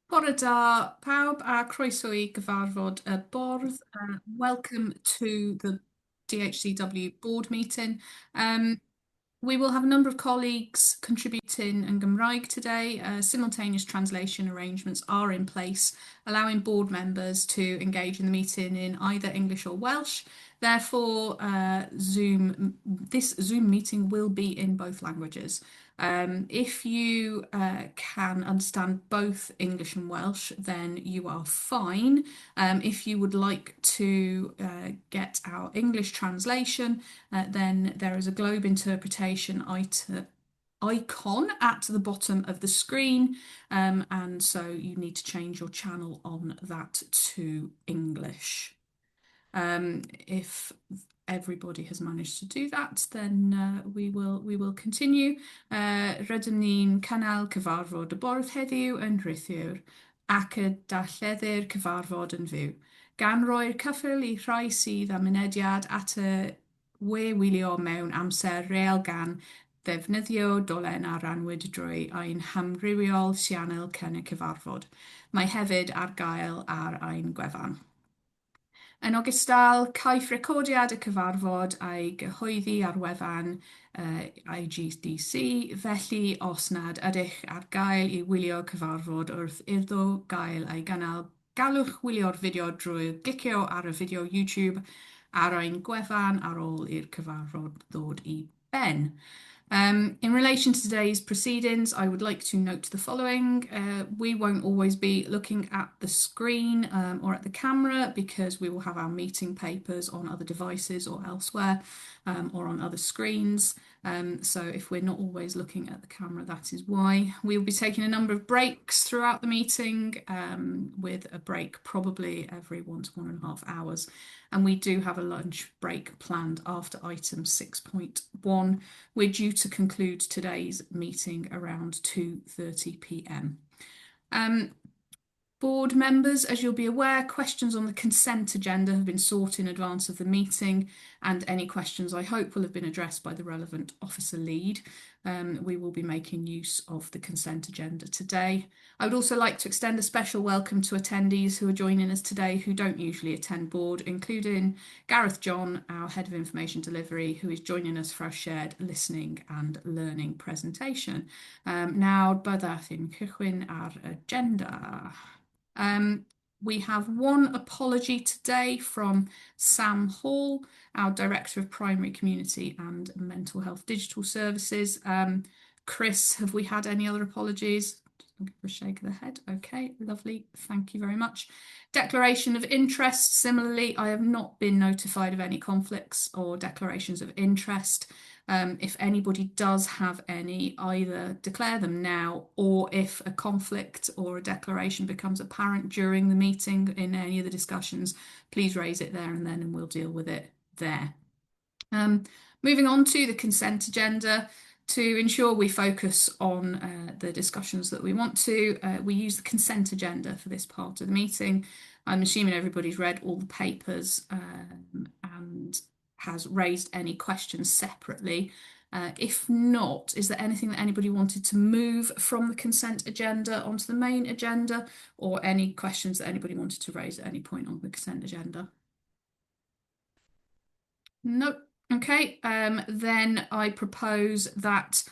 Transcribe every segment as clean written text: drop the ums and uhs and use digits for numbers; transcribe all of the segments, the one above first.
Bore da pawb a croeso i gyfarfod y bwrdd. Welcome to the DHCW board meeting. We will have a number of colleagues contributing in Gymraeg today. Simultaneous translation arrangements are in place, allowing board members to engage in the meeting in either English or Welsh. Therefore, this Zoom meeting will be in both languages. If you can understand both English and Welsh, then you are fine. If you would like to get our English translation, then there is a globe interpretation icon at the bottom of the screen, and so you need to change your channel on that to English. If everybody has managed to do that, then we will continue. Rydym ni'n cynnal cyfarfod y bwrdd heddiw yn rhithiwr ac y darlleddir cyfarfod yn fyw. Gan roi'r cyffil i rhai sydd â mynediad at y wylio mewn amser real gan ddefnyddio dolen a ranwyd drwy ein hamrywiol sianel cyn y cyfarfod. Mae hefyd ar gael ar ein gwefan. Yn ogystal, caiff recordiad y cyfarfod a'i gyhoeddi ar wefan IGDC, felly os nad ydych ar gael i wylio cyfarfod wrth iddo gael ei gynnal, galwch wylio'r fideo drwy glicio ar y fideo YouTube ar ein gwefan ar ôl i'r cyfarfod ddod i ben. In relation to today's proceedings, I would like to note the following. We won't always be looking at the screen or at the camera because we will have our meeting papers on other devices or elsewhere or on other screens. So if we're not always looking at the camera, that is why. We will be taking a number of breaks throughout the meeting, with a break probably every 1 to 1.5 hours. And we do have a lunch break planned after item 6.1. We're due to conclude today's meeting around 2:30 p.m. Board members, as you'll be aware, questions on the consent agenda have been sought in advance of the meeting, and any questions I hope will have been addressed by the relevant officer lead. We will be making use of the consent agenda today. I would also like to extend a special welcome to attendees who are joining us today who don't usually attend board, including Gareth John, our Head of Information Delivery, who is joining us for our shared listening and learning presentation. Now, byddaf yn cychwyn ar agenda. We have one apology today from Sam Hall, our Director of Primary Community and Mental Health Digital Services. Chris, have we had any other apologies? I'll give her a shake of the head. Okay, lovely. Thank you very much. Declaration of interest. Similarly, I have not been notified of any conflicts or declarations of interest. If anybody does have any, either declare them now, or if a conflict or a declaration becomes apparent during the meeting in any of the discussions, please raise it there and then, and we'll deal with it there. Moving on to the consent agenda. To ensure we focus on the discussions that we want to, we use the consent agenda for this part of the meeting. I'm assuming everybody's read all the papers and has raised any questions separately. If not, is there anything that anybody wanted to move from the consent agenda onto the main agenda, or any questions that anybody wanted to raise at any point on the consent agenda? Nope. Okay, then I propose that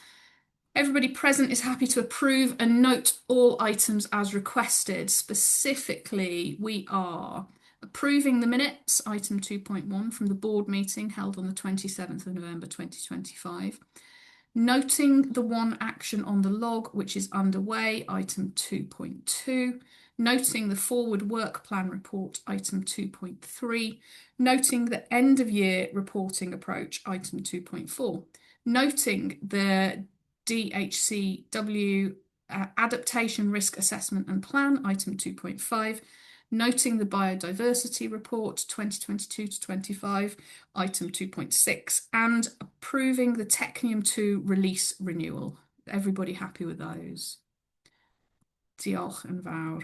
everybody present is happy to approve and note all items as requested. Specifically, we are approving the minutes, item 2.1, from the board meeting held on the 27th of November 2025. Noting the one action on the log which is underway, item 2.2. Noting the forward work plan report, item 2.3. Noting the end of year reporting approach, item 2.4. Noting the DHCW adaptation risk assessment and plan, item 2.5. Noting the biodiversity report 2022 to 25, item 2.6, and approving the Technium 2 release renewal. Everybody happy with those? Diolch yn fawr.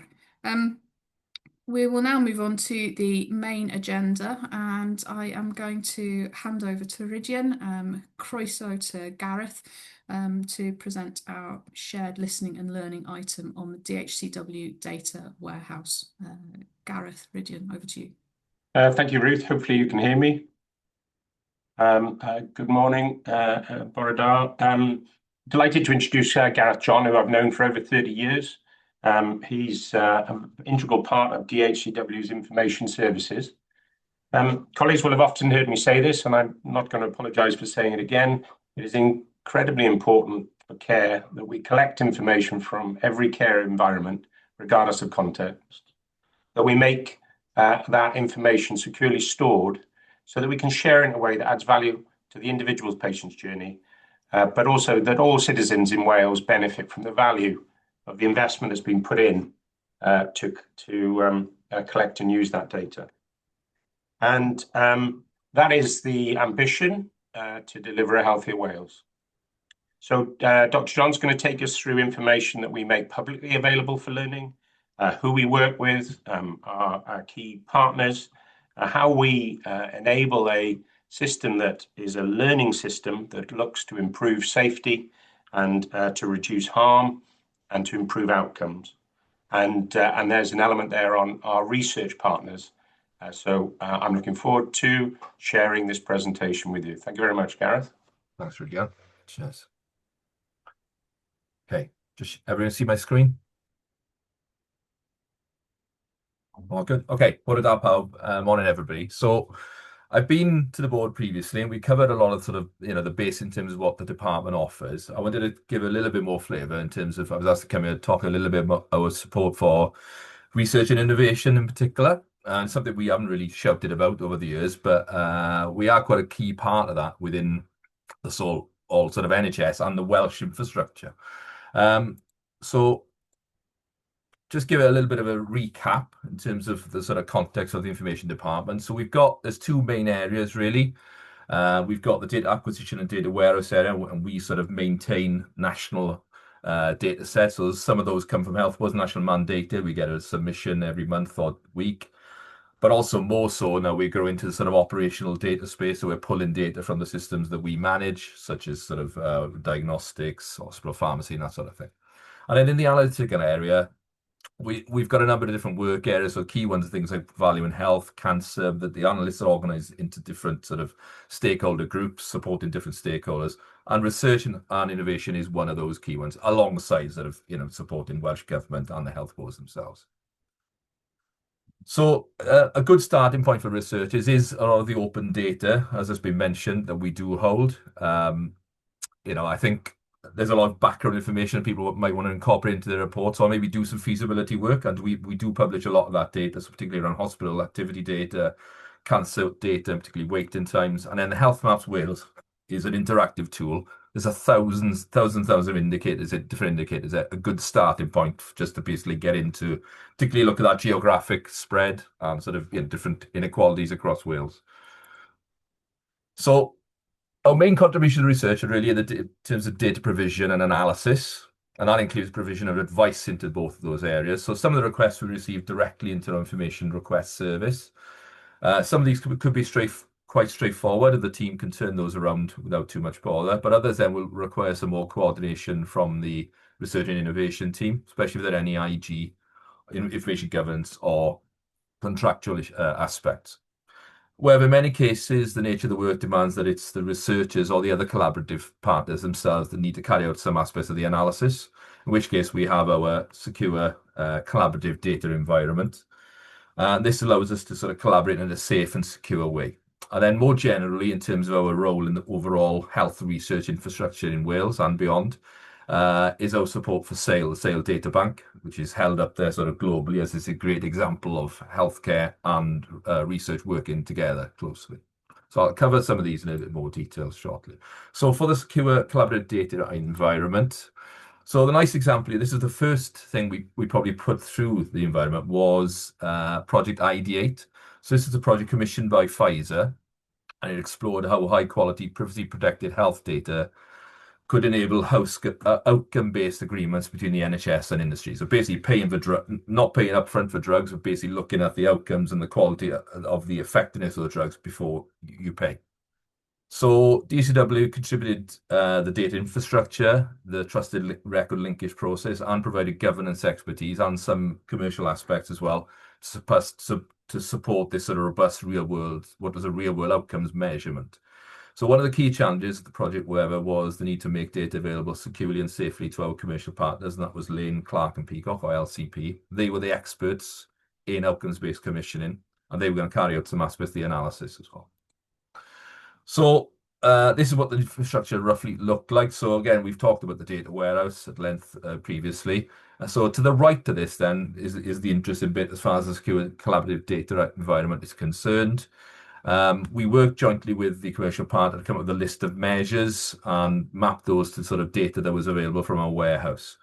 We will now move on to the main agenda, and I am going to hand over to Ridian, Croeso to Gareth, to present our shared listening and learning item on the DHCW data warehouse. Gareth, Ridian, over to you. Thank you, Ruth. Hopefully you can hear me. Good morning, Borodar. Delighted to introduce Gareth John, who I've known for over 30 years. He's an integral part of DHCW's information services. Colleagues will have often heard me say this, and I'm not going to apologise for saying it again. It is incredibly important for care that we collect information from every care environment, regardless of context, that we make that information securely stored so that we can share it in a way that adds value to the individual's patient's journey, but also that all citizens in Wales benefit from the value of the investment that's been put in to collect and use that data. And that is the ambition to deliver a healthier Wales. So Dr. John's going to take us through information that we make publicly available for learning, who we work with, our key partners, how we enable a system that is a learning system that looks to improve safety and to reduce harm and to improve outcomes. And there's an element there on our research partners. So I'm looking forward to sharing this presentation with you. Thank you very much, Gareth. Thanks, Ridian. Cheers. Okay, just everyone see my screen? All good. Okay, Borodar pawb, morning everybody. So I've been to the board previously, and we covered a lot of sort of the base in terms of what the department offers. I wanted to give a little bit more flavour in terms of I was asked to come here to talk a little bit about our support for research and innovation in particular, and something we haven't really shouted about over the years, but we are quite a key part of that within the all sort of NHS and the Welsh infrastructure. So just give it a little bit of a recap in terms of the sort of context of the information department. So there's two main areas really. We've got the data acquisition and data warehouse area, and we sort of maintain national data sets. So some of those come from Health Wales national mandated. We get a submission every month or week, but also more so now we grow into the sort of operational data space. So we're pulling data from the systems that we manage, such as sort of diagnostics, hospital pharmacy, and that sort of thing. And then in the analytical area, we've got a number of different work areas. So key ones are things like value in health, cancer, that the analysts are organized into different sort of stakeholder groups, supporting different stakeholders. And research and innovation is one of those key ones, alongside sort of, supporting Welsh Government and the health boards themselves. So a good starting point for researchers is a lot of the open data, as has been mentioned, that we do hold. I think there's a lot of background information people might want to incorporate into their reports, or maybe do some feasibility work. And we do publish a lot of that data, so particularly around hospital activity data, cancer data, particularly waiting times. And then the Health Maps Wales is an interactive tool. There's thousands of indicators, different indicators, a good starting point just to basically get into, particularly look at that geographic spread and sort of different inequalities across Wales. So our main contribution to research are really in terms of data provision and analysis, and that includes provision of advice into both of those areas. So some of the requests we receive directly into our information request service. Some of these could be quite straightforward, and the team can turn those around without too much bother, but others then will require some more coordination from the research and innovation team, especially with their NEIG, information governance, or contractual aspects. Wherever in many cases, the nature of the work demands that it's the researchers or the other collaborative partners themselves that need to carry out some aspects of the analysis, in which case we have our secure collaborative data environment. And this allows us to sort of collaborate in a safe and secure way. And then more generally, in terms of our role in the overall health research infrastructure in Wales and beyond, is our support for the SAIL data bank, which is held up there sort of globally as a great example of healthcare and research working together closely. So I'll cover some of these in a bit more detail shortly. So for the secure collaborative data environment, so the nice example here, this is the first thing we probably put through the environment was Project Ideate. So this is a project commissioned by Pfizer, and it explored how high quality privacy protected health data could enable outcome-based agreements between the NHS and industry. So basically paying for not paying upfront for drugs, but basically looking at the outcomes and the quality of the effectiveness of the drugs before you pay. So DHCW contributed the data infrastructure, the trusted record linkage process, and provided governance expertise and some commercial aspects as well to support this sort of robust real world, what was a real world outcomes measurement. So one of the key challenges of the project, however, was the need to make data available securely and safely to our commercial partners, and that was Lane, Clark and Peacock, or LCP. They were the experts in outcomes-based commissioning, and they were going to carry out some aspects of the analysis as well. So this is what the infrastructure roughly looked like. So again, we've talked about the data warehouse at length previously. So to the right to this then is the interesting bit as far as the secure collaborative data environment is concerned. We worked jointly with the commercial partner to come up with a list of measures and map those to sort of data that was available from our warehouse.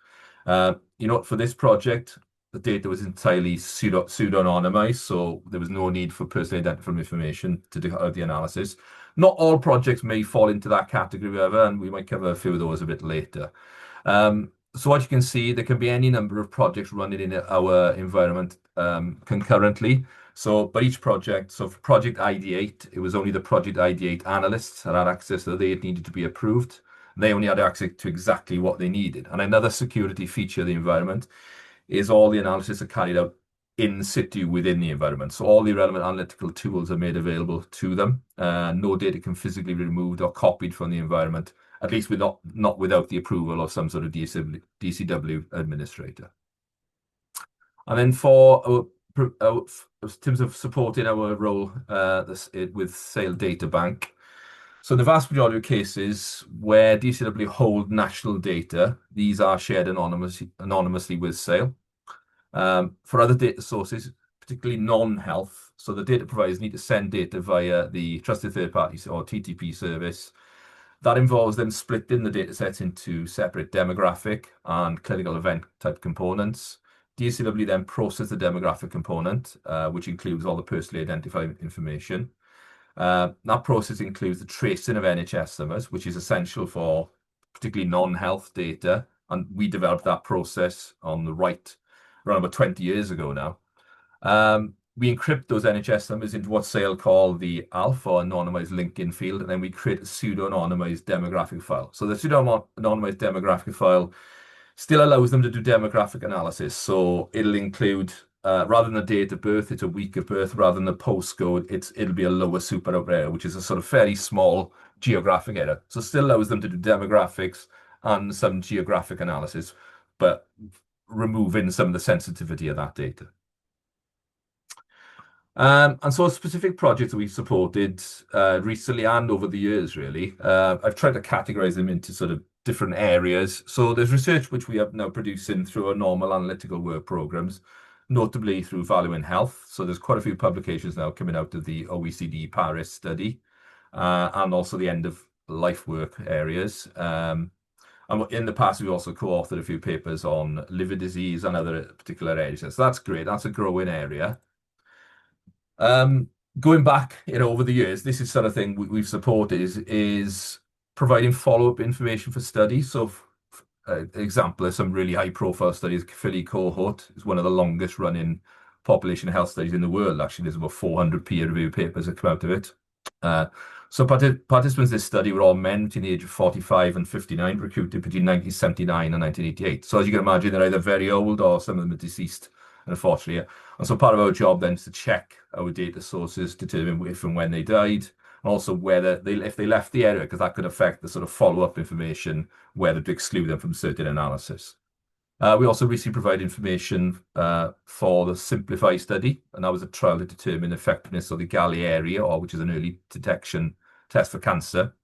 For this project, the data was entirely pseudonymized, so there was no need for personally identifiable information to do the analysis. Not all projects may fall into that category, however, and we might cover a few of those a bit later. So as you can see, there can be any number of projects running in our environment concurrently. So by each project, so for project ID8, it was only the project ID8 analysts that had access to they needed to be approved. They only had access to exactly what they needed. And another security feature of the environment is all the analysis are carried out in situ within the environment. So all the relevant analytical tools are made available to them. No data can physically be removed or copied from the environment, at least not without the approval of some sort of DHCW administrator. And then in terms of supporting our role with Sale Data Bank, so the vast majority of cases where DHCW hold national data, these are shared anonymously with Sale. For other data sources, particularly non-health, so the data providers need to send data via the Trusted Third Parties or TTP service. That involves them splitting the data sets into separate demographic and clinical event type components. DHCW then process the demographic component, which includes all the personally identified information. That process includes the tracing of NHS numbers, which is essential for particularly non-health data. And we developed that process on the right around about 20 years ago now. We encrypt those NHS numbers into what Sale call the ALF, or anonymized link-in field, and then we create a pseudo-anonymized demographic file. So the pseudo-anonymized demographic file still allows them to do demographic analysis. So it'll include, rather than a date of birth, it's a week of birth. Rather than the postcode, it'll be a lower super error, which is a sort of fairly small geographic error. So still allows them to do demographics and some geographic analysis, but removing some of the sensitivity of that data. And so specific projects that we've supported recently and over the years, really, I've tried to categorize them into sort of different areas. So there's research which we are now producing through our normal analytical work programs, notably through Value in Health. So there's quite a few publications now coming out of the OECD Paris study and also the end of life work areas. And in the past, we've also co-authored a few papers on liver disease and other particular areas. So that's great. That's a growing area. Going back, over the years, this is sort of thing we've supported is providing follow-up information for studies. So, example of some really high-profile studies, Philly cohort is one of the longest-running population health studies in the world. Actually, there's about 400 peer-reviewed papers that come out of it. So participants in this study were all men between the age of 45 and 59, recruited between 1979 and 1988. So as you can imagine, they're either very old or some of them are deceased, unfortunately. And so part of our job then is to check our data sources, determine if and when they died, and also whether if they left the area, because that could affect the sort of follow-up information, whether to exclude them from certain analysis. We also recently provided information for the Simplify study, and that was a trial to determine effectiveness of the Galli area, which is an early detection test for cancer.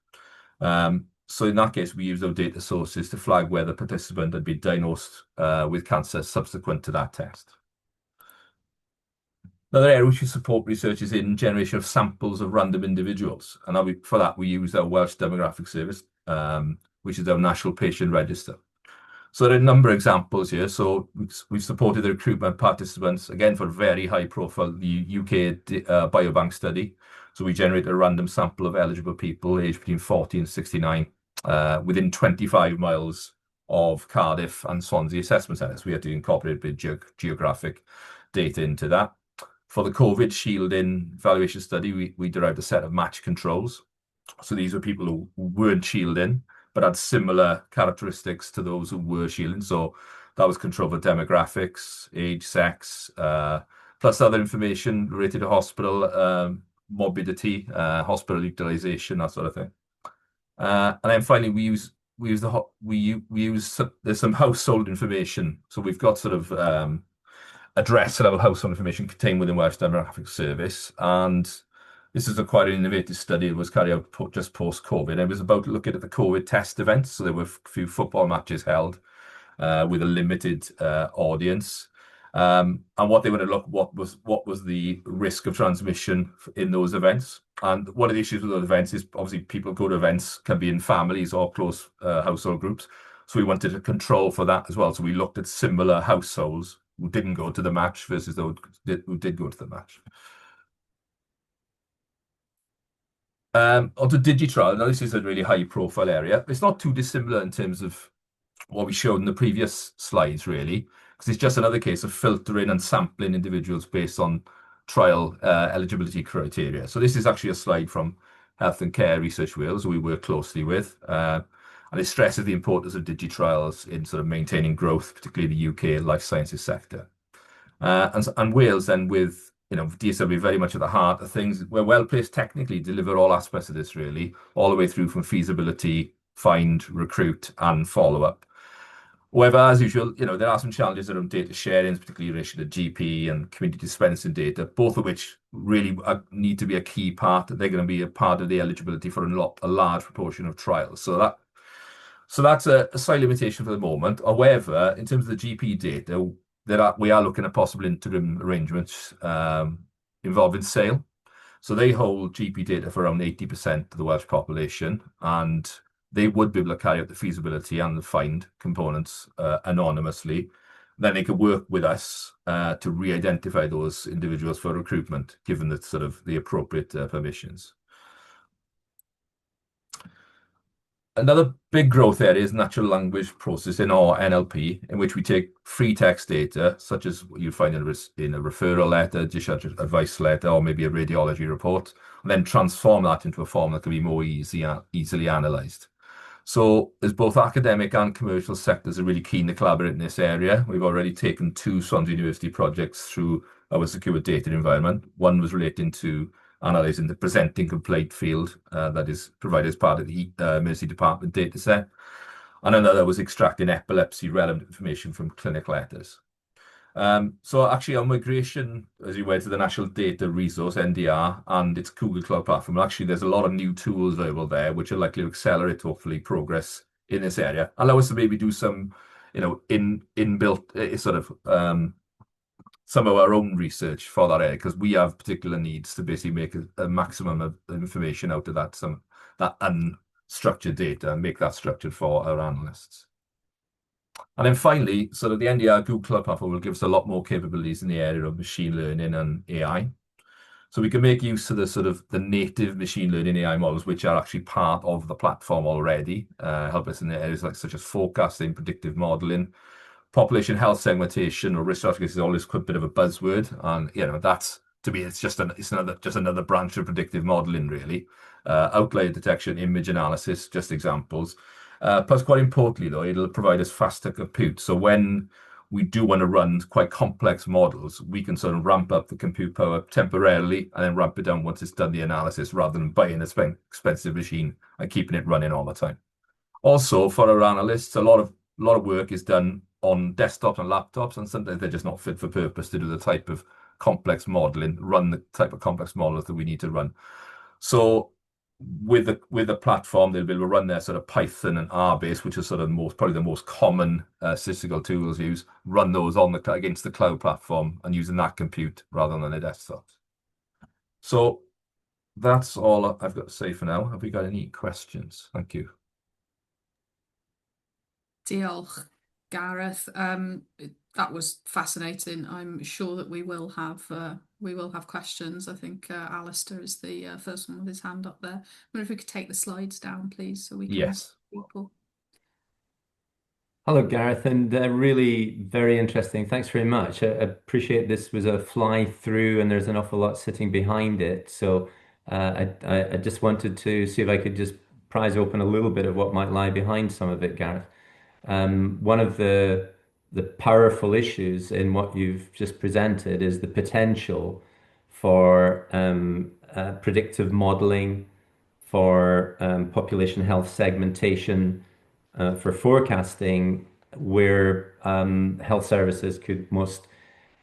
So in that case, we used our data sources to flag whether the participant had been diagnosed with cancer subsequent to that test. Another area which we support research is in generation of samples of random individuals. And for that, we use our Welsh Demographic Service, which is our national patient register. So there are a number of examples here. So we've supported the recruitment of participants, again, for a very high profile, the UK Biobank study. So we generate a random sample of eligible people aged between 40 and 69. within 25 miles of Cardiff and Swansea assessment centres. We had to incorporate a bit of geographic data into that. For the COVID shielding evaluation study, we derived a set of match controls. So these were people who weren't shielding, but had similar characteristics to those who were shielding. So that was control for demographics, age, sex, plus other information related to hospital morbidity, hospital utilization, that sort of thing. And then finally, there's some household information. So we've got sort of address level household information contained within Welsh Demographic Service, and this is quite an innovative study. It was carried out just post-COVID. It was about looking at the COVID test events. So there were a few football matches held with a limited audience. And what they want to look what was the risk of transmission in those events. And one of the issues with those events is obviously people go to events can be in families or close household groups. So we wanted to control for that as well. So we looked at similar households who didn't go to the match versus those who did go to the match. Onto Digitrial. Now, this is a really high-profile area. It's not too dissimilar in terms of what we showed in the previous slides, really, because it's just another case of filtering and sampling individuals based on trial eligibility criteria. So this is actually a slide from Health and Care Research Wales, who we work closely with. And it stresses the importance of Digitrials in sort of maintaining growth, particularly the UK life sciences sector. And Wales then with DSW very much at the heart of things. We're well placed technically to deliver all aspects of this really, all the way through from feasibility, find, recruit, and follow up. However, as usual, there are some challenges around data sharing, particularly in relation to GP and community dispensing data, both of which really need to be a key part. They're going to be a part of the eligibility for a large proportion of trials. So that's a slight limitation for the moment. However, in terms of the GP data, we are looking at possible interim arrangements involving Sale. So they hold GP data for around 80% of the Welsh population, and they would be able to carry out the feasibility and the find components anonymously. Then they could work with us to re-identify those individuals for recruitment, given the sort of the appropriate permissions. Another big growth area is natural language processing, or NLP, in which we take free text data, such as what you'll find in a referral letter, discharge advice letter, or maybe a radiology report, and then transform that into a form that can be more easily analysed. So there's both academic and commercial sectors are really keen to collaborate in this area. We've already taken 2 Swansea University projects through our secure data environment. One was relating to analysing the presenting complaint field that is provided as part of the emergency department data set. And another was extracting epilepsy relevant information from clinic letters. So actually our migration, as you went to the National Data Resource, NDR, and its Google Cloud platform, actually there's a lot of new tools available there, which are likely to accelerate, hopefully, progress in this area. Allow us to maybe do some, inbuilt sort of some of our own research for that area, because we have particular needs to basically make a maximum of information out of that unstructured data and make that structured for our analysts. And then finally, sort of the NDR Google Cloud platform will give us a lot more capabilities in the area of machine learning and AI. So we can make use of the native machine learning AI models, which are actually part of the platform already, help us in the areas such as forecasting, predictive modeling, population health segmentation, or risk stratification is always quite a bit of a buzzword. And that's, to me, it's just another branch of predictive modeling, really. Outlier detection, image analysis, just examples. Plus, quite importantly, though, it'll provide us faster compute. So when we do want to run quite complex models, we can sort of ramp up the compute power temporarily and then ramp it down once it's done the analysis, rather than buying an expensive machine and keeping it running all the time. Also, for our analysts, a lot of work is done on desktops and laptops, and sometimes they're just not fit for purpose to do the type of complex modeling, run the type of complex models that we need to run. So with the platform, they'll be able to run their sort of Python and R base, which is sort of probably the most common statistical tools used, run those against the cloud platform and using that compute rather than a desktop. So that's all I've got to say for now. Have we got any questions? Thank you. Diolch. Gareth. That was fascinating. I'm sure that we will have questions. I think Alistair is the first one with his hand up there. I wonder if we could take the slides down, please, so we can Yes. people. Hello, Gareth, and really very interesting. Thanks very much. I appreciate this was a fly through, and there's an awful lot sitting behind it. So I just wanted to see if I could just prise open a little bit of what might lie behind some of it, Gareth. One of the powerful issues in what you've just presented is the potential for predictive modeling, for population health segmentation, for forecasting, where health services could most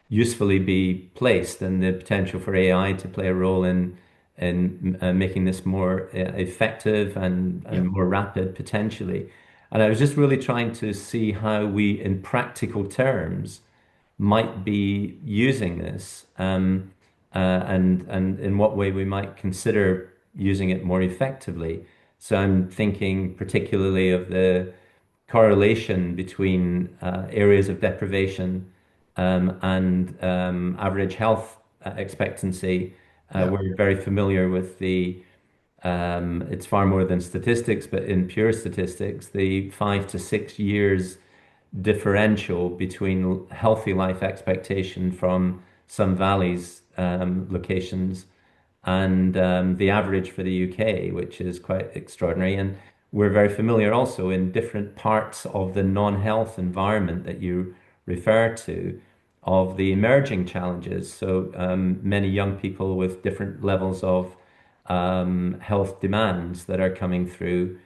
usefully be placed, and the potential for AI to play a role in making this more effective Yeah. and more rapid potentially. And I was just really trying to see how we, in practical terms, might be using this, and in what way we might consider using it more effectively. So I'm thinking particularly of the correlation between areas of deprivation and average health expectancy. Yeah. We're very familiar with it's far more than statistics, but in pure statistics, the 5 to 6 years differential between healthy life expectation from some valleys locations and the average for the UK, which is quite extraordinary. And we're very familiar also in different parts of the non-health environment that you refer to of the emerging challenges. So many young people with different levels of health demands that are coming through.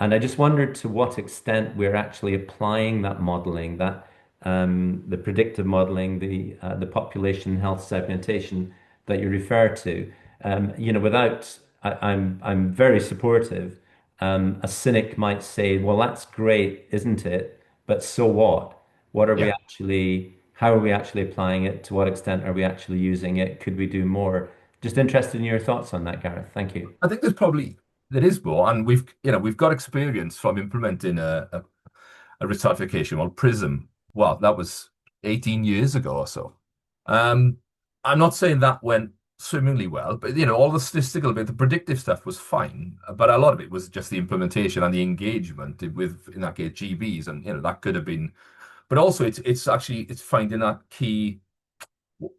And I just wondered to what extent we're actually applying that modeling, that the predictive modeling, the population health segmentation that you refer to. Without I'm very supportive. A cynic might say, "Well, that's great, isn't it? But so what? What are we Yeah. actually? How are we actually applying it? To what extent are we actually using it? Could we do more?" Just interested in your thoughts on that, Gareth. Thank you. I think there is more, and we've got experience from implementing a risk stratification on Prism. Well, that was 18 years ago or so. Um, I'm not saying that went swimmingly well, but all the statistical bit, the predictive stuff was fine, but a lot of it was just the implementation and the engagement with, in that case, GBs, and that could have been. But also, it's finding that key.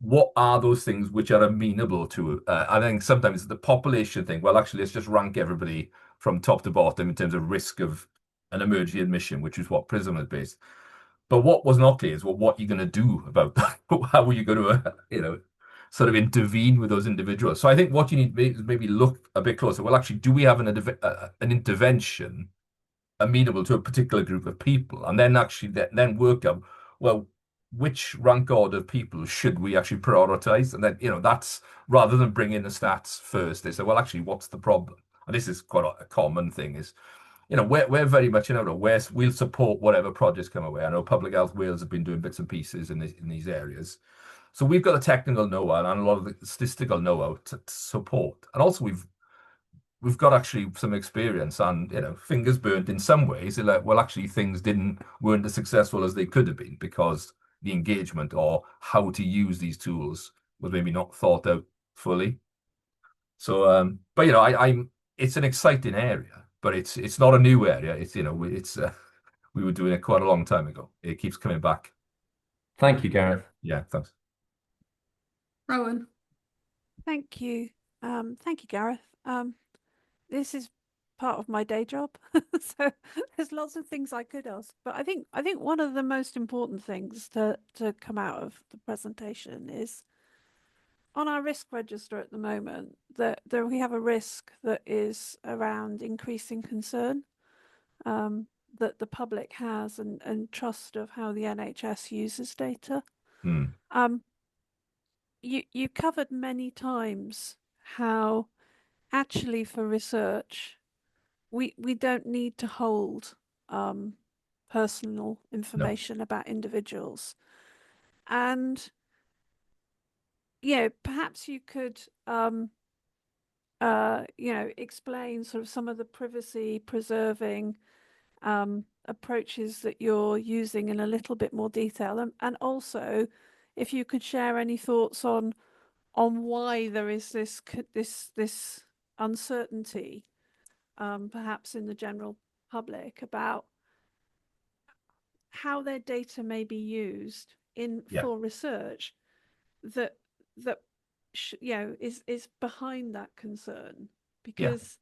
What are those things which are amenable to? I think sometimes the population thing. Well, actually, let's just rank everybody from top to bottom in terms of risk of an emergency admission, which is what Prism is based. But what was not clear is, well, what are you going to do about that? How are you going to, sort of intervene with those individuals? So I think what you need is maybe look a bit closer. Well, actually, do we have an intervention amenable to a particular group of people, and then actually then work out, well, which rank order of people should we actually prioritize? And then that's rather than bring in the stats first, they say, well, actually, what's the problem? And this is quite a common thing, is we're very much we'll support whatever projects come away. I know Public Health Wales have been doing bits and pieces in these areas, so we've got the technical know-how and a lot of the statistical know-how to support, and also we've got actually some experience, and fingers burnt in some ways. Like, well, actually, things weren't as successful as they could have been because the engagement or how to use these tools was maybe not thought out fully. So, but I'm it's an exciting area, but it's not a new area. It's we were doing it quite a long time ago. It keeps coming back. Thank you, Gareth. Yeah, thanks. Rowan. Thank you. Thank you, Gareth. This is part of my day job, so there's lots of things I could ask. But I think one of the most important things to come out of the presentation is on our risk register at the moment that we have a risk that is around increasing concern that the public has and trust of how the NHS uses data. You covered many times how actually for research we don't need to hold personal information about individuals, and perhaps you could explain sort of some of the privacy preserving approaches that you're using in a little bit more detail, and also if you could share any thoughts on why there is this uncertainty, perhaps in the general public, about how their data may be used for research that is behind that concern, because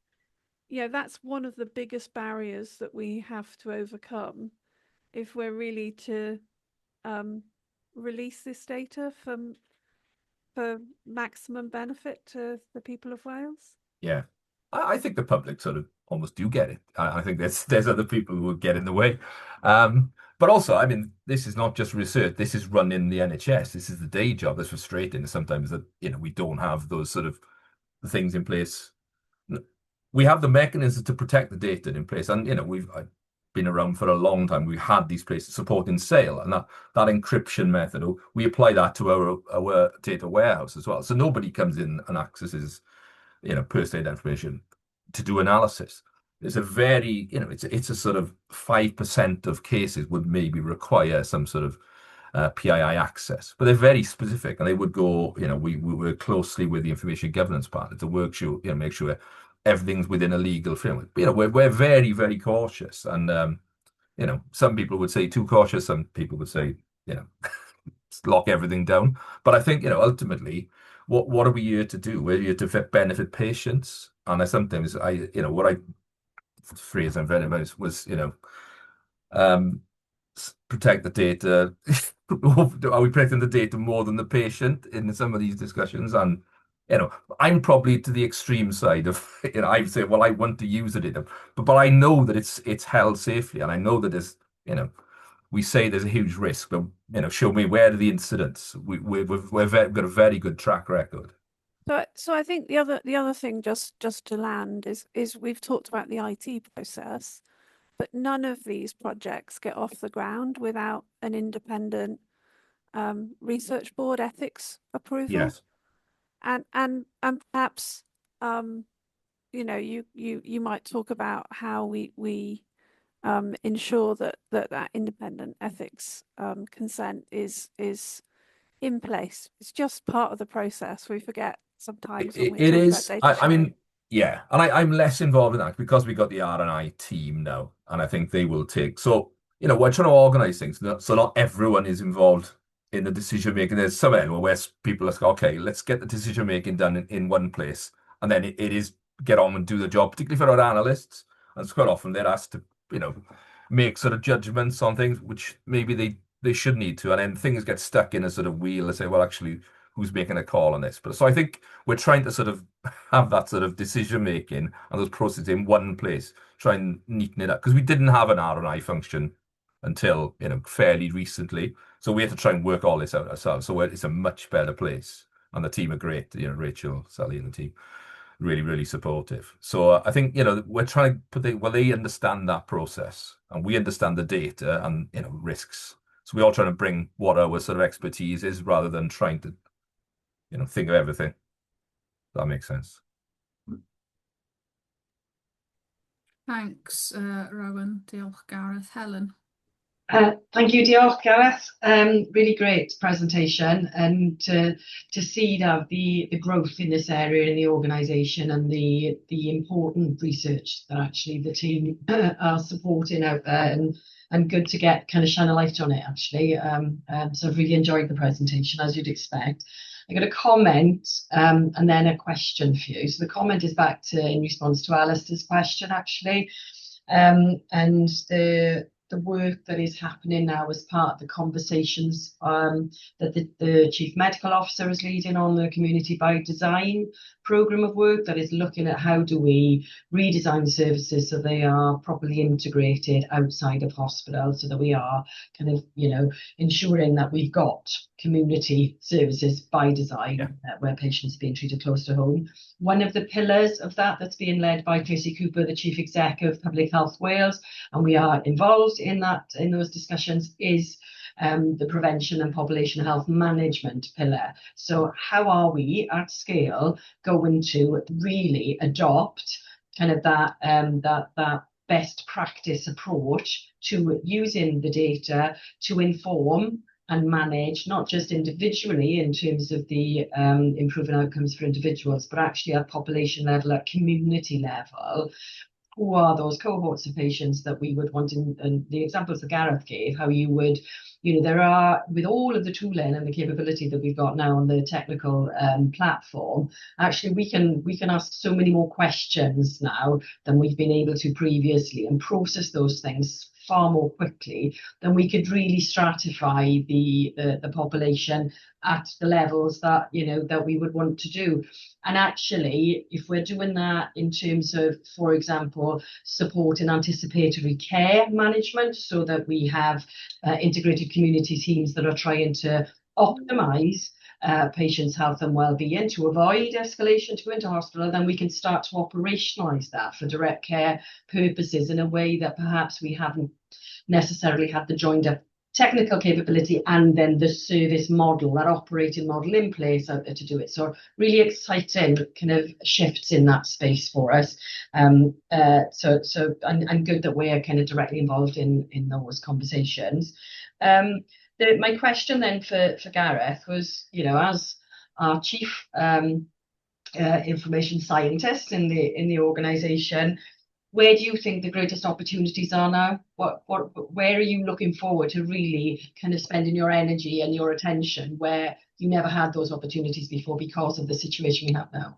that's one of the biggest barriers that we have to overcome if we're really to release this data for maximum benefit to the people of Wales. Yeah, I think the public sort of almost do get it. I think there's other people who will get in the way. But also, I mean, this is not just research. This is running the NHS. This is the day job. That's frustrating sometimes that, we don't have those sort of things in place. We have the mechanisms to protect the data in place. And, I've been around for a long time. We've had these places supporting sale, and that encryption method, we apply that to our data warehouse as well. So nobody comes in and accesses personal data information to do analysis. It's a very, it's a sort of 5% of cases would maybe require some sort of PII access, but they're very specific, and they would go, we work closely with the information governance partner to make sure everything's within a legal framework. But, we're very, very cautious, and some people would say too cautious. Some people would say, lock everything down. But I think, ultimately, what are we here to do? We're here to benefit patients. And what I phrase I'm very much was, protect the data. Are we protecting the data more than the patient in some of these discussions? And, I'm probably to the extreme side of, I say, well, I want to use the data, but I know that it's held safely. And I know that there's, we say there's a huge risk, but show me where are the incidents. We've got a very good track record. So I think the other thing just to land is we've talked about the IT process, but none of these projects get off the ground without an independent research board ethics approval. Yes, and perhaps you might talk about how we ensure that independent ethics consent is in place. It's just part of the process. We forget sometimes when we it talk is. about data I mean, yeah, and I'm less involved in that because we got the R&I team now, and I think they will take. So we're trying to organise things so not everyone is involved in the decision making. There's some area where people are okay, let's get the decision making done in one place, and then it is get on and do the job, particularly for our analysts. And it's quite often they're asked to make sort of judgments on things which maybe they should need to, and then things get stuck in a sort of wheel and say, well, actually, who's making a call on this? But so I think we're trying to sort of have that sort of decision making and those processes in one place, try and neaten it up, because we didn't have an R&I function until fairly recently, so we had to try and work all this out ourselves. So it's a much better place, and the team are great. Rachel, Sally, and the team really, really supportive. So I think we're trying to they understand that process, and we understand the data and risks. So we're all trying to bring what our sort of expertise is, rather than trying to think of everything. That makes sense. Thanks, Rowan. Diolch, Gareth. Helen. Thank you, diolch, Gareth. Really great presentation, and to see that the growth in this area in the organisation, and the important research that actually the team are supporting out there, and good to get kind of shine a light on it actually. So I've really enjoyed the presentation, as you'd expect. I got a comment and then a question for you. So the comment is back in response to Alistair's question actually, and the work that is happening now as part of the conversations that the Chief Medical Officer is leading on the Community by Design programme of work that is looking at how do we redesign the services so they are properly integrated outside of hospital, so that we are kind of, ensuring that we've got community services by design, where patients are being treated close to home. One of the pillars of that's being led by Tracy Cooper, the Chief Exec of Public Health Wales, and we are involved in those discussions, is the prevention and population health management pillar. So how are we at scale going to really adopt kind of that best practice approach to using the data to inform and manage, not just individually in terms of the improving outcomes for individuals, but actually at population level, at community level. Who are those cohorts of patients that we would want in, and the examples that Gareth gave, how you would, there are, with all of the tooling and the capability that we've got now on the technical platform, actually we can ask so many more questions now than we've been able to previously, and process those things far more quickly, then we could really stratify the population at the levels that that we would want to do. And actually, if we're doing that in terms of, for example, supporting anticipatory care management, so that we have integrated community teams that are trying to optimize patients' health and well-being to avoid escalation to into hospital, then we can start to operationalize that for direct care purposes in a way that perhaps we haven't necessarily had the joined up technical capability and then the service model, that operating model in place to do it. So really exciting kind of shifts in that space for us. And good that we're kind of directly involved in those conversations. My question then for Gareth was, as our chief information scientist in the organisation, where do you think the greatest opportunities are now? Where are you looking forward to really kind of spending your energy and your attention where you never had those opportunities before because of the situation we have now?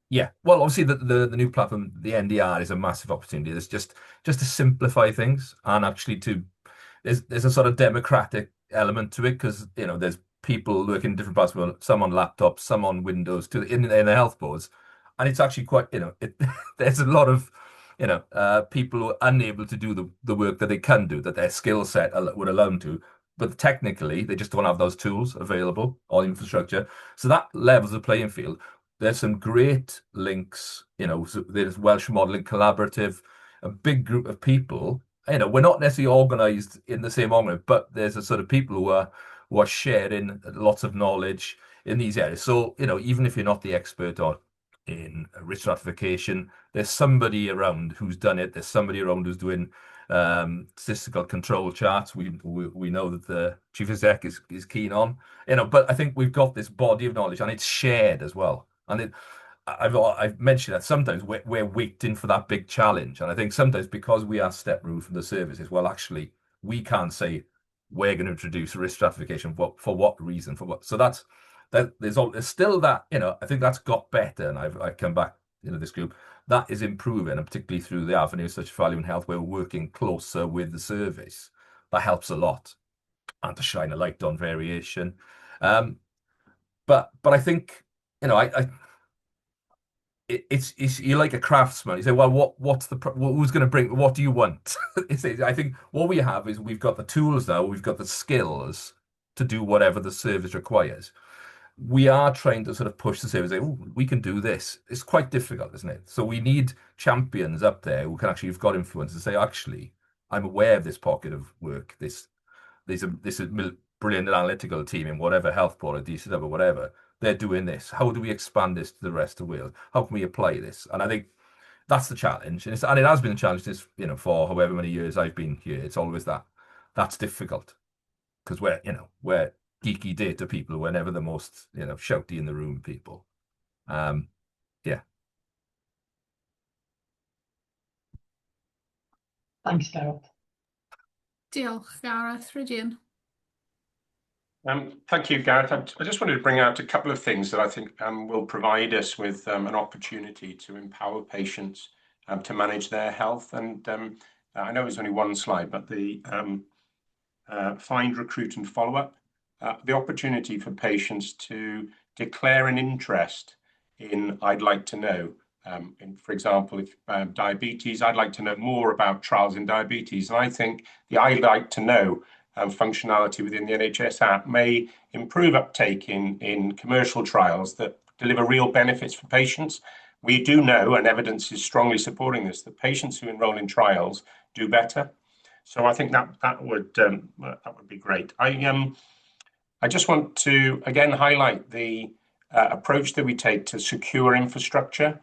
Yeah, well, obviously the new platform, the NDR, is a massive opportunity. There's just to simplify things, and actually there's a sort of democratic element to it, because there's people working in different parts of the world, some on laptops, some on Windows, in the health boards, and it's actually quite there's a lot of people who are unable to do the work that they can do, that their skill set would allow them to, but technically they just don't have those tools available or infrastructure. So that levels the playing field. There's some great links, so there's Welsh Modelling Collaborative, a big group of people. We're not necessarily organised in the same organization, but there's a sort of people who are sharing lots of knowledge in these areas. So, even if you're not the expert in risk stratification, there's somebody around who's done it. There's somebody around who's doing statistical control charts. We know that the chief exec is keen on, but I think we've got this body of knowledge, and it's shared as well. And I've mentioned that sometimes we're waiting for that big challenge, and I think sometimes because we are step removed from the services, well, actually we can't say we're going to introduce risk stratification for what reason, for what. So there's still that, I think that's got better, and I've come back this group that is improving, and particularly through the avenues such as value in health, where we're working closer with the service. That helps a lot, and to shine a light on variation. But I think it's you're like a craftsman. You say, well, who's going to bring? What do you want? I think what we have is we've got the tools now. We've got the skills to do whatever the service requires. We are trying to sort of push the service. Say, oh, we can do this. It's quite difficult, isn't it? So we need champions up there who can actually have got influence and say, actually, I'm aware of this pocket of work. This is brilliant analytical team in whatever health board or DHCW or whatever. They're doing this. How do we expand this to the rest of Wales? How can we apply this? And I think that's the challenge. And it has been a challenge for however many years I've been here. It's always that's difficult, because we're geeky data people. We're never the most shouty in the room people. Yeah. Thanks, Gareth. Diolch, Gareth. Rydyn. Thank you, Gareth. I just wanted to bring out a couple of things that I think will provide us with an opportunity to empower patients to manage their health. And I know it's only one slide, but the find, recruit and follow up, the opportunity for patients to declare an interest in I'd like to know. For example, if diabetes, I'd like to know more about trials in diabetes. And I think the I'd like to know functionality within the NHS app may improve uptake in commercial trials that deliver real benefits for patients. We do know, and evidence is strongly supporting this, that patients who enroll in trials do better. So I think that would be great. I just want to again highlight the approach that we take to secure infrastructure.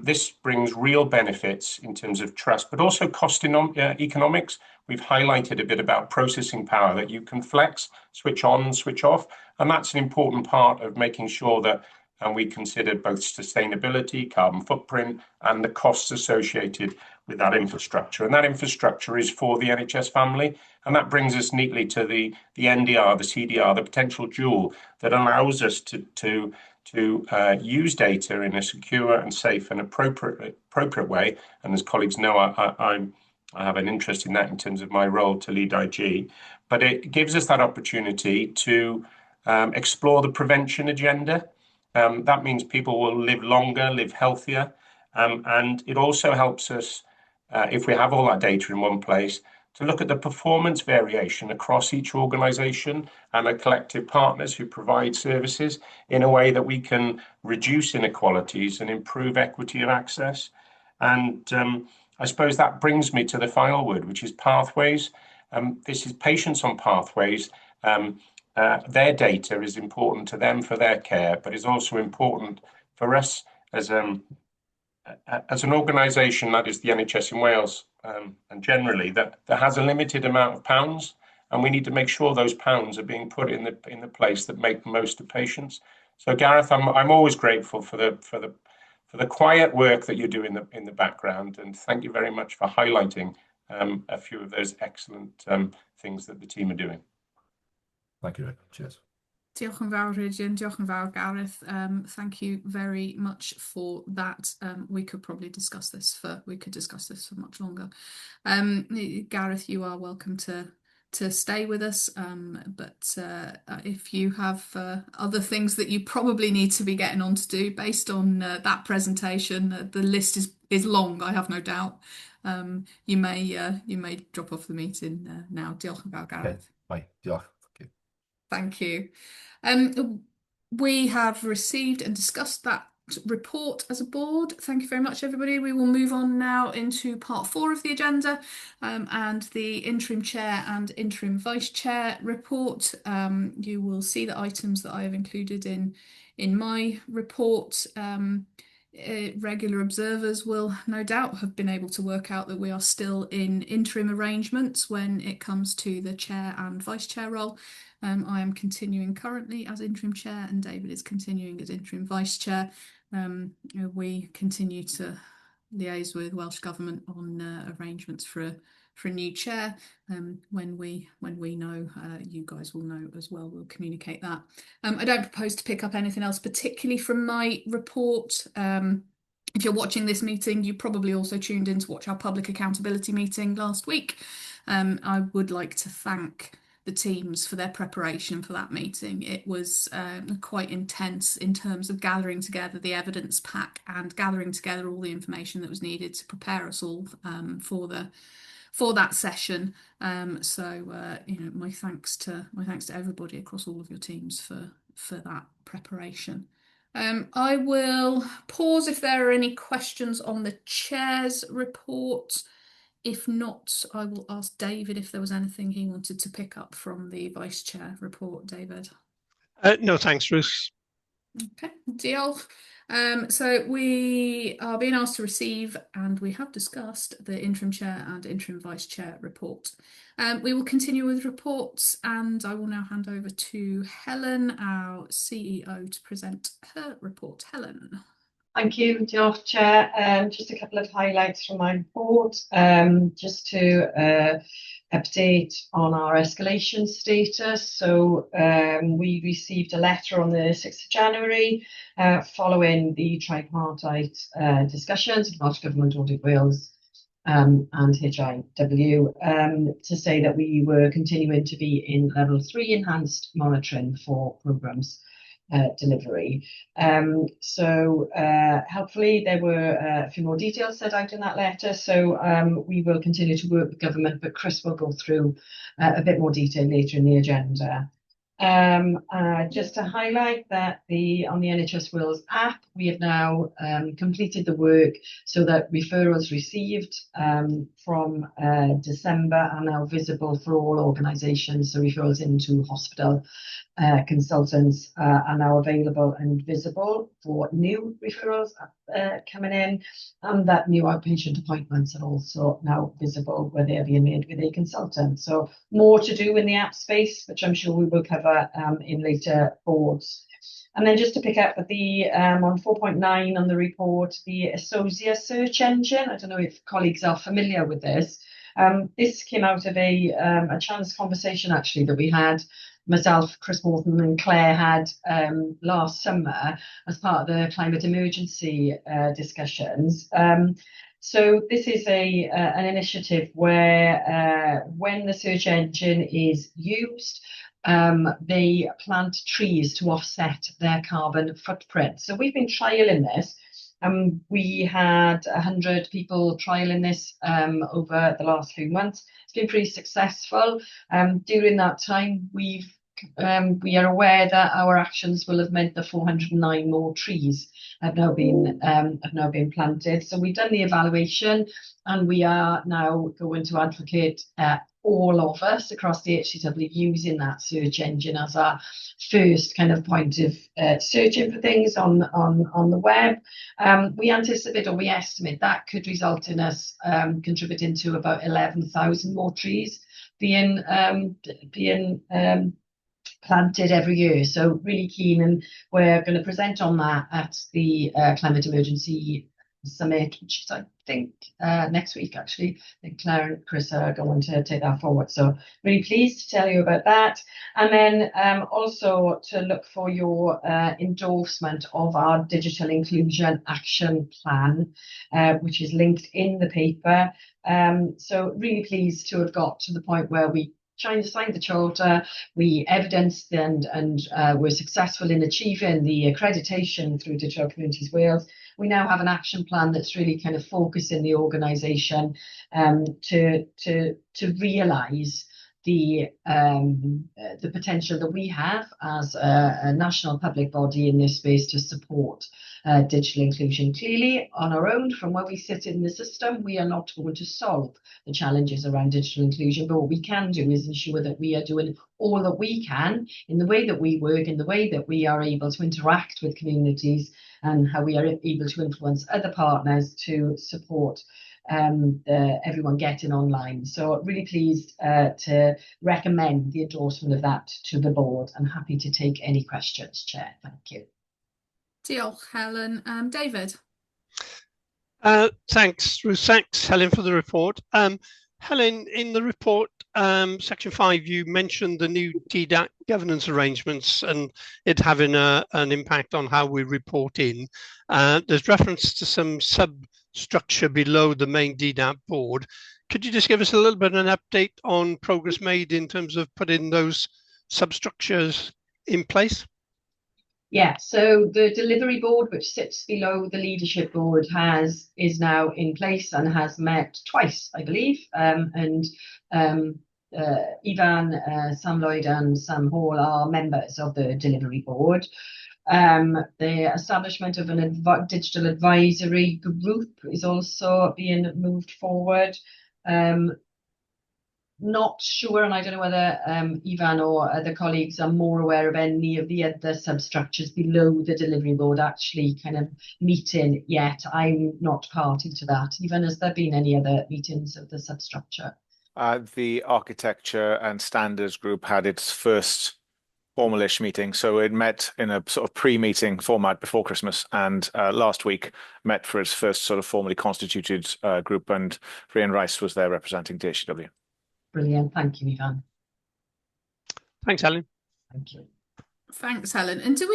This brings real benefits in terms of trust, but also cost economics. We've highlighted a bit about processing power that you can flex, switch on, switch off, and that's an important part of making sure that we consider both sustainability, carbon footprint, and the costs associated with that infrastructure. And that infrastructure is for the NHS family, and that brings us neatly to the NDR, the CDR, the potential jewel that allows us to use data in a secure and safe and appropriate way. And as colleagues know, I have an interest in that in terms of my role to lead IG, but it gives us that opportunity to explore the prevention agenda. That means people will live longer, live healthier, and it also helps us, if we have all that data in one place, to look at the performance variation across each organisation and our collective partners who provide services in a way that we can reduce inequalities and improve equity of access. And I suppose that brings me to the final word, which is pathways. This is patients on pathways. Their data is important to them for their care, but is also important for us as an organisation, that is the NHS in Wales, and generally that has a limited amount of pounds, and we need to make sure those pounds are being put in the place that make the most of patients. So Gareth, I'm always grateful for the quiet work that you do in the background, and thank you very much for highlighting a few of those excellent things that the team are doing. Thank you. Cheers. Diolch yn fawr, Rydyn. Diolch yn fawr, Gareth. Thank you very much for that. We could discuss this for much longer. Gareth, you are welcome to stay with us, but if you have other things that you probably need to be getting on to do based on that presentation, the list is long, I have no doubt. You may drop off the meeting now. Diolch yn fawr, Gareth. Okay. Bye. Diolch. Thank you. We have received and discussed that report as a board. Thank you very much, everybody. We will move on now into part 4 of the agenda and the interim chair and interim vice chair report. You will see the items that I have included in my report. Regular observers will no doubt have been able to work out that we are still in interim arrangements when it comes to the chair and vice chair role. I am continuing currently as interim chair and David is continuing as interim vice chair. We continue to liaise with Welsh Government on arrangements for a new chair. When we know, you guys will know as well. We'll communicate that. I don't propose to pick up anything else particularly from my report. If you're watching this meeting, you probably also tuned in to watch our public accountability meeting last week. I would like to thank the teams for their preparation for that meeting. It was quite intense in terms of gathering together the evidence pack and gathering together all the information that was needed to prepare us all for that session. So my thanks to everybody across all of your teams for that preparation. I will pause if there are any questions on the chair's report. If not, I will ask David if there was anything he wanted to pick up from the vice chair report. David? No, thanks, Ruth. Okay, diolch. So we are being asked to receive, and we have discussed, the interim chair and interim vice chair report. We will continue with reports, and I will now hand over to Helen, our CEO, to present her report. Helen. Thank you, Diolch, Chair. Just a couple of highlights from my report. Just to update on our escalation status. So we received a letter on the 6th of January following the tripartite discussions of Welsh Government, Audit Wales and DHCW to say that we were continuing to be in level 3 enhanced monitoring for programmes delivery. So helpfully there were a few more details set out in that letter, so we will continue to work with government, but Chris will go through a bit more detail later in the agenda. Just to highlight that on the NHS Wales app, we have now completed the work so that referrals received from December are now visible for all organisations. So referrals into hospital consultants are now available and visible for new referrals coming in, and that new outpatient appointments are also now visible where they're being made with a consultant. So more to do in the app space, which I'm sure we will cover in later boards. And then just to pick up at the on 4.9 on the report, the Associa search engine. I don't know if colleagues are familiar with this. This came out of a chance conversation actually that we had, myself, Chris Morton and Claire had last summer as part of the climate emergency discussions. So this is an initiative where when the search engine is used, they plant trees to offset their carbon footprint. So we've been trialling this. We had 100 people trialing this over the last few months. It's been pretty successful. During that time, we are aware that our actions will have meant that 409 more trees have now been planted. So we've done the evaluation, and we are now going to advocate all of us across the DHCW using that search engine as our first kind of point of searching for things on the web. We anticipate, or we estimate, that could result in us contributing to about 11,000 more trees being planted every year. So really keen, and we're going to present on that at the Climate Emergency Summit, which is, I think, next week actually. I think Claire and Chris are going to take that forward. So really pleased to tell you about that. And then also to look for your endorsement of our Digital Inclusion Action Plan, which is linked in the paper. So really pleased to have got to the point where we trying to sign the charter, we evidenced and were successful in achieving the accreditation through Digital Communities Wales. We now have an action plan that's really kind of focusing the organisation to realise the potential that we have as a national public body in this space to support digital inclusion. Clearly, on our own, from where we sit in the system, we are not going to solve the challenges around digital inclusion, but what we can do is ensure that we are doing all that we can in the way that we work, in the way that we are able to interact with communities, and how we are able to influence other partners to support everyone getting online. So really pleased to recommend the endorsement of that to the board, and happy to take any questions, Chair. Thank you. Diolch, Helen. David. Thanks, Ruth. Thanks, Helen, for the report. Helen, in the report, section 5, you mentioned the new DDAC governance arrangements and it having an impact on how we report in. There's reference to some substructure below the main DDAC board. Could you just give us a little bit of an update on progress made in terms of putting those substructures in place? Yeah, so the delivery board, which sits below the leadership board, is now in place and has met twice, I believe. Ivan, Sam Lloyd and Sam Hall are members of the delivery board. The establishment of an digital advisory group is also being moved forward. Not sure, and I don't know whether Ivan or other colleagues are more aware of any of the other substructures below the delivery board actually kind of meeting yet. I'm not party to that. Ivan, has there been any other meetings of the substructure? The Architecture and Standards Group had its first formalish meeting, so it met in a sort of pre-meeting format before Christmas, and last week met for its first sort of formally constituted group, and Rhian Rice was there representing DHCW. Brilliant. Thank you, Ivan. Thanks, Helen. Thank you. Thanks, Helen. And do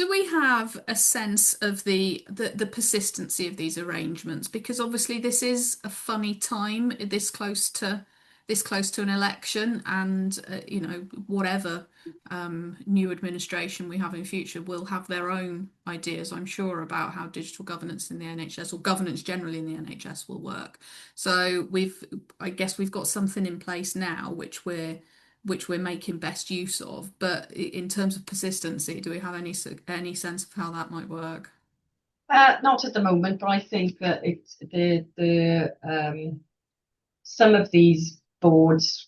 we have a sense of the persistency of these arrangements? Because obviously this is a funny time, this close to an election, and you know, whatever new administration we have in future will have their own ideas, I'm sure, about how digital governance in the NHS, or governance generally in the NHS, will work. So I guess we've got something in place now which we're which we're making best use of. But in terms of persistency, do we have any sense of how that might work? Not at the moment, but I think that it's some of these boards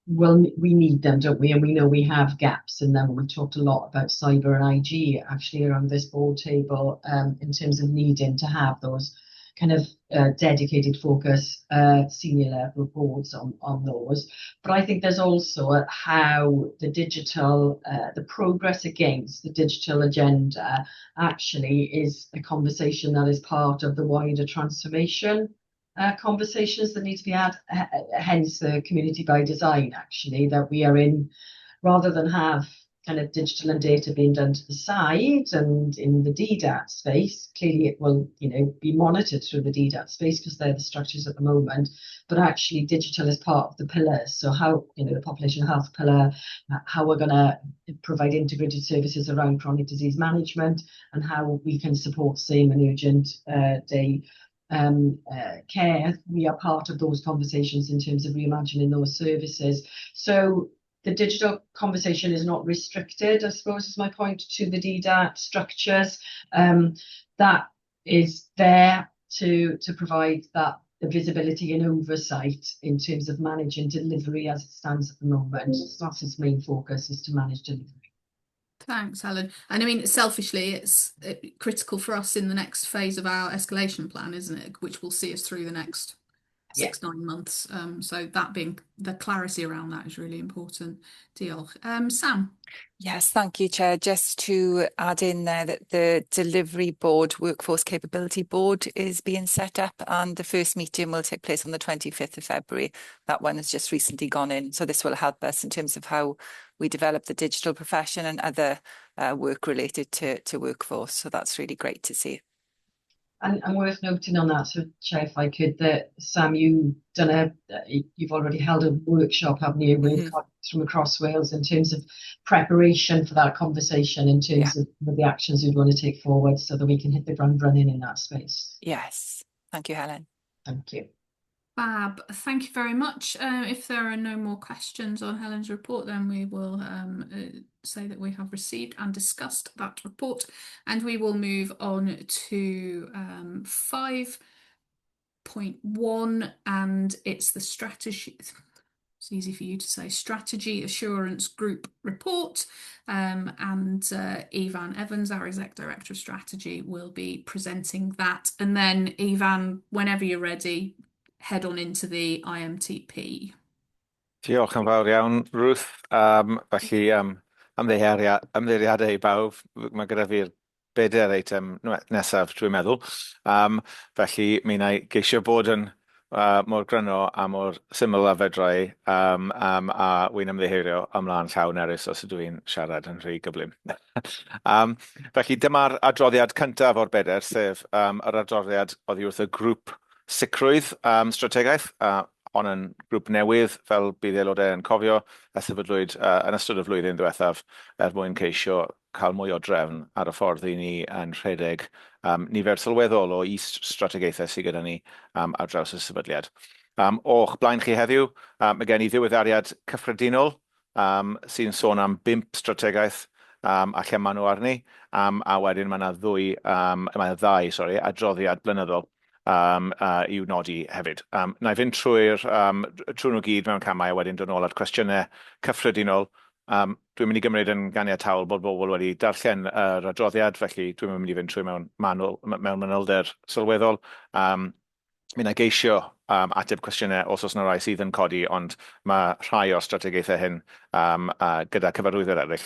we need them, don't we? And we know we have gaps in them. We've talked a lot about cyber and IG actually around this board table, in terms of needing to have those kind of dedicated focus senior level boards on those. But I think there's also how the digital, the progress against the digital agenda actually is a conversation that is part of the wider transformation conversations that need to be had, hence the community by design, actually, that we are in, rather than have kind of digital and data being done to the side and in the DDAT space. Clearly it will, be monitored through the DDAT space because they're the structures at the moment, but actually digital is part of the pillars. So how, the population health pillar, how we're going to provide integrated services around chronic disease management, and how we can support same and urgent day care. We are part of those conversations in terms of reimagining those services. So the digital conversation is not restricted, I suppose is my point, to the DDAT structures. That is there to provide the visibility and oversight in terms of managing delivery as it stands at the moment. That's its main focus, is to manage delivery. Thanks, Helen. And I mean, selfishly, it's critical for us in the next phase of our escalation plan, isn't it? Which will see us through the next 6-9 months. So that being the clarity around that is really important. Diolch. Sam. Yes, thank you, Chair. Just to add in there that the Delivery Board, Workforce Capability Board, is being set up, and the first meeting will take place on the 25th of February. That one has just recently gone in. So this will help us in terms of how we develop the digital profession and other work related to workforce. So that's really great to see. And worth noting on that, so Chair, if I could, that Sam, you've already held a workshop, haven't you, with colleagues from across Wales in terms of preparation for that conversation, in terms of the actions you'd want to take forward so that we can hit the ground running in that space. Yes, thank you, Helen. Thank you. Fab. Thank you very much. If there are no more questions on Helen's report, then we will say that we have received and discussed that report, and we will move on to 5.1, and it's the strategy. It's easy for you to say, Strategy Assurance Group Report, and Evan Evans, our Exec Director of Strategy, will be presenting that. And then Evan, whenever you're ready, head on into the IMTP. Diolch yn fawr iawn, Ruth. Felly, ymddeiriadau i bawb. Mae gyda fi'r 4 eitem nesaf, dwi'n meddwl. Felly, mi wna i geisio bod yn mor gryno a mor syml a fedrai, a wy'n ymddiheurio ymlaen llawn erys os ydw i'n siarad yn rhy gyflym. Felly, dyma'r adroddiad cyntaf o'r 4, sef yr adroddiad oddi wrth y grŵp sicrwydd strategaeth, hon yn grŵp newydd, fel bydd aelodau yn cofio, sefydlwyd yn ystod y flwyddyn diwethaf mwyn ceisio cael mwy o drefn ar y ffordd i ni yn rhedeg nifer sylweddol o is-strategaethau sydd gyda ni ar draws y sefydliad. O'ch blaen chi heddiw, mae gen i ddiweddariad cyffredinol sy'n sôn am 5 strategaeth a lle maen nhw arni, a wedyn mae yna 2 adroddiad blynyddol i'w nodi hefyd. Na i fynd trwy nhw gyd mewn camau a wedyn dod nôl at cwestiynau cyffredinol. Dwi'n mynd i gymryd yn ganiataol bod bobl wedi darllen yr adroddiad, felly dwi'n mynd i fynd trwy mewn manylder sylweddol. Mi wna i geisio ateb cwestiynau os oes yna rai sydd yn codi, ond mae rhai o'r strategaethau hyn gyda cyfarwyddwyr eraill,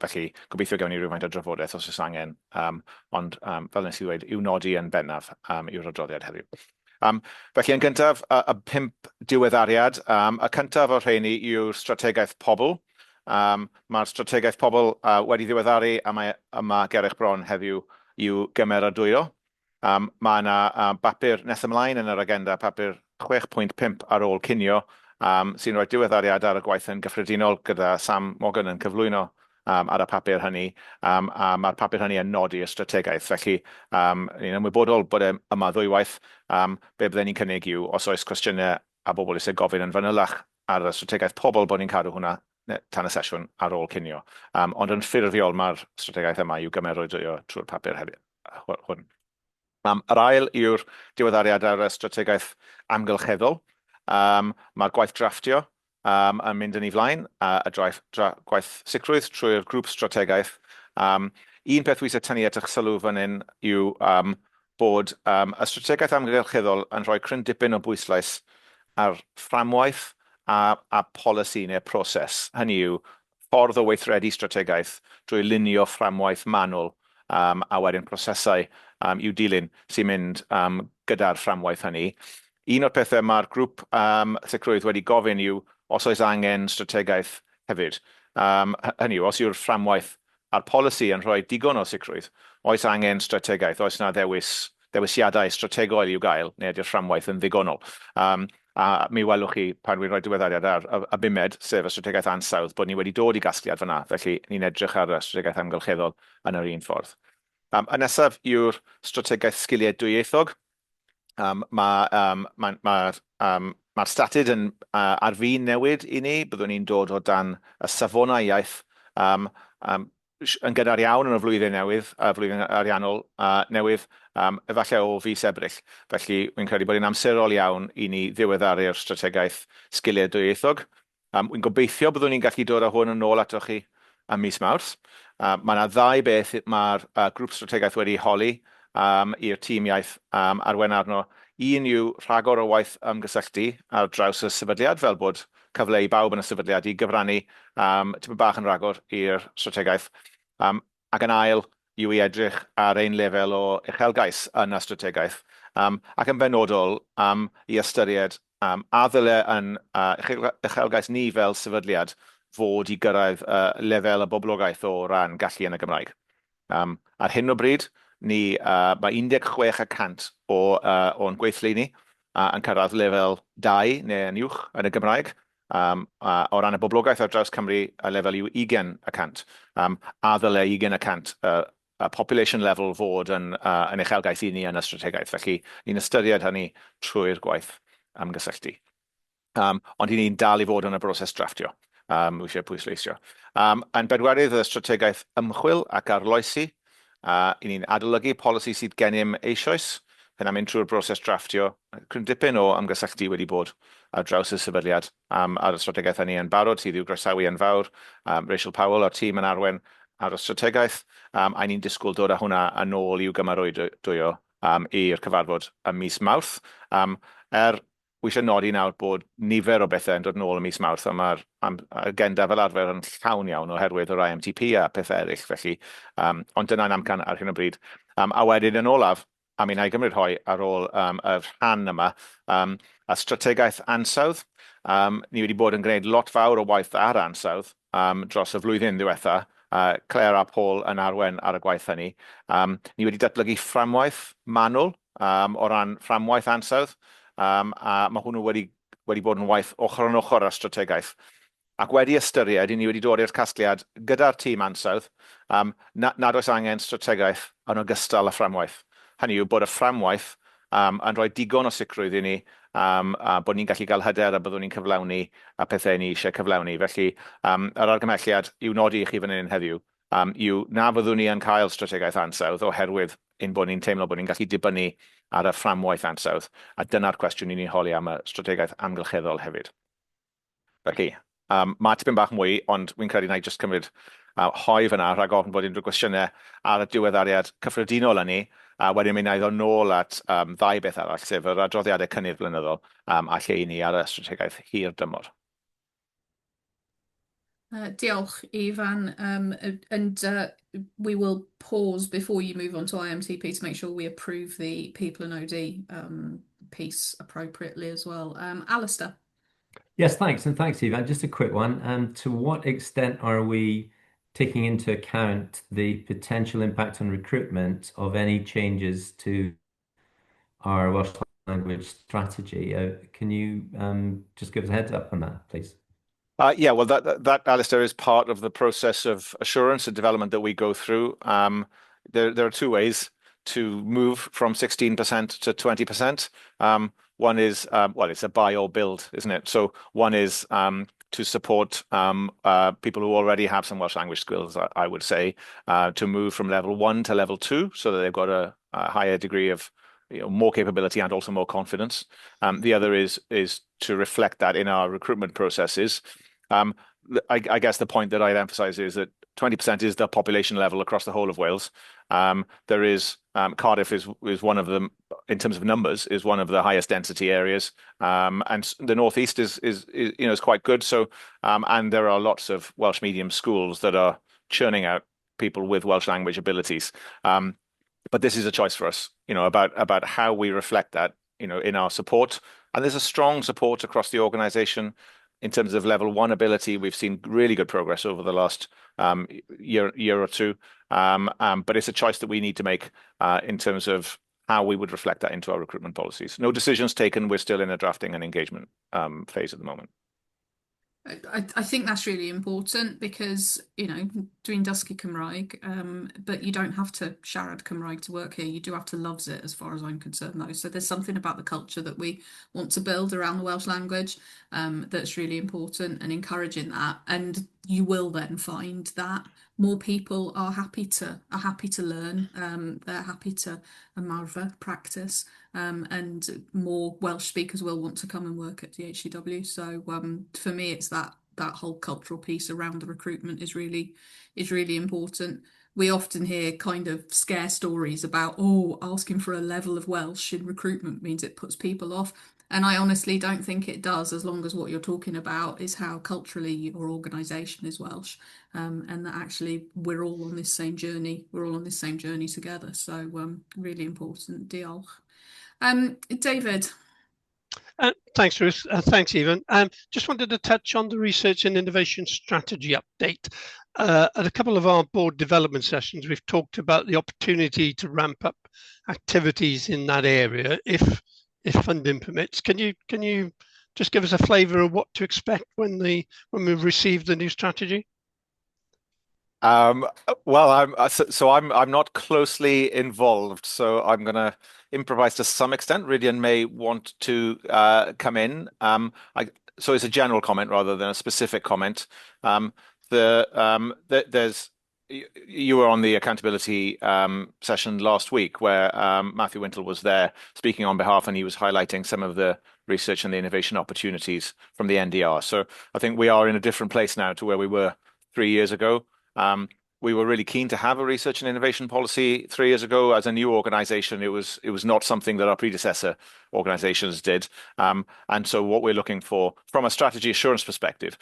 felly gobeithio gawn ni rhywfaint o drafodaeth os oes angen, ond fel nes i ddweud, i'w nodi yn bennaf yw'r adroddiad heddiw. Felly yn gyntaf, y 5 diweddariad. Y cyntaf o'r rheini yw'r strategaeth pobl. Mae'r strategaeth pobl wedi ddiweddaru, a mae yma ger eich bron heddiw i'w gymeradwyo. Mae yna bapur nes ymlaen yn yr agenda, bapur 6.5 ar ôl cinio, sy'n rhoi diweddariad ar y gwaith yn gyffredinol gyda Sam Morgan yn cyflwyno ar y papur hynny, a mae'r papur hynny yn nodi y strategaeth. Felly, ni'n ymwybodol bod yma ddwywaith. Be byddwn ni'n cynnig yw, os oes cwestiynau a bobl eisiau gofyn yn fanylach ar y strategaeth pobl, bod ni'n cadw hwnna tan y sesiwn ar ôl cinio. Ond yn ffurfiol mae'r strategaeth yma i'w gymerwyddio trwy'r papur hwn. Yr ail yw'r diweddariad ar y strategaeth amgylcheddol. Mae'r gwaith drafftio yn mynd yn ei flaen, y gwaith sicrwydd trwy'r grŵp strategaeth. Un peth wysau tynnu at eich sylw fan hyn yw bod y strategaeth amgylcheddol yn rhoi cryn dipyn o bwyslais ar fframwaith a polisi neu'r proses. Hynny yw ffordd o weithredu strategaeth drwy lunio fframwaith manwl a wedyn prosesau i'w dilyn sy'n mynd gyda'r fframwaith hynny. Un o'r pethau mae'r grŵp sicrwydd wedi gofyn yw os oes angen strategaeth hefyd. Hynny yw, os yw'r fframwaith a'r polisi yn rhoi digon o sicrwydd, oes angen strategaeth, oes na ddewisiadau strategol i'w gael, neu ydy'r fframwaith yn ddigonol. A mi welwch chi pan wy'n rhoi diweddariad ar y bumed, sef y strategaeth ansawdd, bod ni wedi dod i gasgliad fyna, felly ni'n edrych ar y strategaeth amgylcheddol yn yr un ffordd. Y nesaf yw'r strategaeth sgiliau dwyieithog. Mae'r statud yn ar fin newid i ni, byddwn ni'n dod o dan y safonau iaith yn gynnar iawn yn y flwyddyn newydd, flwyddyn ariannol newydd, efallai o fis Ebrill. Felly, wy'n credu bod hi'n amserol iawn i ni ddiweddaru'r strategaeth sgiliau dwyieithog. Wy'n gobeithio byddwn ni'n gallu dod â hwn yn ôl atoch chi ym mis Mawrth. Mae yna ddau beth mae'r grŵp strategaeth wedi holi i'r tîm iaith arwen arno. Un yw rhagor o waith ymgysylltu ar draws y sefydliad, fel bod cyfle i bawb yn y sefydliad i gyfrannu tipyn bach yn rhagor i'r strategaeth. Ac yn ail yw i edrych ar ein lefel o uchelgais yn y strategaeth. Ac yn benodol i ystyried a ddyle yn uchelgais ni fel sefydliad fod i gyrraedd lefel y boblogaeth o ran gallu yn y Gymraeg. Ar hyn o bryd, mae 16% o'n gweithlu ni yn cyrraedd lefel 2 neu yn uwch yn y Gymraeg. O ran y boblogaeth ar draws Cymru, y lefel yw 20%. A ddyle 20% y population level fod yn uchelgais i ni yn y strategaeth. Felly, ni'n ystyried hynny trwy'r gwaith ymgysylltu. Ond ni'n dal i fod yn y broses drafftio. Eisiau pwysleisio. Yn bedwerydd y strategaeth ymchwil ac arloesi, i ni'n adolygu polisi sydd gennym eisoes, yna'n mynd trwy'r broses drafftio. Cryn dipyn o ymgysylltu wedi bod ar draws y sefydliad ar y strategaeth hynny yn barod, sydd i'w groesawu yn fawr. Rachel Powell o'r tîm yn arwen ar y strategaeth, a ni'n disgwyl dod â hwnna yn ôl i'w gymarwyddio i'r cyfarfod ym mis Mawrth. Wi eisiau nodi nawr bod nifer o bethau yn dod yn ôl ym mis Mawrth, a mae'r agenda fel arfer yn llawn iawn oherwydd o'r IMTP a pethau eraill, felly, ond dyna'n amcan ar hyn o bryd. A wedyn yn olaf, a mi'n ei gymryd hoi ar ôl y rhan yma, a strategaeth ansawdd. Ni wedi bod yn gwneud lot fawr o waith ar ansawdd dros y flwyddyn ddiwetha. Claire a Paul yn arwen ar y gwaith hynny. Ni wedi datblygu fframwaith manwl o ran fframwaith ansawdd. A mae hwnnw wedi bod yn waith ochr yn ochr â'r strategaeth. Ac wedi ystyried, ni wedi dod i'r casgliad gyda'r tîm ansawdd, nad oes angen strategaeth yn ogystal â fframwaith. Hynny yw bod y fframwaith yn rhoi digon o sicrwydd i ni, a bod ni'n gallu cael hyder a byddwn ni'n cyflawni a pethau ni eisiau cyflawni. Felly, yr argymhelliad i'w nodi i chi fan hyn heddiw, yw na fyddwn ni yn cael strategaeth ansawdd oherwydd ein bod ni'n teimlo bod ni'n gallu dibynnu ar y fframwaith ansawdd, a dyna'r cwestiwn ni'n holi am y strategaeth amgylcheddol hefyd. Felly, mae tipyn bach mwy, ond wy'n credu na i jyst cymryd hoi fyna rhag ofn bod unrhyw gwestiynau ar y diweddariad cyffredinol yn ni, a wedyn mi wnaeth o nôl at ddau beth arall, sef yr adroddiadau cynnydd blynyddol a lle i ni ar y strategaeth hir dymor. Diolch, Ifan. And we will pause before you move on to IMTP to make sure we approve the People and OD piece appropriately as well. Alistair. Yes, thanks. And thanks, Ifan. Just a quick one. To what extent are we taking into account the potential impact on recruitment of any changes to our Welsh language strategy? Can you just give us a heads up on that, please? Yeah, well, that, Alistair, is part of the process of assurance and development that we go through. There are two ways to move from 16% to 20%. One is, well, it's a buy or build, isn't it? So one is to support people who already have some Welsh language skills, I would say, to move from level 1 to level 2, so that they've got a higher degree of more capability and also more confidence. The other is to reflect that in our recruitment processes. I guess the point that I'd emphasize is that 20% is the population level across the whole of Wales. There is Cardiff is one of them, in terms of numbers, is one of the highest density areas, and the northeast is quite good. So and there are lots of Welsh medium schools that are churning out people with Welsh language abilities. But this is a choice for us, about how we reflect that, in our support. And there's a strong support across the organisation in terms of level 1 ability. We've seen really good progress over the last year or two. But it's a choice that we need to make in terms of how we would reflect that into our recruitment policies. No decisions taken. We're still in a drafting and engagement phase at the moment. I think that's really important because, doing dysgu Cymraeg, but you don't have to siarad Cymraeg to work here. You do have to love it, as far as I'm concerned, though. So there's something about the culture that we want to build around the Welsh language that's really important, and encouraging that. And you will then find that more people are happy to learn. They're happy to ymarfer, practice, and more Welsh speakers will want to come and work at DHCW. So for me, it's that whole cultural piece around the recruitment is really important. We often hear kind of scare stories about, asking for a level of Welsh in recruitment means it puts people off. And I honestly don't think it does, as long as what you're talking about is how culturally your organisation is Welsh, and that actually we're all on this same journey. We're all on this same journey together. So really important. Diolch. David. Thanks, Ruth. Thanks, Evan. Just wanted to touch on the research and innovation strategy update. At a couple of our board development sessions, we've talked about the opportunity to ramp up activities in that area if funding permits. Can you just give us a flavour of what to expect when we've received the new strategy? Well, I'm not closely involved, so I'm going to improvise to some extent. Rydian may want to come in. So it's a general comment rather than a specific comment. You were on the accountability session last week where Matthew Wintle was there speaking on behalf, and he was highlighting some of the research and the innovation opportunities from the NDR. So I think we are in a different place now to where we were 3 years ago. We were really keen to have a research and innovation policy 3 years ago. As a new organisation, it was not something that our predecessor organisations did. And so what we're looking for from a strategy assurance perspective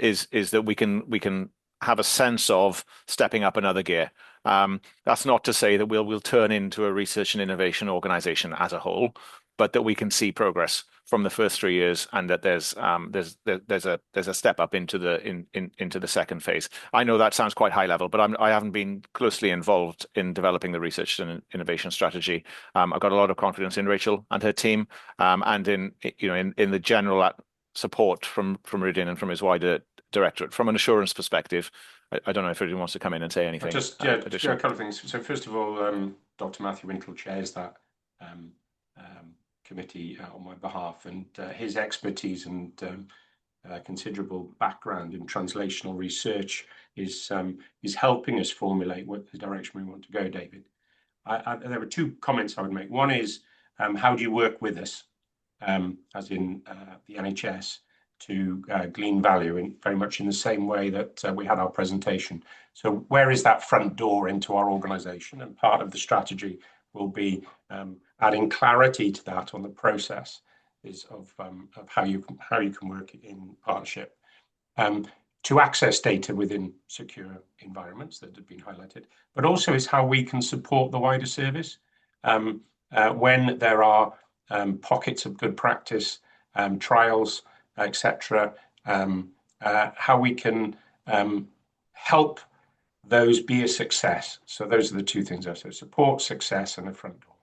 is that we can have a sense of stepping up another gear. That's not to say that we'll turn into a research and innovation organisation as a whole, but that we can see progress from the first 3 years, and that there's a step up into the second phase. I know that sounds quite high level, but I haven't been closely involved in developing the research and innovation strategy. I've got a lot of confidence in Rachel and her team, and in the general support from Rydian and from his wider directorate. From an assurance perspective, I don't know if anyone wants to come in and say anything. Just a couple of things. So first of all, Dr. Matthew Wintle chairs that committee on my behalf, and his expertise and considerable background in translational research is helping us formulate what the direction we want to go, David. There were 2 comments I would make. One is, how do you work with us, as in the NHS, to glean value very much in the same way that we had our presentation. So where is that front door into our organisation? And part of the strategy will be adding clarity to that on the process of how you can work in partnership to access data within secure environments that have been highlighted, but also is how we can support the wider service when there are pockets of good practice, trials, etc. How we can help those be a success. So those are the 2 things I say: support, success, and a front door.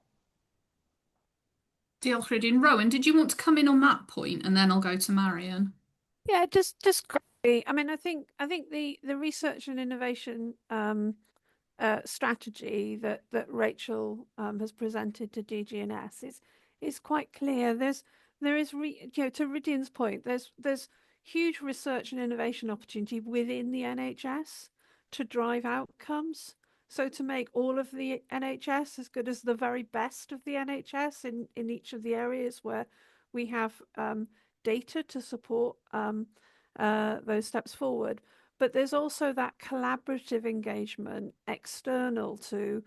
Diolch, Rydian. Rowan, did you want to come in on that point, and then I'll go to Marion? Yeah, just quickly. I mean, I think the research and innovation strategy that Rachel has presented to DG&S is quite clear. There is to Rydian's point. There's huge research and innovation opportunity within the NHS to drive outcomes. So to make all of the NHS as good as the very best of the NHS in each of the areas where we have data to support those steps forward. But there's also that collaborative engagement external to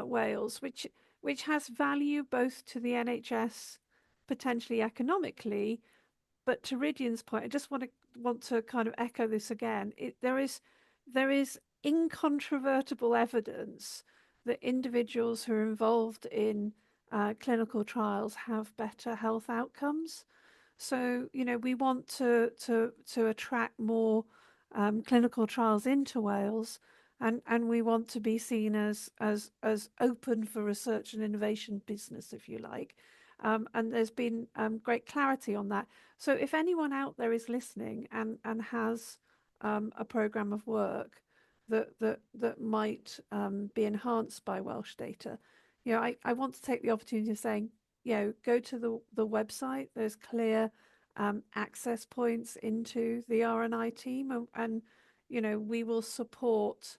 Wales, which has value both to the NHS potentially economically, but to Rydian's point, I just want to kind of echo this again. There is incontrovertible evidence that individuals who are involved in clinical trials have better health outcomes. So, you know, we want to attract more clinical trials into Wales, and we want to be seen as open for research and innovation business, if you like. And there's been great clarity on that. So if anyone out there is listening and has a programme of work that might be enhanced by Welsh data, you know, I want to take the opportunity of saying, you know, go to the website. There's clear access points into the R&I team, and you know, we will support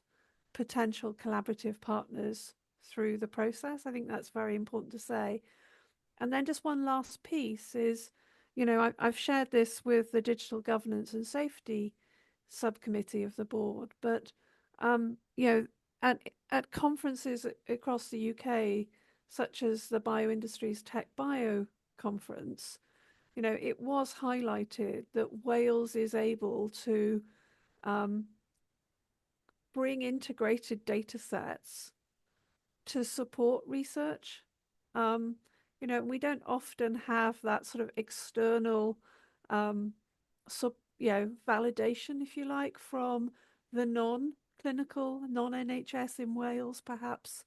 potential collaborative partners through the process. I think that's very important to say. And then just one last piece is, you know, I've shared this with the Digital Governance and Safety Subcommittee of the board, but you know, at conferences across the UK, such as the Bioindustries Tech Bio conference, you know, it was highlighted that Wales is able to bring integrated data sets to support research. You know, we don't often have that sort of external validation, if you like, from the non-clinical, non-NHS in Wales, perhaps,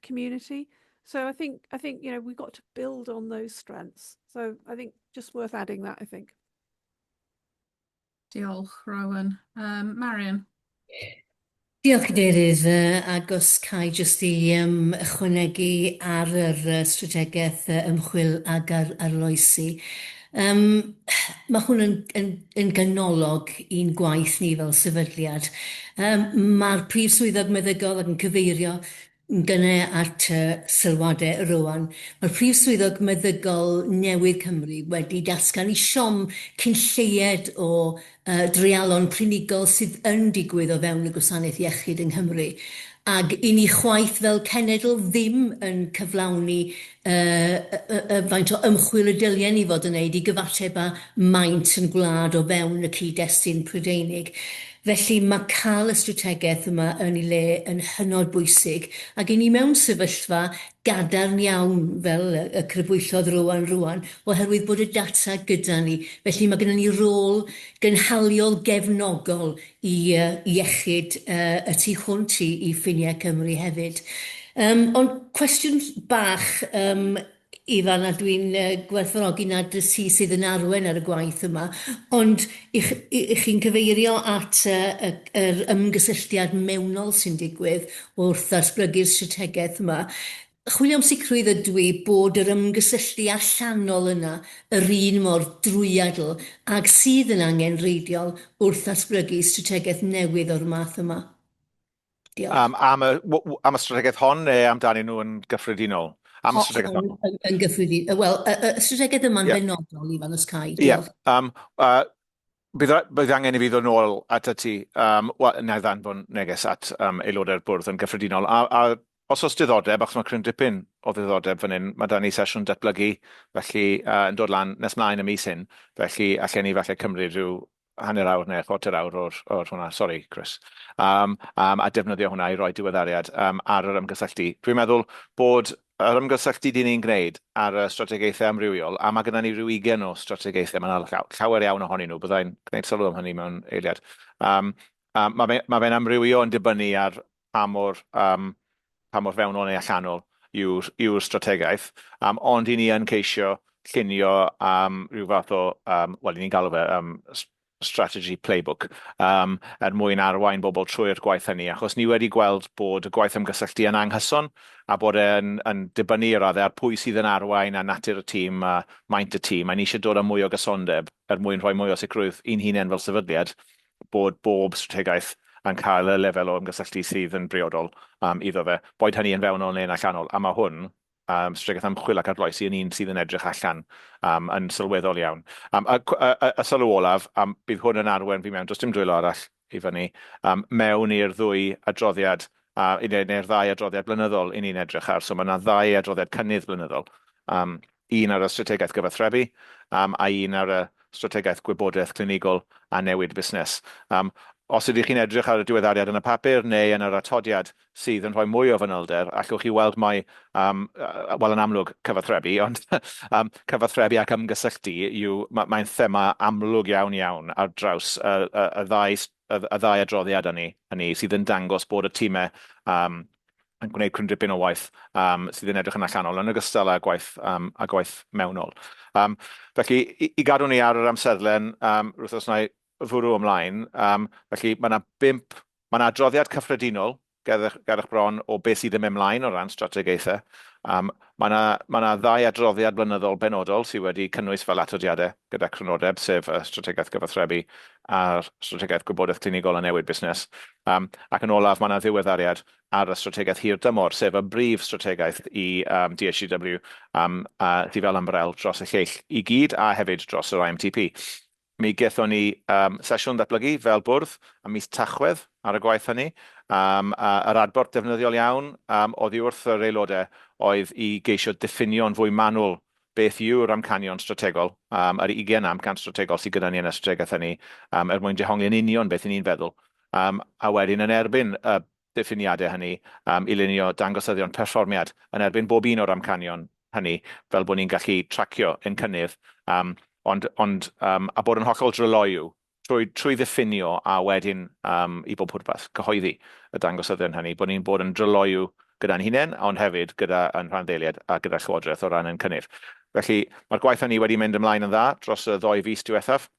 community. So I think you know, we've got to build on those strengths. So I think just worth adding that, I think. Diolch, Rowan. Marion. Diolch Cadeirydd, agos Cai jyst i ychwanegu ar yr strategaeth ymchwil ag arloesi. Mae hwn yn ganolog i'n gwaith ni fel sefydliad. Mae'r Prif Swyddog Meddygol ac yn cyfeirio yn gynnau at sylwadau Rowan. Mae'r Prif Swyddog Meddygol Newydd Cymru wedi datgan i siom cynlleied o dreialon clinigol sydd yn digwydd o fewn y gwasanaeth iechyd yng Nghymru. Ac i ni chwaith fel cenedl ddim yn cyflawni faint o ymchwil y dyliau ni fod yn neud i gyfateb â maint yn gwlad o fewn y cyd-destun Prydeinig. Felly mae cael y strategaeth yma yn ei le yn hynod bwysig ac i ni mewn sefyllfa gadarn iawn fel y crybwyllodd rwan oherwydd bod y data gyda ni. Felly mae gennym ni rôl gynhaliol gefnogol i iechyd y tu hwnt i ffiniau Cymru hefyd. Ond cwestiwn bach Ifan, a dwi'n gwerthfawrogi nad y sydd yn arwen ar y gwaith yma, ond i'ch chi'n cyfeirio at yr ymgysylltiad mewnol sy'n digwydd wrth ddatblygu'r strategaeth yma. Chwilio am sicrwydd ydw i bod yr ymgysylltu allanol yna yr un mor drwyadl ac sydd yn angenreidiol wrth ddatblygu strategaeth newydd o'r math yma. Diolch. Am y strategaeth hon neu amdani nhw yn gyffredinol? Am y strategaeth hon. Yn gyffredinol. Wel, y strategaeth yma'n benodol i fan ysgau. Diolch. Bydd angen i fi ddod nôl at y ti, na ddanfon neges at aelodau'r bwrdd yn gyffredinol. A os oes diddordeb, achos mae cryn dipyn o ddiddordeb fan hyn, mae da ni sesiwn datblygu, felly yn dod lan nes mlaen y mis hyn, felly allan ni falle cymryd rhyw hanner awr neu chwarter awr o'r hwnna, sorry Chris, a defnyddio hwnna i roi diweddariad ar yr ymgysylltu. Dwi'n meddwl bod yr ymgysylltu di ni'n gwneud ar y strategaethau amrywiol, a mae gennym ni rhyw 20 o strategaethau, mae'n llawer iawn ohonyn nhw, byddai'n gwneud sylw am hynny mewn eiliad. Mae fe'n amrywio yn dibynnu ar pa mor fewnol neu allanol yw'r strategaeth, ond i ni yn ceisio llunio rhyw fath o, wel, i ni'n galw fe strategy playbook mwyn arwain bobl trwy'r gwaith hynny, achos ni wedi gweld bod y gwaith ymgysylltu yn anghyson a bod e'n dibynnu i raddau ar pwy sydd yn arwain a natur y tîm a maint y tîm, a ni eisiau dod â mwy o gysondeb mwyn rhoi mwy o sicrwydd i'n hunain fel sefydliad bod bob strategaeth yn cael y lefel o ymgysylltu sydd yn briodol iddo fe, boed hynny yn fewnol neu'n allanol, a mae hwn strategaeth ymchwil ac arloesi yn un sydd yn edrych allan yn sylweddol iawn. Y sylw olaf, bydd hwn yn arwen fi mewn, does dim dwylo arall i fyny, mewn i'r ddwy adroddiad, neu'r ddau adroddiad blynyddol i ni'n edrych ar. So mae yna ddau adroddiad cynnydd blynyddol. Un ar y strategaeth gyfathrebu, a un ar y strategaeth gwybodaeth clinigol a newid busnes. Os ydych chi'n edrych ar y diweddariad yn y papur neu yn yr atodiad sydd yn rhoi mwy o fanylder, allwch chi weld mai, wel yn amlwg cyfathrebu, ond cyfathrebu ac ymgysylltu mae'n thema amlwg iawn ar draws y ddau adroddiad hynny sydd yn dangos bod y tîmau yn gwneud cryn o waith sydd yn edrych yn allanol yn ogystal â gwaith mewnol. Felly, i gadw ni ar yr amserlen, wrth os na fwrw ymlaen, felly mae yna adroddiad cyffredinol ger'ch bron o beth sydd yn mynd ymlaen o ran strategaethau. Mae yna ddau adroddiad blynyddol benodol sydd wedi cynnwys fel atodiadau gyda crynodeb, sef y strategaeth gyfathrebu a'r strategaeth gwybodaeth clinigol a newid busnes. Ac yn olaf, mae yna ddiweddariad ar y strategaeth hir dymor, sef y brif strategaeth i DHCW sydd fel ymbrel dros y lleill i gyd a hefyd dros yr IMTP. Mi gaethon ni sesiwn datblygu fel bwrdd ym mis Tachwedd ar y gwaith hynny. Yr adborth defnyddiol iawn oddi wrth yr aelodau oedd i geisio diffinio'n fwy manwl beth yw'r amcanion strategol, yr 20 amcan strategol sydd gyda ni yn y strategaeth hynny, mwyn dehongli yn union beth ni'n feddwl. A wedyn yn erbyn y diffiniadau hynny, i lunio dangosyddion perfformiad yn erbyn bob un o'r amcanion hynny, fel bod ni'n gallu tracio yn cynnydd, a bod yn hollol dryloyw trwy ddiffinio a wedyn i bob pwrpas cyhoeddi y dangosyddion hynny, bod ni'n bod yn dryloyw gyda'n hunain, ond hefyd yn rhanddeiliad a gyda llywodraeth o ran yn cynnydd. Felly, mae'r gwaith hynny wedi mynd ymlaen yn dda dros y 2 fis diwethaf.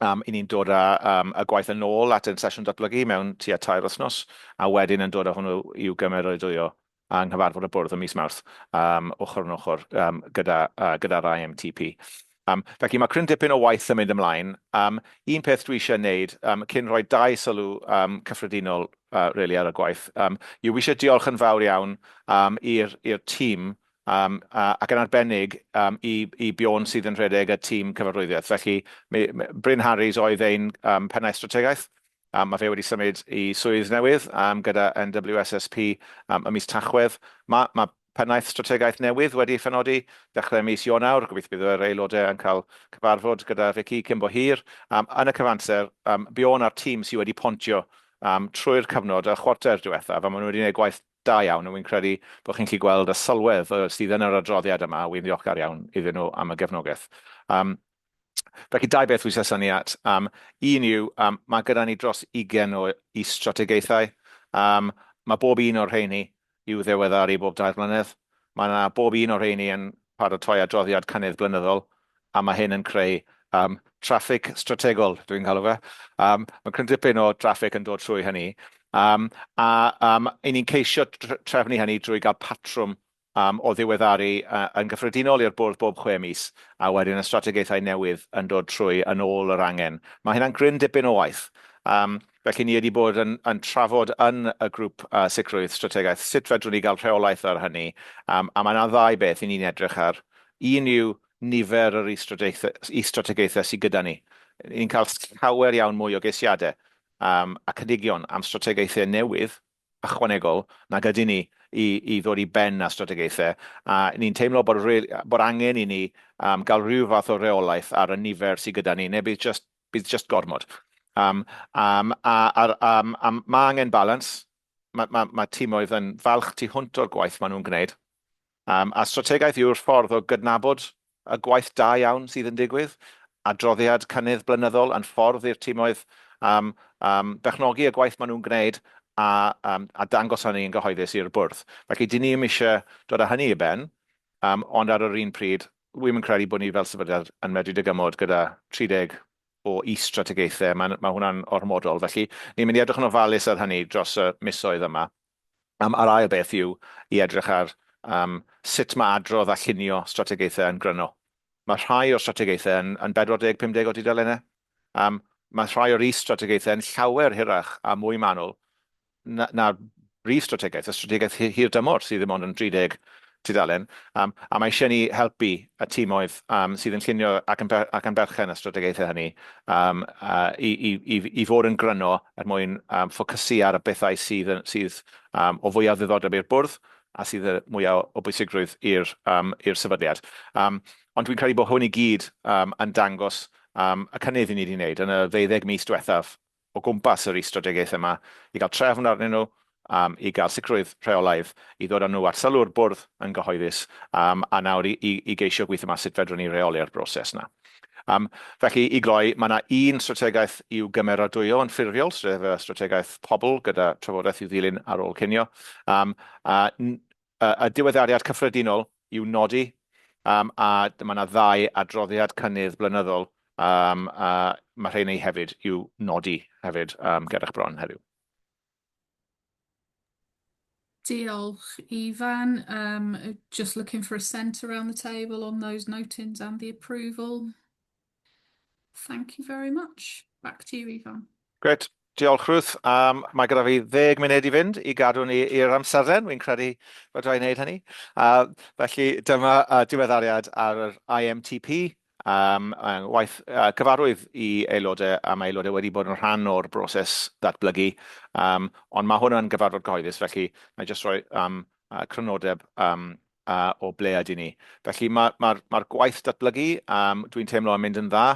I ni'n dod â y gwaith yn ôl at yn sesiwn datblygu mewn tua 2 wythnos, a wedyn yn dod â hwnnw i'w gymeradwyo yng nghyfarfod y bwrdd ym mis Mawrth, ochr yn ochr gyda'r IMTP. Felly mae cryn dipyn o waith yn mynd ymlaen. Un peth dwi eisiau gwneud, cyn rhoi 2 sylw cyffredinol really ar y gwaith, yw eisiau diolch yn fawr iawn i'r tîm ac yn arbennig i Bion sydd yn rhedeg y tîm cyfarwyddiaeth. Felly, Bryn Harris oedd ein pennaeth strategaeth. Mae fe wedi symud i swydd newydd gyda NWSSP ym mis Tachwedd. Mae pennaeth strategaeth newydd wedi ffenodi dechrau mis Ionawr. Gobeithio bydd yr aelodau yn cael cyfarfod gyda Vicky cyn bo hir. Yn y cyfanser, Bion a'r tîm sydd wedi pontio trwy'r cyfnod y chwarter diwethaf, a maen nhw wedi gwneud gwaith da iawn, a wy'n credu bod chi'n gallu gweld y sylwedd sydd yn yr adroddiad yma, a wy'n ddiolchgar iawn iddyn nhw am y gefnogaeth. Felly 2 beth wy'n syni at. Un yw, mae gyda ni dros 20 o strategaethau. Mae bob un o'r rheini i'w ddiweddaru bob 2 blynedd. Mae yna bob un o'r rheini yn paratoi adroddiad cynnydd blynyddol, a mae hyn yn creu traffig strategol, dwi'n cael fe. Mae cryn dipyn o traffig yn dod trwy hynny. I ni'n ceisio trefnu hynny drwy gael patrwm o ddiweddaru yn gyffredinol i'r bwrdd bob 6 mis, a wedyn y strategaethau newydd yn dod trwy yn ôl yr angen. Mae hynna'n gryn dipyn o waith. Felly ni wedi bod yn trafod yn y grŵp sicrwydd strategaeth sut fedrwn ni gael rheolaeth ar hynny, a mae yna 2 beth i ni'n edrych ar. Un yw nifer yr strategaethau sydd gyda ni. Ni'n cael llawer iawn mwy o geisiadau a cynigion am strategaethau newydd ychwanegol na gyda ni i ddod i ben a strategaethau. A ni'n teimlo bod angen i ni gael rhyw fath o reolaeth ar y nifer sydd gyda ni, neu bydd just gormod. Mae angen balans. Mae tîmoedd yn falch tu hwnt o'r gwaith maen nhw'n gwneud. A strategaeth yw'r ffordd o gydnabod y gwaith da iawn sydd yn digwydd, adroddiad cynnydd blynyddol yn ffordd i'r tîmoedd bechnogi y gwaith maen nhw'n gwneud a dangos hynny yn gyhoeddus i'r bwrdd. Felly, dyn ni ddim eisiau dod â hynny i ben, ond ar yr un pryd, wy'n credu bod ni fel sefydliad yn medru dygymod gyda 30 o is-strategaethau. Mae hwnna'n ormodol. Felly, ni'n mynd i edrych yn ofalus ar hynny dros y misoedd yma. A'r ail beth yw i edrych ar sut mae adrodd a llunio strategaethau yn gryno. Mae rhai o'r strategaethau yn 40-50 o dudalennau. Mae rhai o'r is-strategaethau yn llawer hirach a mwy manwl na brif strategaeth, y strategaeth hir dymor sydd ddim ond yn 30 tudalen. A mae eisiau ni helpu y tîmoedd sydd yn llunio ac yn berchen y strategaethau hynny i fod yn gryno er mwyn ffocysu ar y bethau sydd o fwyaf ddiddordeb i'r bwrdd a sydd mwyaf o bwysigrwydd i'r sefydliad. Ond dwi'n credu bod hwn i gyd yn dangos y cynnydd i ni wedi wneud yn y 12 mis diwethaf o gwmpas yr is-strategaeth yma, i gael trefn arnyn nhw, i gael sicrwydd rheolaidd, i ddod â nhw at sylw'r bwrdd yn gyhoeddus, a nawr i geisio gweithio yma sut fedrwn ni reoli'r broses yna. Felly, i gloi, mae yna un strategaeth i'w gymeradwyo yn ffurfiol, sef y strategaeth pobl gyda trafodaeth i'w ddilyn ar ôl cinio. Y diweddariad cyffredinol i'w nodi, a mae yna 2 adroddiad cynnydd blynyddol. Mae rhaid ni hefyd i'w nodi hefyd gerdych bron heddiw. Diolch, Ifan. Just looking for a scent around the table on those notings and the approval. Thank you very much. Back to you, Ifan. Gret, diolch Ruth. Mae gyda fi 10 munud i fynd i gadw ni i'r amserlen. Wy'n credu bod rhaid wneud hynny. Felly dyma diweddariad ar yr IMTP. Waith cyfarwydd i aelodau a mae aelodau wedi bod yn rhan o'r broses ddatblygu, ond mae hwnna'n gyfarfod gyhoeddus, felly mae jyst rhoi crynodeb o ble ydy ni. Felly mae'r gwaith datblygu, dwi'n teimlo yn mynd yn dda.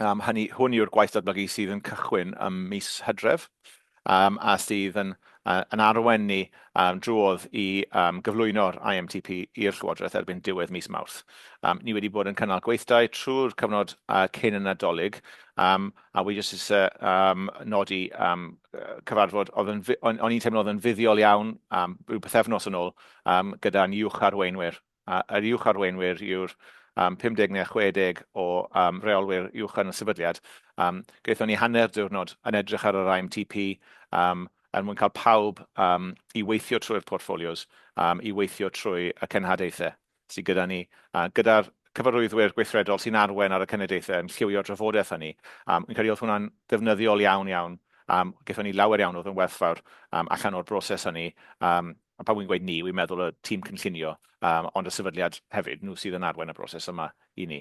Hwn yw'r gwaith datblygu sydd yn cychwyn ym mis Hydref, a sydd yn arwen ni drwodd i gyflwyno'r IMTP i'r Llywodraeth erbyn diwedd mis Mawrth. Ni wedi bod yn cynnal gweithdai trwy'r cyfnod cyn y Nadolig, a wi jyst eisiau nodi cyfarfod o'n i'n teimlo oedd yn fuddiol iawn rhyw bythefnos yn ôl gyda'n uwch arweinwyr. Yr uwch arweinwyr yw'r 50 neu 60 o reolwyr uwch yn y sefydliad. Gaethon ni hanner diwrnod yn edrych ar yr IMTP, er mwyn cael pawb i weithio trwy'r portfolios, i weithio trwy y cenhadaethau sydd gyda ni, gyda'r cyfarwyddwyr gweithredol sy'n arwen ar y cenhadaethau yn lliwio drafodaeth hynny. Yn credu oedd hwnna'n ddefnyddiol iawn. Gaethon ni lawer iawn oedd yn werthfawr allan o'r broses hynny. A pan wy'n gweud ni, wy'n meddwl y tîm cynllunio, ond y sefydliad hefyd, nhw sydd yn arwen y broses yma i ni.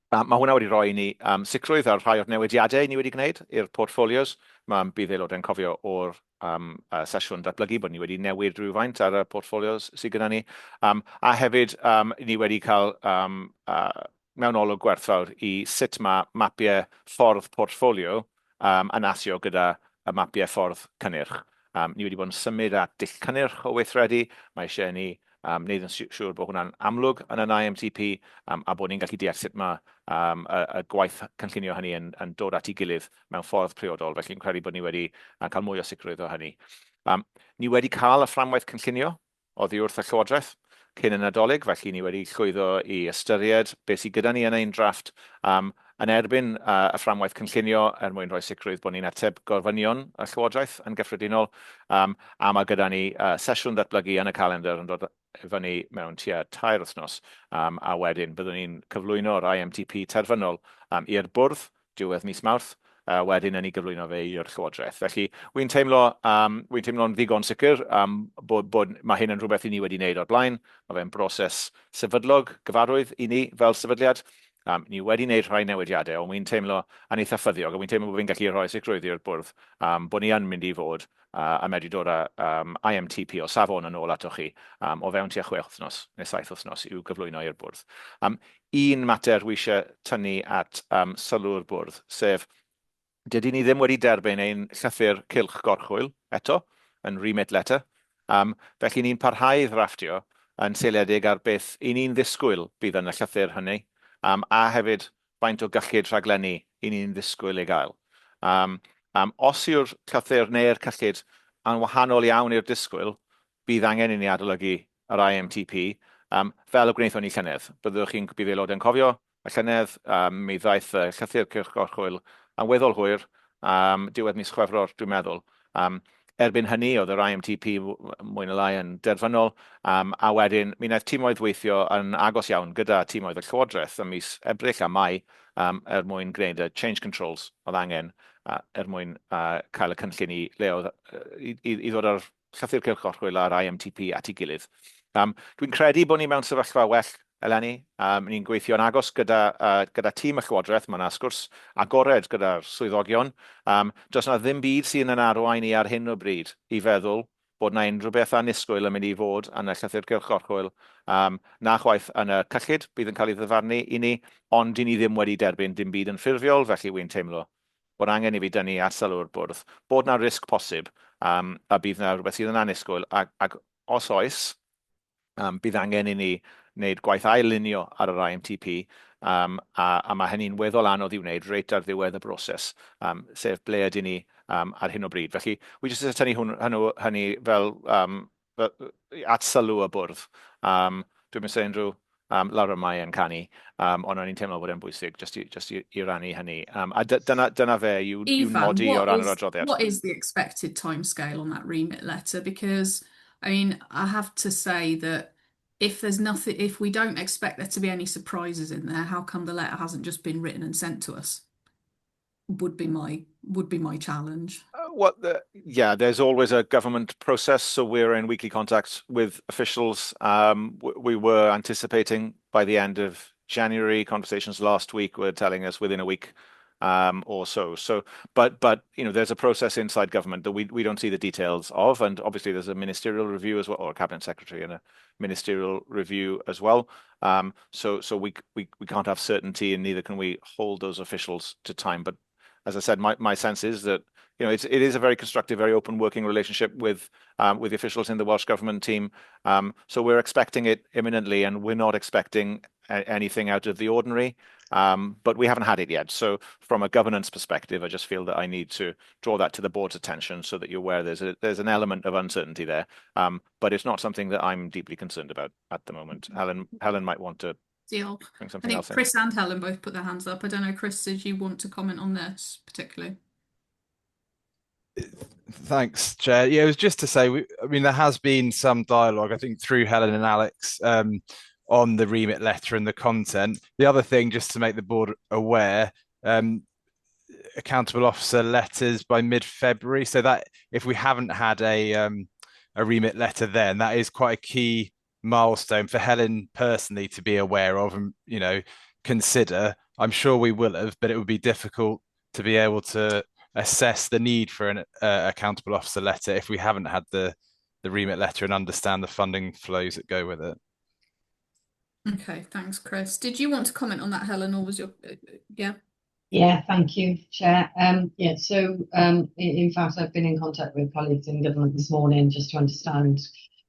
Mae hwnna wedi rhoi ni sicrwydd ar rhai o'r newidiadau ni wedi gwneud i'r portfolios. Bydd aelodau'n cofio o'r sesiwn datblygu bod ni wedi newid rhywfaint ar y portfolios sydd gyda ni. A hefyd, ni wedi cael mewnolwg gwerthfawr i sut mae mapiau ffordd portfolio yn asio gyda y mapiau ffordd cynnyrch. Ni wedi bod yn symud at dull cynnyrch o weithredu. Mae eisiau ni wneud yn siŵr bod hwnna'n amlwg yn yn IMTP a bod ni'n gallu deall sut mae y gwaith cynllunio hynny yn dod at ei gilydd mewn ffordd priodol. Felly yn credu bod ni wedi cael mwy o sicrwydd o hynny. Ni wedi cael y fframwaith cynllunio oddi wrth y Llywodraeth cyn y Nadolig, felly ni wedi llwyddo i ystyried beth sydd gyda ni yn ein drafft yn erbyn y fframwaith cynllunio er mwyn rhoi sicrwydd bod ni'n ateb gorfynion y Llywodraeth yn gyffredinol, a mae gyda ni sesiwn ddatblygu yn y calendar yn dod fyny mewn tua 2 wythnos, a wedyn byddwn ni'n cyflwyno'r IMTP terfynol i'r bwrdd diwedd mis Mawrth, wedyn yn ei gyflwyno fe i'r Llywodraeth. Felly, wy'n teimlo'n ddigon sicr bod mae hyn yn rhywbeth i ni wedi wneud o'r blaen. Mae fe'n broses sefydlog, gyfarwydd i ni fel sefydliad. Ni wedi wneud rhai newidiadau, ond wy'n teimlo yn eitha ffyddiog, a wy'n teimlo bod fi'n gallu rhoi sicrwydd i'r bwrdd bod ni yn mynd i fod a medru dod â IMTP o safon yn ôl atoch chi o fewn tua 6 wythnos neu 7 wythnos i'w gyflwyno i'r bwrdd. Un mater wi eisiau tynnu at sylw'r bwrdd, sef dydyn ni ddim wedi derbyn ein llythyr cylch gorchwyl eto yn remit letter. Felly ni'n parhau ddrafftio yn seiliedig ar beth i ni'n ddisgwyl bydd yn y llythyr hynny, a hefyd faint o gyllid rhaglenni i ni'n ddisgwyl ei gael. Os yw'r llythyr neu'r cyllid yn wahanol iawn i'r disgwyl, bydd angen i ni adolygu yr IMTP fel y gwnaethon ni llynedd. Bydd aelodau'n cofio y llynedd. Mi ddaeth Llythyr Cylch Gorchwil yn weddol hwyr, diwedd mis Chwefror, dwi'n meddwl. Erbyn hynny, oedd yr IMTP mwy na lai yn derfynol, a wedyn mi wnaeth tîmoedd weithio yn agos iawn gyda tîmoedd y Llywodraeth ym mis Ebrill a Mai mwyn gwneud y change controls oedd angen mwyn cael y cynllun i leoedd i ddod ar Llythyr Cylch Gorchwil a'r IMTP at ei gilydd. Dwi'n credu bod ni mewn sefyllfa well eleni. Ni'n gweithio yn agos gyda tîm y Llywodraeth, mae yna sgwrs agored gyda'r swyddogion. Does yna ddim byd sy'n yn arwain ni ar hyn o bryd i feddwl bod yna unrhyw beth annisgwyl yn mynd i fod yn y Llythyr Cylch Gorchwil. Na chwaith yn y cyllid bydd yn cael ei ddyfarnu i ni, ond i ni ddim wedi derbyn dim byd yn ffurfiol, felly wy'n teimlo bod angen i fi dynnu at sylw'r bwrdd, bod yna risg posib, a bydd yna rhywbeth sydd yn annisgwyl, ac os oes, bydd angen i ni wneud gwaith ailunio ar yr IMTP, a mae hynny'n weddol anodd i wneud reit ar ddiwedd y broses, sef ble ydyn ni ar hyn o bryd. Felly, wi jyst yn tynnu hynny fel at sylw y bwrdd. Dwi'n mynd unrhyw lawr y mae yn canu, ond o'n i'n teimlo bod e'n bwysig just i rannu hynny. A dyna fe yw nodi o ran yr adroddiad. What is the expected timescale on that remit letter? Because, I mean, I have to say that if we don't expect there to be any surprises in there, how come the letter hasn't just been written and sent to us? Would be my challenge. There's always a government process, so we're in weekly contact with officials. We were anticipating by the end of January. Conversations last week were telling us within a week or so. But there's a process inside government that we don't see the details of, and obviously there's a ministerial review as well, or a cabinet secretary and a ministerial review as well. So we can't have certainty, and neither can we hold those officials to time. But as I said, my sense is that it is a very constructive, very open working relationship with the officials in the Welsh Government team. So we're expecting it imminently, and we're not expecting anything out of the ordinary. But we haven't had it yet. So from a governance perspective, I just feel that I need to draw that to the board's attention so that you're aware there's an element of uncertainty there. But it's not something that I'm deeply concerned about at the moment. Helen might want to bring something else in. Chris and Helen both put their hands up. I don't know, Chris, did you want to comment on this particularly? Thanks, Chair. Yeah, it was just to say, there has been some dialogue, I think, through Helen and Alex on the remit letter and the content. The other thing, just to make the board aware, accountable officer letters by mid-February, so that if we haven't had a remit letter then, that is quite a key milestone for Helen personally to be aware of and consider. I'm sure we will have, but it would be difficult to be able to assess the need for an accountable officer letter if we haven't had the remit letter and understand the funding flows that go with it. Okay, thanks, Chris. Did you want to comment on that, Helen, or was your Yeah, thank you, Chair. In fact, I've been in contact with colleagues in government this morning just to understand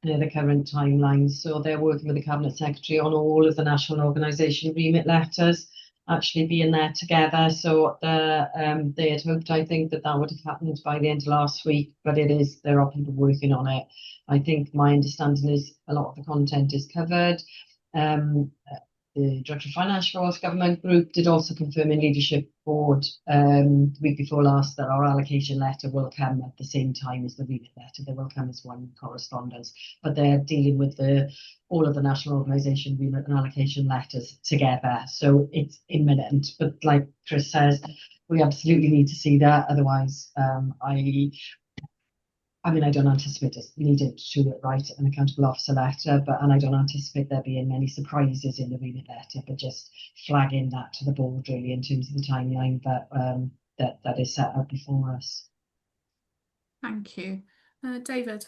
the current timelines. So they're working with the Cabinet Secretary on all of the national organisation remit letters actually being there together. So they had hoped, I think, that would have happened by the end of last week, but there are people working on it. I think my understanding is a lot of the content is covered. The Director of Finance for Welsh Government Group did also confirm in Leadership Board the week before last that our allocation letter will come at the same time as the remit letter. They will come as one correspondence, but they're dealing with all of the national organisation remit and allocation letters together. So it's imminent, but like Chris says, we absolutely need to see that. Otherwise, I don't anticipate us needed to write an accountable officer letter, and I don't anticipate there being many surprises in the remit letter, but just flagging that to the board really in terms of the timeline that is set out before us. Thank you. David.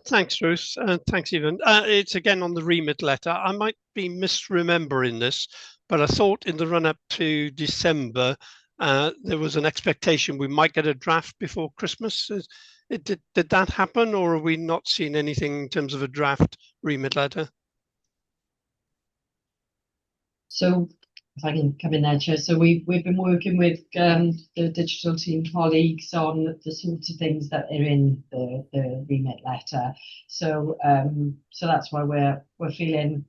Thanks, Ruth. Thanks, Evan. It's again on the remit letter. I might be misremembering this, but I thought in the run-up to December, there was an expectation we might get a draft before Christmas. Did that happen, or are we not seeing anything in terms of a draft remit letter? So if I can come in there, Chair. So we've been working with the digital team colleagues on the sorts of things that are in the remit letter. So that's why we're feeling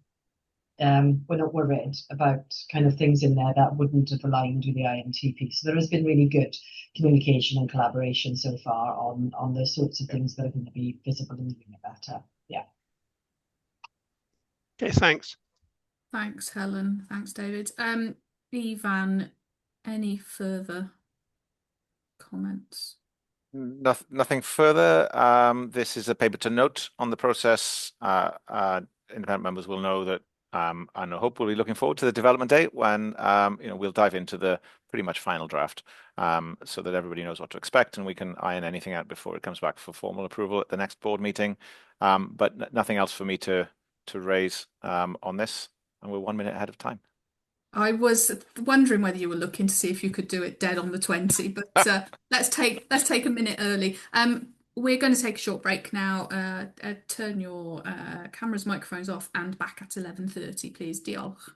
we're not worried about kind of things in there that wouldn't have aligned with the IMTP. So there has been really good communication and collaboration so far on the sorts of things that are going to be visible in the unit better. Yeah. Okay, thanks. Thanks, Helen. Thanks, David. Ivan, any further comments? Nothing further. This is a paper to note on the process. Independent members will know that and I hope we'll be looking forward to the development date when we'll dive into the pretty much final draft so that everybody knows what to expect and we can iron anything out before it comes back for formal approval at the next board meeting. But nothing else for me to raise on this, and we're 1 minute ahead of time. I was wondering whether you were looking to see if you could do it dead on the 20, but let's take a minute early. We're going to take a short break now. Turn your cameras, microphones off, and back at 11:30, please. Diolch.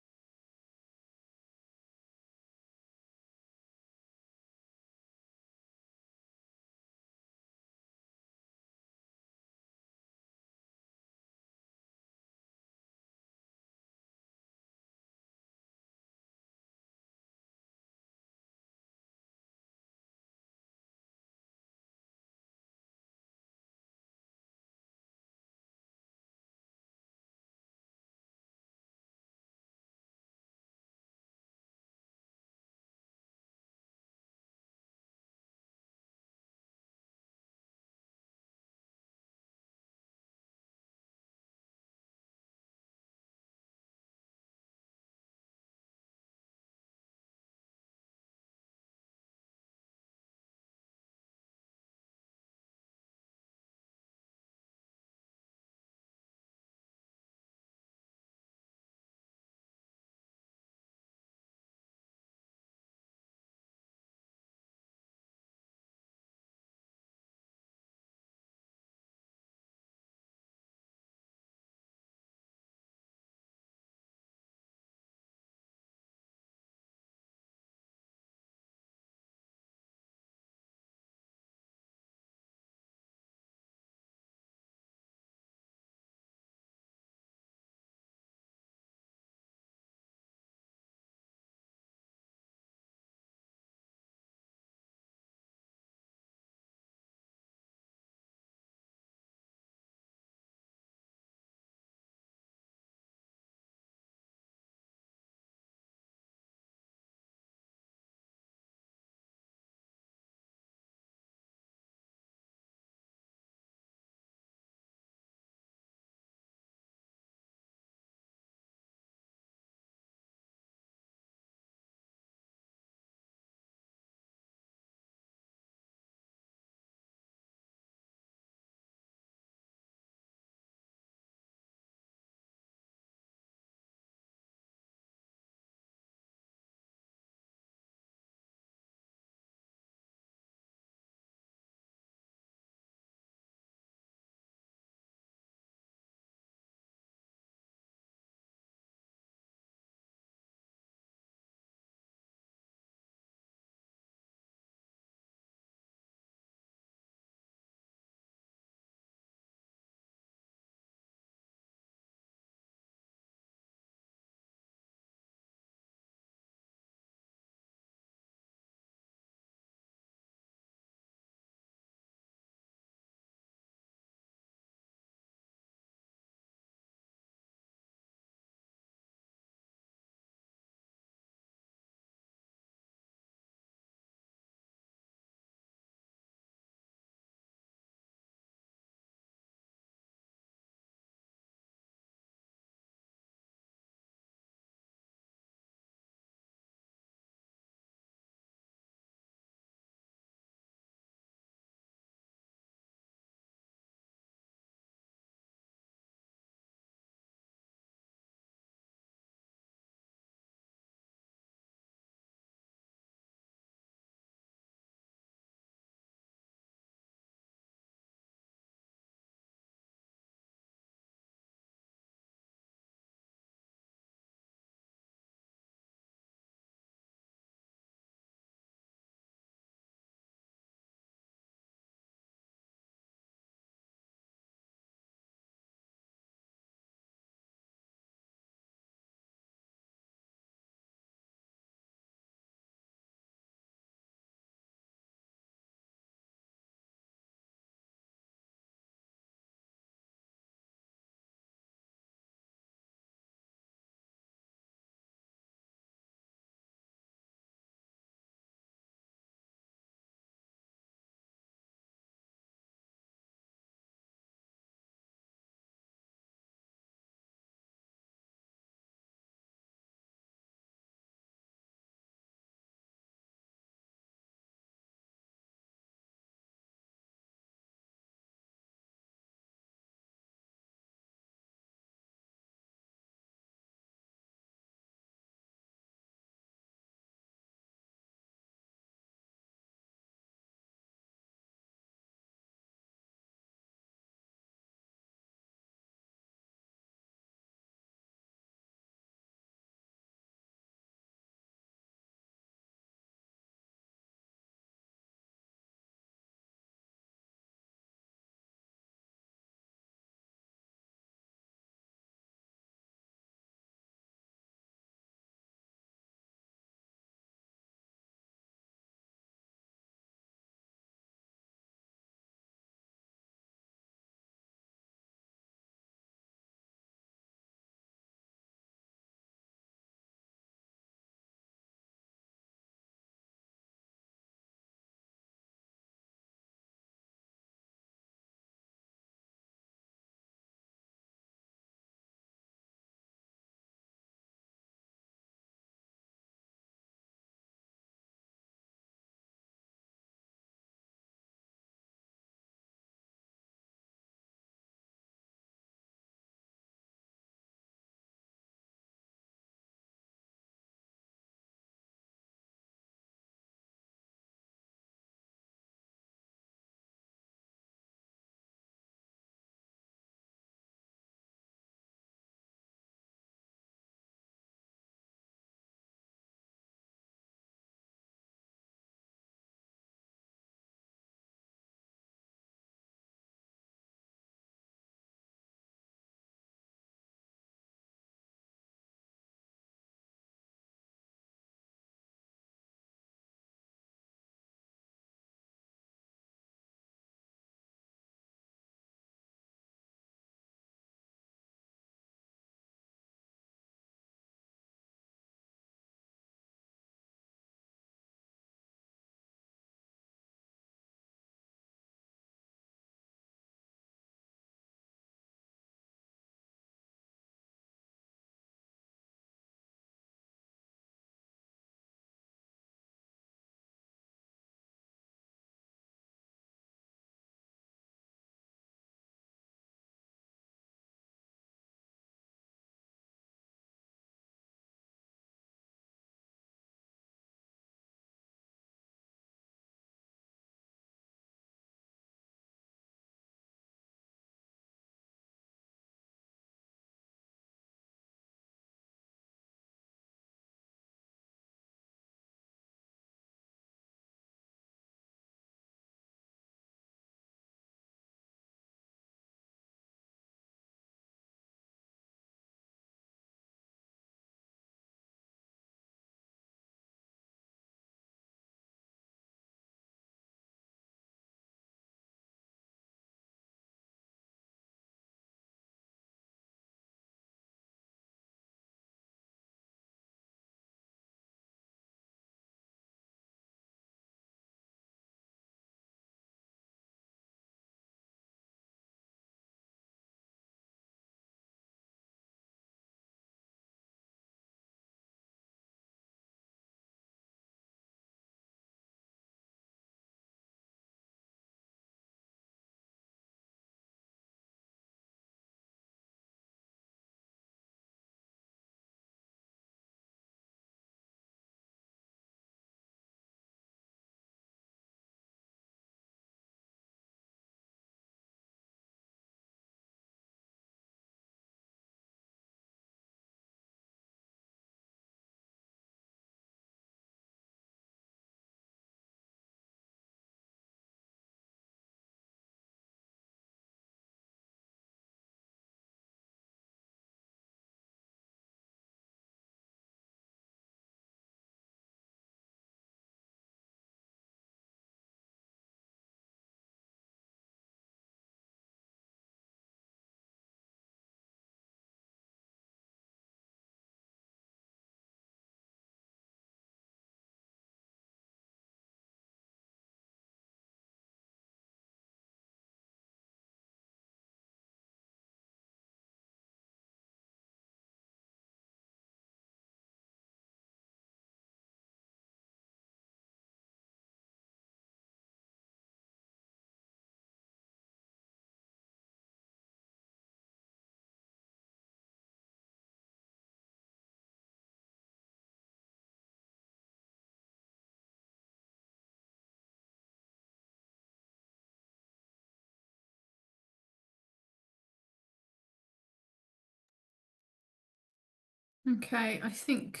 Okay, I think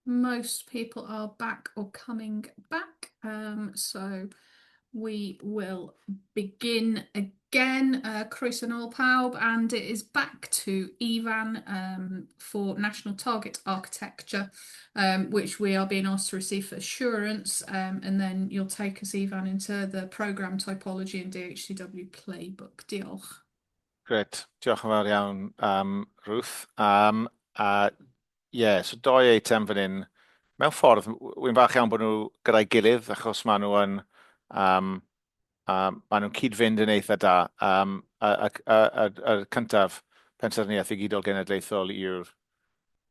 most people are back or coming back. So we will begin again. Croeso nôl pawb, and it is back to Ivan for National Target Architecture, which we are being asked to receive for assurance. And then you'll take us, Ivan, into the programme typology and DHCW playbook. Diolch. Gret, diolch yn fawr iawn, Ruth. So doi eitem fan hyn. Mewn ffordd, wy'n fach iawn bod nhw gyda'i gilydd, achos maen nhw yn, maen nhw'n cyd-fynd yn eitha da. Y cyntaf, pensaerniaeth ddigidol genedlaethol yw'r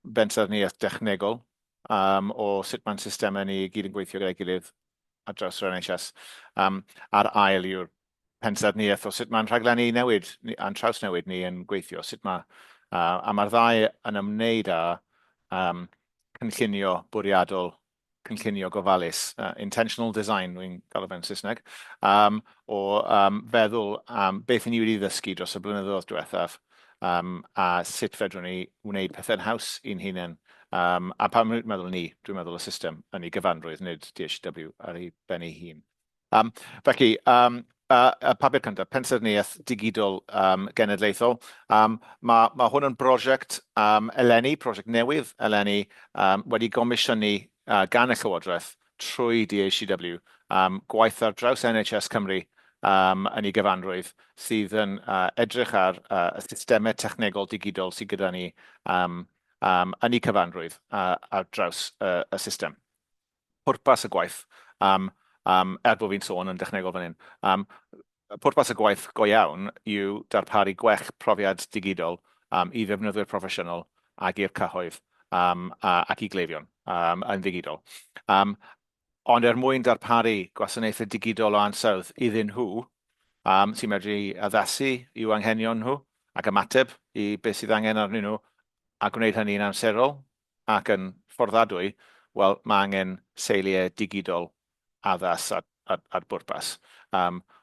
bensaerniaeth dechnegol, o sut mae'n systemau ni gyd yn gweithio gyda'i gilydd ar draws yr NHS. A'r ail yw'r pensaerniaeth o sut mae'n rhaglenni newid, a'n traws newid ni yn gweithio, sut mae, a mae'r ddau yn ymwneud â cynllunio bwriadol, cynllunio gofalus, intentional design, dwi'n gael o fe'n Saesneg, feddwl beth ni wedi ddysgu dros y blynyddoedd diwethaf, a sut fedrwn ni wneud pethau'n haws i'n hunain. A pan dwi'n meddwl ni, dwi'n meddwl y system yn ei gyfanrwydd, nid DHCW ar ei ben ei hun. Felly, y papur cyntaf, pensaerniaeth digidol genedlaethol. Mae hwn yn brosiect eleni, prosiect newydd eleni, wedi gomisiynu gan y Llywodraeth trwy DHCW, gwaith ar draws NHS Cymru yn ei gyfanrwydd, sydd yn edrych ar y systemau technegol digidol sydd gyda ni yn ei cyfanrwydd ar draws y system. Pwrpas y gwaith, bod fi'n sôn yn dechnegol fan hyn, pwrpas y gwaith go iawn yw darparu gwell profiad digidol i ddefnyddwyr proffesiynol ac i'r cyhoedd ac i gleifion yn digidol. Ond mwyn darparu gwasanaethau digidol o ansawdd iddyn nhw, sy'n medru addasu i'w anghenion nhw ac ymateb i beth sydd angen arnyn nhw, a gwneud hynny'n amserol ac yn fforddadwy, wel, mae angen seiliau digidol addas at bwrpas.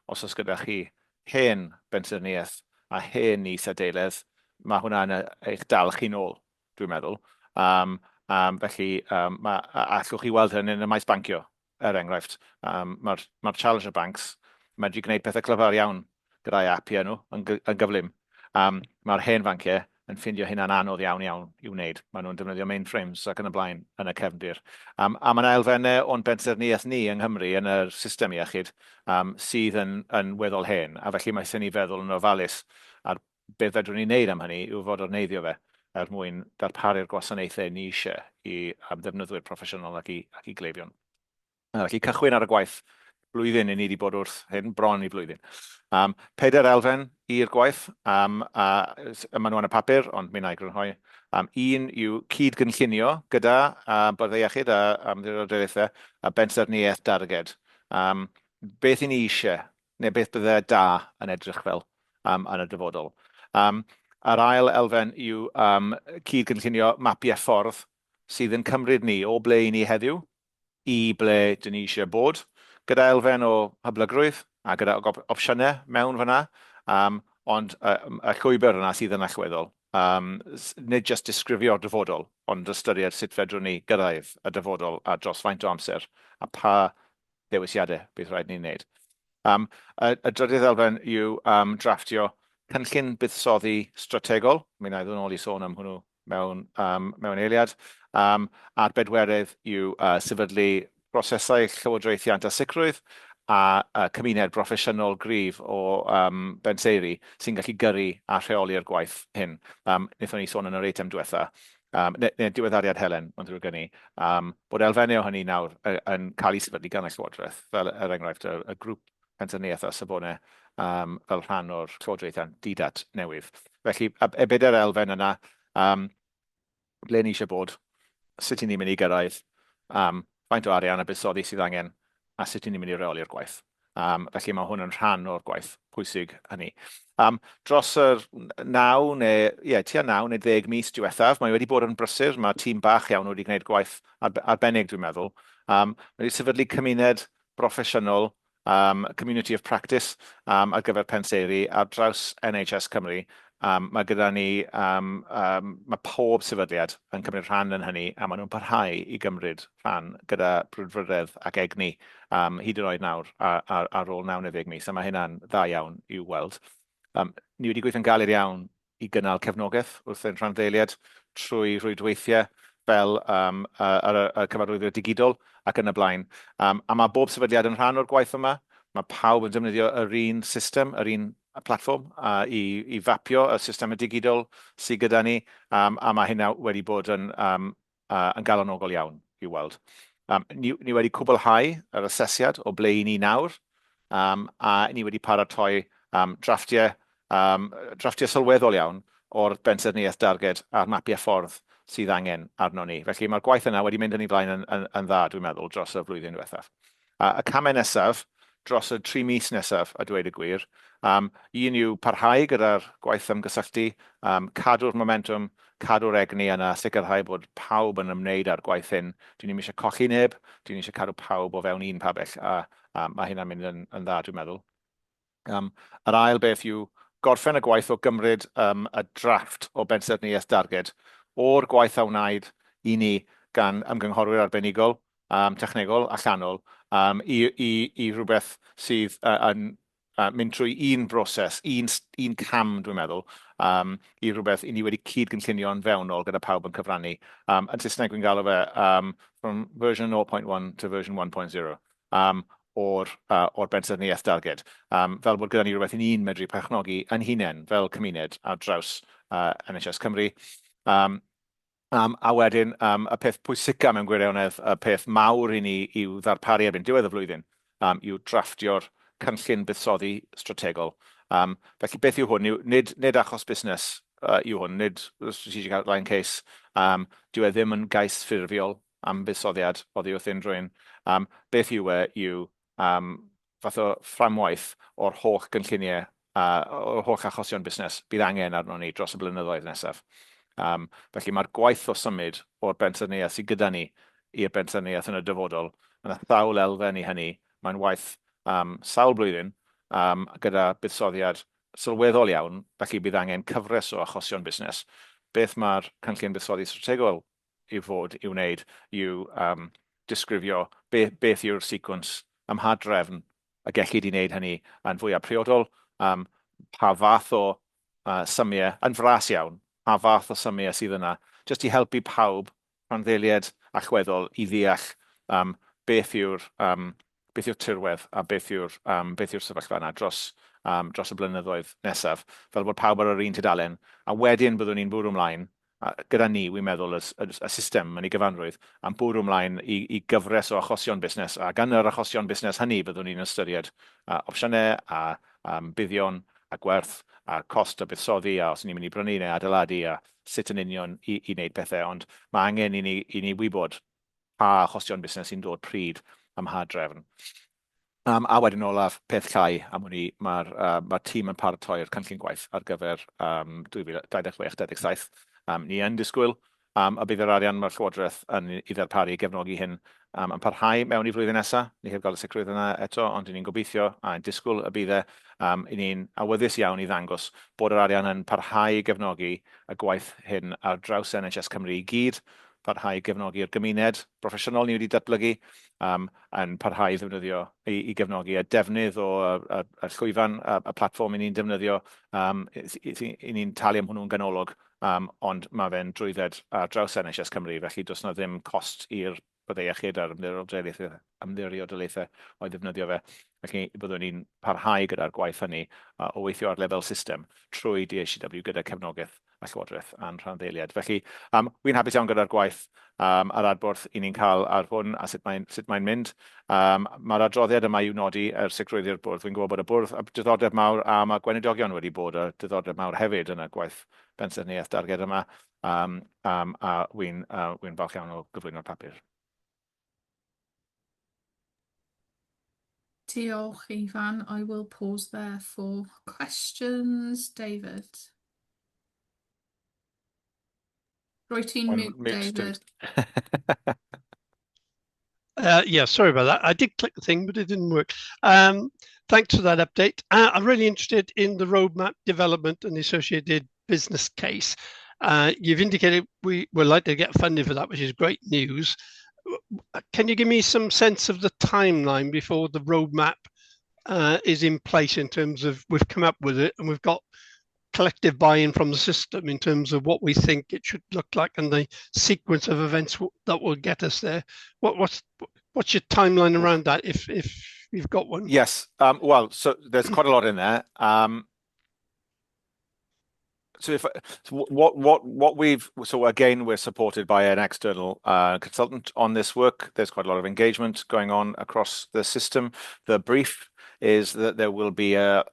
Os oes gyda chi hen bensaerniaeth a hen is-adeiledd, mae hwnna'n eich dal chi nôl, dwi'n meddwl. Felly, allwch chi weld hyn yn y maes bancio, enghraifft. Mae'r Challenger Banks medru gwneud pethau clyfar iawn gyda'i apiau nhw yn gyflym. Mae'r hen fanciau yn ffindio hynna'n anodd iawn i'w wneud. Maen nhw'n defnyddio mainframes ac yn y blaen yn y cefndir. A mae yna elfennau o'n bensaerniaeth ni yng Nghymru yn y system iechyd sydd yn weddol hen, a felly mae sy'n ni feddwl yn ofalus. A beth fedrwn ni wneud am hynny yw fod o'r neiddio fe mwyn darparu'r gwasanaethau ni eisiau i ddefnyddwyr proffesiynol ac i gleifion. Felly cychwyn ar y gwaith blwyddyn i ni wedi bod wrth hyn, bron i blwyddyn. 4 elfen i'r gwaith, maen nhw yn y papur, ond mi'n ei grynhoi. Un yw cyd-gynllunio gyda Bwrdd Iechyd a Amddifodolaethau a bensaerniaeth darged. Beth i ni eisiau, neu beth bydde da yn edrych fel yn y dyfodol. Yr ail elfen yw cyd-gynllunio mapiau ffordd sydd yn cymryd ni o ble i ni heddiw i ble dyn ni eisiau bod, gyda elfen o hyblygrwydd a gyda opsiynau mewn fyna, ond y llwybr yna sydd yn allweddol. Nid jyst disgrifio'r dyfodol, ond ystyried sut fedrwn ni gyrraedd y dyfodol a dros faint o amser, a pa ddewisiadau bydd rhaid ni'n wneud. Y drydydd elfen yw drafftio cynllun buddsoddi strategol, mi'n ei ddod nôl i sôn am hwnnw mewn eiliad. A'r bedwerydd yw sefydlu brosesau llywodraethiant a sicrwydd a cymuned broffesiynol gryf o benseiri sy'n gallu gyrru a rheoli'r gwaith hyn. Wnaethon ni sôn yn yr eitem diwetha, neu diweddariad Helen, ond drwy gynnu, bod elfennau o hynny nawr yn cael ei sefydlu gan y Llywodraeth, fel enghraifft y grŵp pensaerniaeth a safonau fel rhan o'r llywodraethiant didat newydd. Felly, y 4 elfen yna, ble ni eisiau bod, sut i ni'n mynd i gyrraedd, faint o arian a buddsoddi sydd angen, a sut i ni'n mynd i reoli'r gwaith. Felly mae hwn yn rhan o'r gwaith pwysig hynny. Dros yr 9 neu 10 mis diwethaf, mae wedi bod yn brysur, mae tîm bach iawn wedi gwneud gwaith arbennig, dwi'n meddwl. Mae wedi sefydlu cymuned broffesiynol, community of practice ar gyfer penseiri ar draws NHS Cymru, Mae gyda ni, mae pob sefydliad yn cymryd rhan yn hynny, a maen nhw'n parhau i gymryd rhan gyda brwdfrydedd ac egni hyd yn oed nawr ar ôl 90 mis, a mae hynna'n dda iawn i'w weld. Ni wedi gweithio'n galed iawn i gynnal cefnogaeth wrth ein rhanddeiliad trwy rwydweithiau fel y cyfarwyddwyr digidol ac yn y blaen. A mae bob sefydliad yn rhan o'r gwaith yma. Mae pawb yn defnyddio yr un system, yr un platform i fapio y systemau digidol sydd gyda ni, a mae hynna wedi bod yn galonogol iawn i'w weld. Ni wedi cwblhau yr asesiad o ble i ni nawr, a ni wedi paratoi draftiau sylweddol iawn o'r bensaerniaeth darged a'r mapiau ffordd sydd angen arno ni. Felly mae'r gwaith yna wedi mynd yn ei blaen yn dda, dwi'n meddwl, dros y flwyddyn diwethaf. Y camau nesaf, dros y 3 mis nesaf, a dweud y gwir, un yw parhau gyda'r gwaith ymgysylltu, cadw'r momentum, cadw'r egni yna, sicrhau bod pawb yn ymwneud â'r gwaith hyn. Dwi'n ddim eisiau colli neb, dwi'n eisiau cadw pawb o fewn un pabell, a mae hynna'n mynd yn dda, dwi'n meddwl. Yr ail beth yw gorffen y gwaith o gymryd y drafft o bensaerniaeth darged o'r gwaith a wnaed i ni gan ymgynghorwyr arbenigol, technegol a llanol, i rhywbeth sydd yn mynd trwy un broses, un cam, dwi'n meddwl, i rhywbeth i ni wedi cyd-gynllunio'n fewnol gyda pawb yn cyfrannu. Yn Saesneg dwi'n galw fe from version 0.1 to version 1.0. O'r bensaerniaeth darged. Fel bod gyda ni rhywbeth i ni'n medru perchnogi yn hunain fel cymuned ar draws NHS Cymru. A wedyn, y peth pwysica mewn gwirionedd, y peth mawr i ni i'w ddarparu erbyn diwedd y flwyddyn, i'w drafftio'r cynllun buddsoddi strategol. Felly beth yw hwn? Nid achos busnes yw hwn, nid strategic outline case. Dyw e ddim yn gais ffurfiol am buddsoddiad oddi wrth unrhyw un. Beth yw e yw fath o fframwaith o'r holl gynlluniau, o'r holl achosion busnes bydd angen arno ni dros y blynyddoedd nesaf. Felly mae'r gwaith o symud o'r bensaerniaeth sydd gyda ni i'r bensaerniaeth yn y dyfodol yn y thawl elfen i hynny. Mae'n waith sawl blwyddyn gyda buddsoddiad sylweddol iawn, felly bydd angen cyfres o achosion busnes. Beth mae'r cynllun buddsoddi strategol i'w fod i'w wneud yw disgrifio beth yw'r sequence ymhadrefn a gellid i wneud hynny yn fwyaf priodol, pa fath o symiau, yn fras iawn, pa fath o symiau sydd yna, jyst i helpu pawb, rhanddeiliad allweddol, i ddeall beth yw'r tirwedd a beth yw'r sefyllfa yna dros y blynyddoedd nesaf, fel bod pawb ar yr un tudalen, a wedyn byddwn ni'n bwrw ymlaen, gyda ni, wi'n meddwl, y system yn ei gyfanrwydd, am bwrw ymlaen i gyfres o achosion busnes, a gan yr achosion busnes hynny byddwn ni'n ystyried opsiynau a buddion a gwerth a cost o buddsoddi, a os ni'n mynd i brynu neu adeiladu a sut yn union i wneud pethau, ond mae angen i ni wybod pa achosion busnes sy'n dod pryd ym mhadrefn. A wedyn olaf, peth llai am hwnni, mae'r tîm yn paratoi'r cynllun gwaith ar gyfer 2026-2027. Ni yn disgwyl a bydd yr arian mae'r Llywodraeth yn ei ddarparu gefnogi hyn yn parhau mewn i flwyddyn nesaf. Ni heb gael y sicrwydd yna eto, ond ni'n gobeithio a'n disgwyl y bydd i ni'n awyddus iawn i ddangos bod yr arian yn parhau i gefnogi y gwaith hyn ar draws NHS Cymru i gyd, parhau i gefnogi'r gymuned proffesiynol ni wedi datblygu, yn parhau i gefnogi y defnydd o y llwyfan, y platform i ni'n defnyddio, i ni'n talu am hwnnw'n ganolog, ond mae fe'n drwydded ar draws NHS Cymru, felly does na ddim cost i'r byddai iechyd a'r ymddiriodolaethau o'i ddefnyddio fe. Felly byddwn ni'n parhau gyda'r gwaith hynny o weithio ar lefel system trwy DHCW gyda cefnogaeth a Llywodraeth a'n rhanddeiliad. Felly, wy'n hapus iawn gyda'r gwaith a'r adborth i ni'n cael ar hwn a sut mae'n mynd. Mae'r adroddiad yma i'w nodi sicrwydd i'r bwrdd. Fi'n gwybod bod y bwrdd a diddordeb mawr a mae gweinidogion wedi bod a diddordeb mawr hefyd yn y gwaith bensaerniaeth darged yma. A wy'n falch iawn o gyflwyno'r papur. Diolch, Ifan. I will pause there for questions. David. Rwy ti'n mute, David. Yeah, sorry about that. I did click the thing, but it didn't work. thanks for that update. I'm really interested in the roadmap development and the associated business case. You've indicated we're likely to get funding for that, which is great news. Can you give me some sense of the timeline before the roadmap is in place, in terms of we've come up with it and we've got collective buy-in from the system in terms of what we think it should look like and the sequence of events that will get us there? What's your timeline around that, if you've got one? Yes. Well, so there's quite a lot in there. So again, we're supported by an external consultant on this work. There's quite a lot of engagement going on across the system. The brief is that there will be a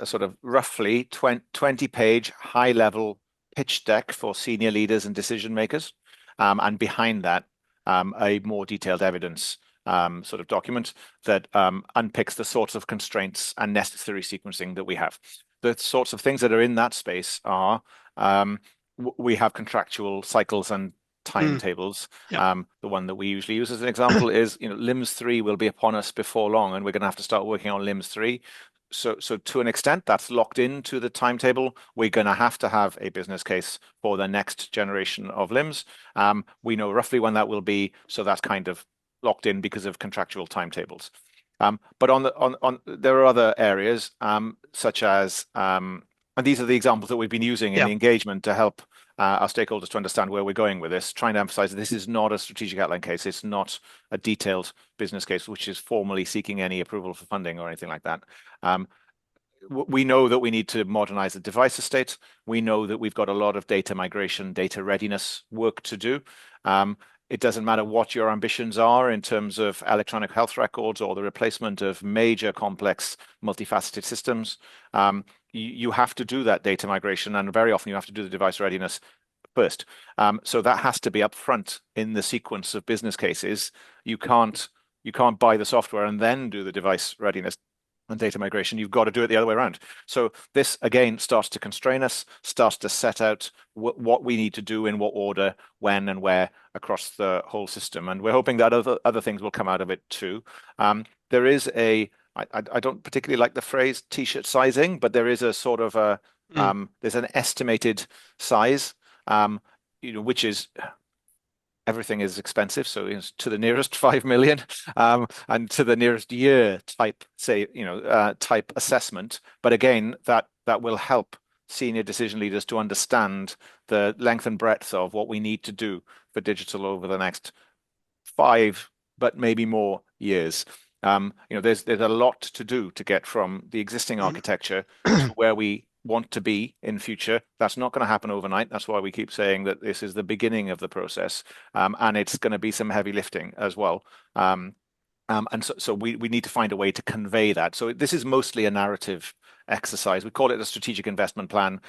sort of roughly 20-page high-level pitch deck for senior leaders and decision makers, and behind that, a more detailed evidence sort of document that unpicks the sorts of constraints and necessary sequencing that we have. The sorts of things that are in that space are we have contractual cycles and timetables. The one that we usually use as an example is, LIMS 3 will be upon us before long, and we're going to have to start working on LIMS 3. So to an extent, that's locked into the timetable. We're going to have a business case for the next generation of LIMS. We know roughly when that will be, so that's kind of locked in because of contractual timetables. But there are other areas, such as, and these are the examples that we've been using in the engagement to help our stakeholders to understand where we're going with this, trying to emphasize that this is not a strategic outline case. It's not a detailed business case, which is formally seeking any approval for funding or anything like that. We know that we need to modernize the device estate. We know that we've got a lot of data migration, data readiness work to do. It doesn't matter what your ambitions are in terms of electronic health records or the replacement of major complex multifaceted systems. You have to do that data migration, and very often you have to do the device readiness first. So that has to be upfront in the sequence of business cases. You can't buy the software and then do the device readiness and data migration. You've got to do it the other way around. So this again starts to constrain us, starts to set out what we need to do in what order, when and where across the whole system. And we're hoping that other things will come out of it too. There is I don't particularly like the phrase t-shirt sizing, but there is a sort of there's an estimated size, which is, everything is expensive, so it's to the nearest 5 million, and to the nearest year type, type assessment. But again, that will help senior decision leaders to understand the length and breadth of what we need to do for digital over the next 5, but maybe more years. There's a lot to do to get from the existing architecture to where we want to be in future. That's not going to happen overnight. That's why we keep saying that this is the beginning of the process, and it's going to be some heavy lifting as well. And so we need to find a way to convey that. So this is mostly a narrative exercise. We call it a strategic investment plan,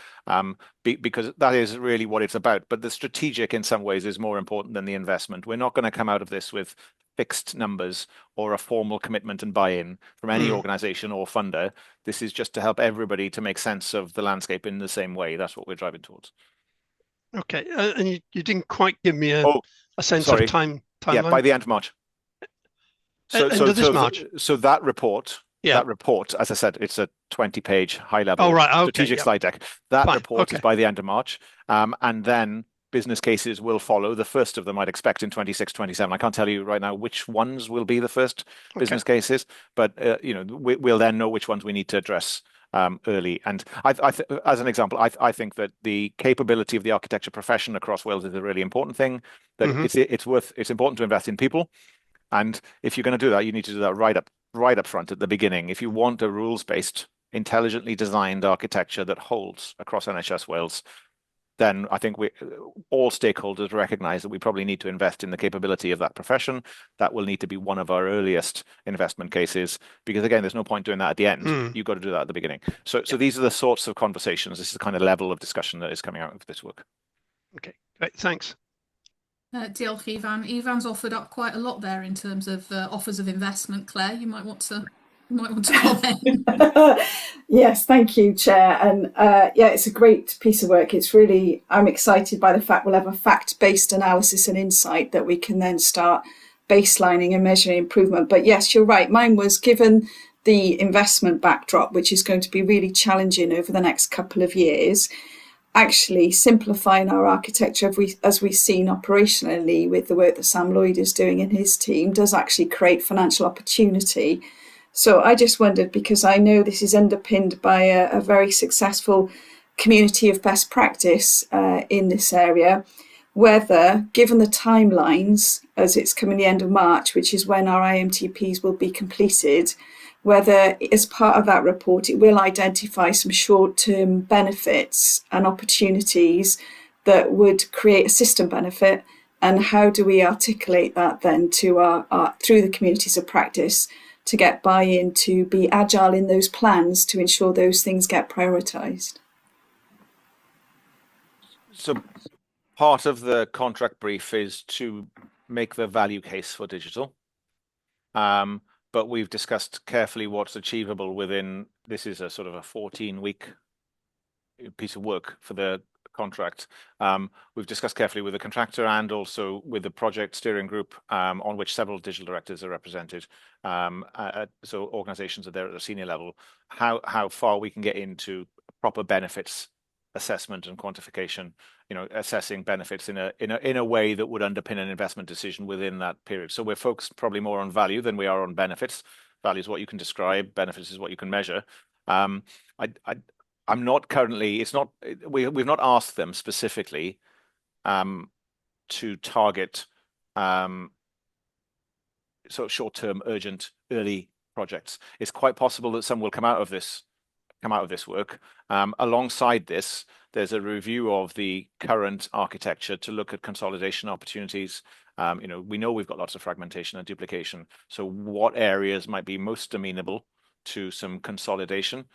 because that is really what it's about. But the strategic in some ways is more important than the investment. We're not going to come out of this with fixed numbers or a formal commitment and buy-in from any organization or funder. This is just to help everybody to make sense of the landscape in the same way. That's what we're driving towards. Okay, and you didn't quite give me a sense of timeline. Yeah, by the end of March. End of this March. So that report, as I said, it's a 20-page high-level strategic slide deck. That report is by the end of March, and then business cases will follow. The first of them I'd expect in 26, 27. I can't tell you right now which ones will be the first business cases, but we'll then know which ones we need to address early. And as an example, I think that the capability of the architecture profession across Wales is a really important thing. That it's important to invest in people, and if you're going to do that, you need to do that right up front at the beginning. If you want a rules-based, intelligently designed architecture that holds across NHS Wales, then I think all stakeholders recognize that we probably need to invest in the capability of that profession. That will need to be one of our earliest investment cases, because again, there's no point doing that at the end. You've got to do that at the beginning. So these are the sorts of conversations. This is the kind of level of discussion that is coming out of this work. Okay, great, thanks. Diolch, Ivan. Ivan's offered up quite a lot there in terms of offers of investment. Claire, you might want to comment. Yes, thank you, Chair. And it's a great piece of work. I'm excited by the fact we'll have a fact-based analysis and insight that we can then start baselining and measuring improvement. But yes, you're right. Mine was, given the investment backdrop, which is going to be really challenging over the next couple of years, actually simplifying our architecture, as we've seen operationally with the work that Sam Lloyd is doing in his team, does actually create financial opportunity. So I just wondered, because I know this is underpinned by a very successful community of best practice in this area, whether, given the timelines, as it's coming the end of March, which is when our IMTPs will be completed, whether as part of that report it will identify some short-term benefits and opportunities that would create a system benefit, and how do we articulate that then to our through the communities of practice to get buy-in, to be agile in those plans to ensure those things get prioritised. So part of the contract brief is to make the value case for digital. But we've discussed carefully what's achievable within, this is a sort of a 14-week piece of work for the contract. We've discussed carefully with the contractor and also with the project steering group, on which several digital directors are represented. So organizations are there at the senior level, how far we can get into proper benefits assessment and quantification, assessing benefits in a way that would underpin an investment decision within that period. So we're focused probably more on value than we are on benefits. Value is what you can describe, benefits is what you can measure. I'm not currently, we've not asked them specifically to target sort of short-term, urgent, early projects. It's quite possible that some will come out of this work. Alongside this, there's a review of the current architecture to look at consolidation opportunities. We know we've got lots of fragmentation and duplication. So what areas might be most amenable to some consolidation?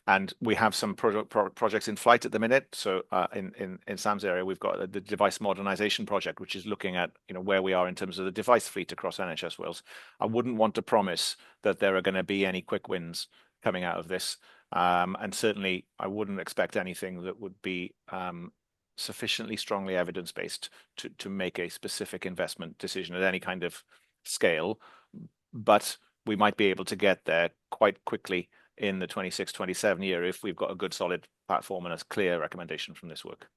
And we have some projects in flight at the minute. So in Sam's area, we've got the device modernization project, which is looking at where we are in terms of the device fleet across NHS Wales. I wouldn't want to promise that there are going to be any quick wins coming out of this. And certainly I wouldn't expect anything that would be sufficiently strongly evidence-based to make a specific investment decision at any kind of scale. But we might be able to get there quite quickly in the 26-27 year if we've got a good solid platform and a clear recommendation from this work.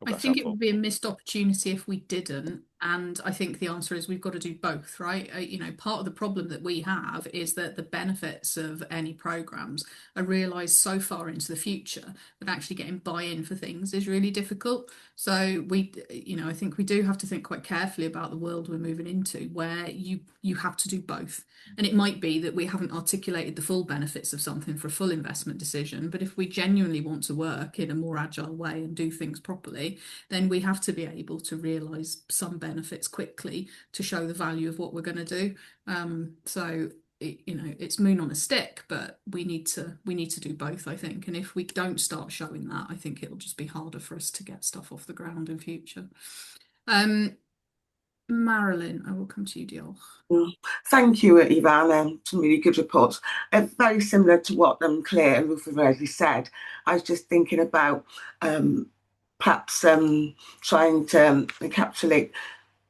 I think it would be a missed opportunity if we didn't. And I think the answer is we've got to do both, right? Part of the problem that we have is that the benefits of any programs are realised so far into the future that actually getting buy-in for things is really difficult. So I think we do have to think quite carefully about the world we're moving into, where you have to do both. And it might be that we haven't articulated the full benefits of something for a full investment decision, but if we genuinely want to work in a more agile way and do things properly, then we have to be able to realise some benefits quickly to show the value of what we're going to do. So it's moon on a stick, but we need to do both, I think. And if we don't start showing that, I think it'll just be harder for us to get stuff off the ground in future. Marilyn, I will come to you, Diolch. Thank you, Ivan. Some really good reports. Very similar to what Claire and Ruth have already said. I was just thinking about perhaps trying to encapsulate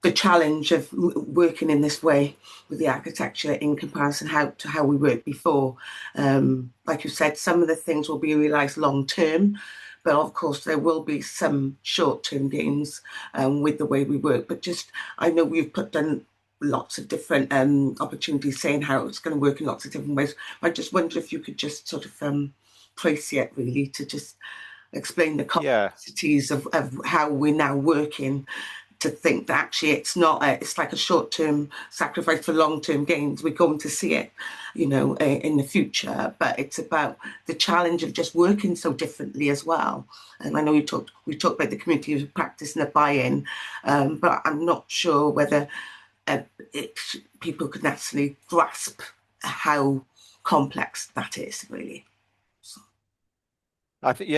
the challenge of working in this way with the architecture in comparison to how we worked before. Like you said, some of the things will be realised long term, but of course there will be some short-term gains with the way we work. But I know we've done lots of different opportunities saying how it's going to work in lots of different ways. I just wonder if you could just sort of trace it really to just explain the complexities of how we're now working, to think that actually it's not it's like a short-term sacrifice for long-term gains. We're going to see it in the future, but it's about the challenge of just working so differently as well. And I know we talked about the community of practice and the buy-in, but I'm not sure whether people could necessarily grasp how complex that is really. I think,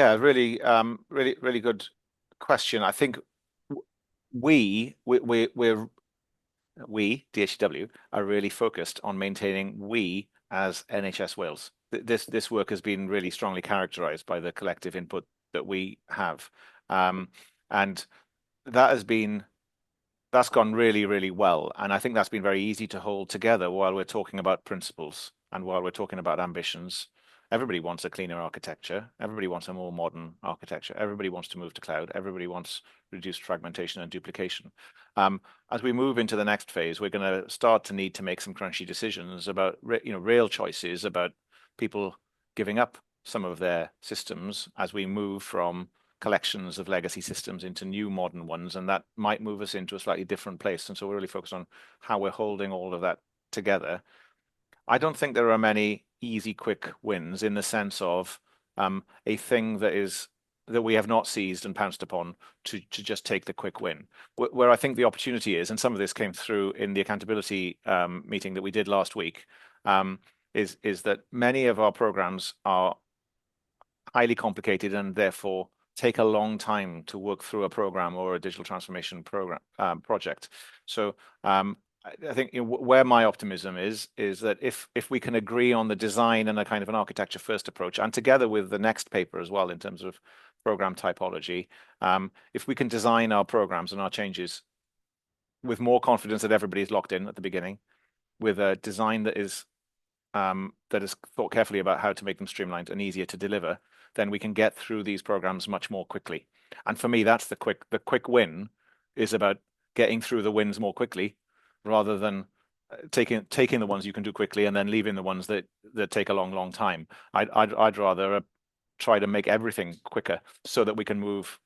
really good question. I think we DHCW are really focused on maintaining we as NHS Wales. This work has been really strongly characterised by the collective input that we have, and that has been that's gone really, really well. And I think that's been very easy to hold together while we're talking about principles and while we're talking about ambitions. Everybody wants a cleaner architecture. Everybody wants a more modern architecture. Everybody wants to move to cloud. Everybody wants reduced fragmentation and duplication. As we move into the next phase, we're going to start to need to make some crunchy decisions about, real choices about people giving up some of their systems as we move from collections of legacy systems into new modern ones, and that might move us into a slightly different place. And so we're really focused on how we're holding all of that together. I don't think there are many easy, quick wins in the sense of a thing that we have not seized and pounced upon to just take the quick win. Where I think the opportunity is, and some of this came through in the accountability meeting that we did last week, is that many of our programs are highly complicated and therefore take a long time to work through a program or a digital transformation program project. So I think where my optimism is that if we can agree on the design and a kind of an architecture first approach, and together with the next paper as well in terms of program typology, if we can design our programs and our changes with more confidence that everybody is locked in at the beginning, with a design that is thought carefully about how to make them streamlined and easier to deliver, then we can get through these programs much more quickly. And for me, that's the quick win is about getting through the wins more quickly, rather than taking the ones you can do quickly and then leaving the ones that take a long time. I'd rather try to make everything quicker so that we can move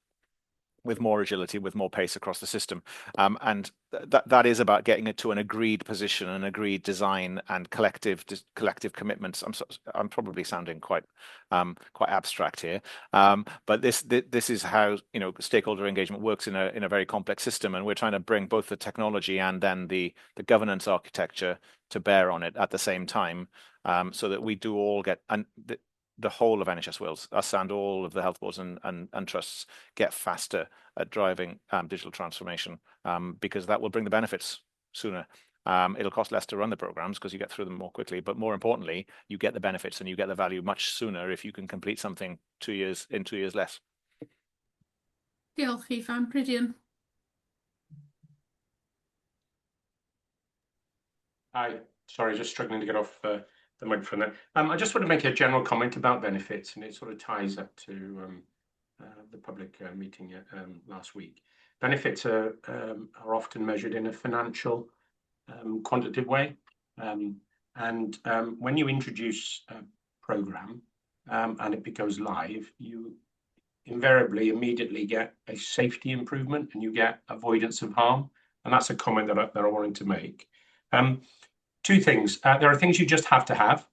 with more agility, with more pace across the system. And that is about getting it to an agreed position, an agreed design, and collective commitments. I'm probably sounding quite abstract here, but this is how stakeholder engagement works in a very complex system, and we're trying to bring both the technology and then the governance architecture to bear on it at the same time, so that we do all get the whole of NHS Wales, us and all of the health boards and trusts, get faster at driving digital transformation, because that will bring the benefits sooner. It'll cost less to run the programs because you get through them more quickly, but more importantly, you get the benefits and you get the value much sooner if you can complete something 2 years in 2 years less. Diolch, Ifan. Brilliant. Hi, sorry, just struggling to get off the microphone there. I just want to make a general comment about benefits, and it sort of ties up to the public meeting last week. Benefits are often measured in a financial, quantitative way, and when you introduce a program and it goes live, you invariably immediately get a safety improvement and you get avoidance of harm, and that's a comment that I wanted to make. Two things. There are things you just have to have,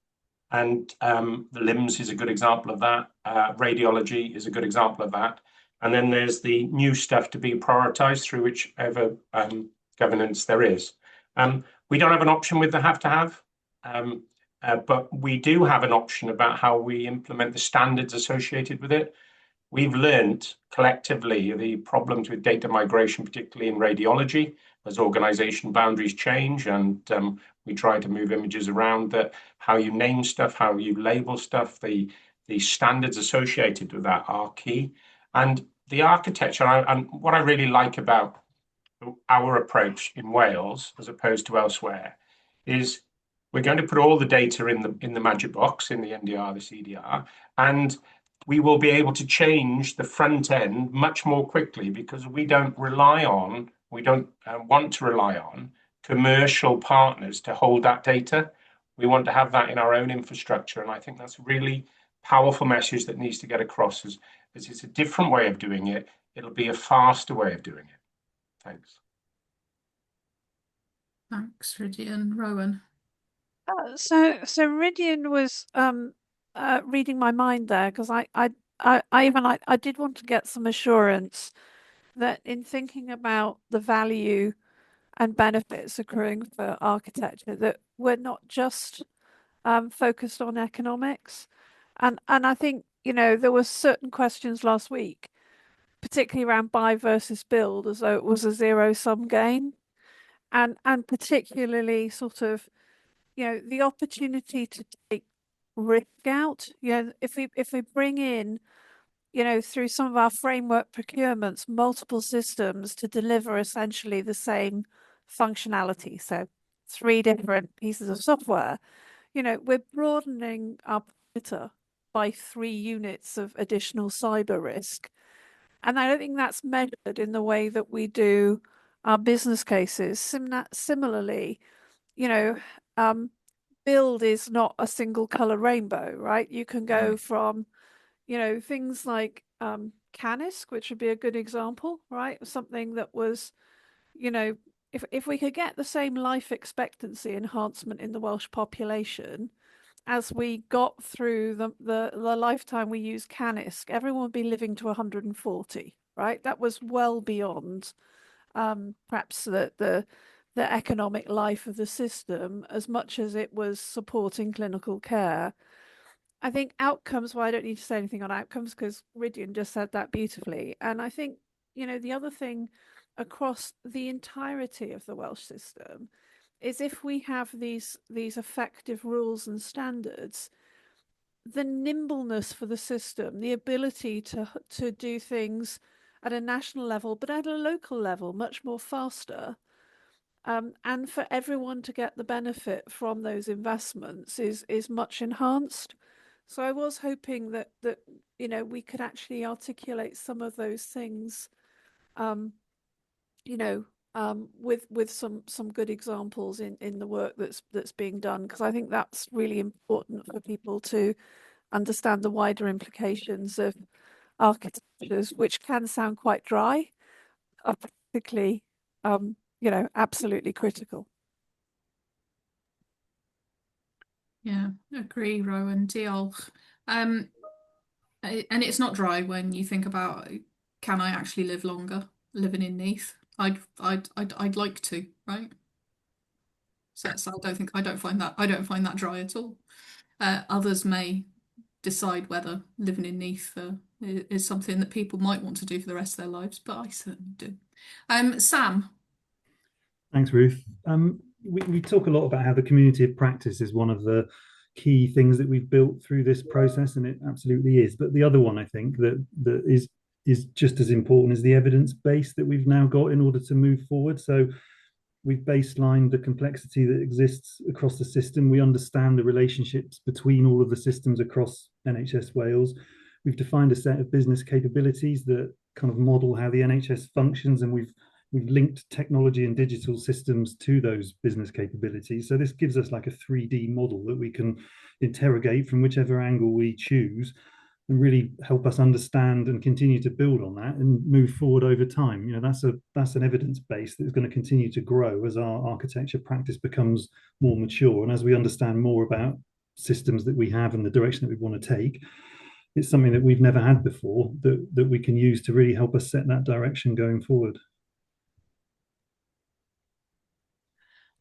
and the LIMS is a good example of that. Radiology is a good example of that. And then there's the new stuff to be prioritized through whichever governance there is. We don't have an option with the have to have, but we do have an option about how we implement the standards associated with it. We've learned collectively the problems with data migration, particularly in radiology, as organization boundaries change and we try to move images around, that how you name stuff, how you label stuff, the standards associated with that are key. And the architecture, and what I really like about our approach in Wales, as opposed to elsewhere, is we're going to put all the data in the magic box, in the NDR, the CDR, and we will be able to change the front end much more quickly because we don't want to rely on commercial partners to hold that data. We want to have that in our own infrastructure. And I think that's a really powerful message that needs to get across as it's a different way of doing it. It'll be a faster way of doing it. Thanks. Thanks, Rydian. Rowan. So Rydian was reading my mind there, because I did want to get some assurance that in thinking about the value and benefits accruing for architecture, that we're not just focused on economics. And I think, there were certain questions last week, particularly around buy versus build, as though it was a zero-sum game. And particularly sort of, the opportunity to take risk out. If we bring in through some of our framework procurements, multiple systems to deliver essentially the same functionality. So 3 different pieces of software. We're broadening our perimeter by 3 units of additional cyber risk. And I don't think that's measured in the way that we do our business cases. Similarly, build is not a single color rainbow, right? You can go from, things like Canisc, which would be a good example, right? Something that was, if we could get the same life expectancy enhancement in the Welsh population as we got through the lifetime we used Canisc, everyone would be living to 140, right? That was well beyond perhaps the economic life of the system as much as it was supporting clinical care. I think outcomes, well, I don't need to say anything on outcomes because Rydian just said that beautifully. And I think, the other thing across the entirety of the Welsh system is if we have these effective rules and standards, the nimbleness for the system, the ability to do things at a national level, but at a local level, much more faster. And for everyone to get the benefit from those investments is much enhanced. So I was hoping that we could actually articulate some of those things, with some good examples in the work that's being done, because I think that's really important for people to understand the wider implications of architectures, which can sound quite dry, are particularly, absolutely critical. Yeah, agree, Rowan. Diolch. And it's not dry when you think about, can I actually live longer living in Neath? I'd like to, right? So I don't find that dry at all. Others may decide whether living in Neath is something that people might want to do for the rest of their lives, but I certainly do. Sam. Thanks, Ruth. We talk a lot about how the community of practice is one of the key things that we've built through this process, and it absolutely is. But the other one, I think, that is just as important is the evidence base that we've now got in order to move forward. So we've baselined the complexity that exists across the system. We understand the relationships between all of the systems across NHS Wales. We've defined a set of business capabilities that kind of model how the NHS functions, and we've linked technology and digital systems to those business capabilities. So this gives us like a 3D model that we can interrogate from whichever angle we choose and really help us understand and continue to build on that and move forward over time. That's an evidence base that's going to continue to grow as our architecture practice becomes more mature, and as we understand more about systems that we have and the direction that we want to take. It's something that we've never had before that we can use to really help us set that direction going forward.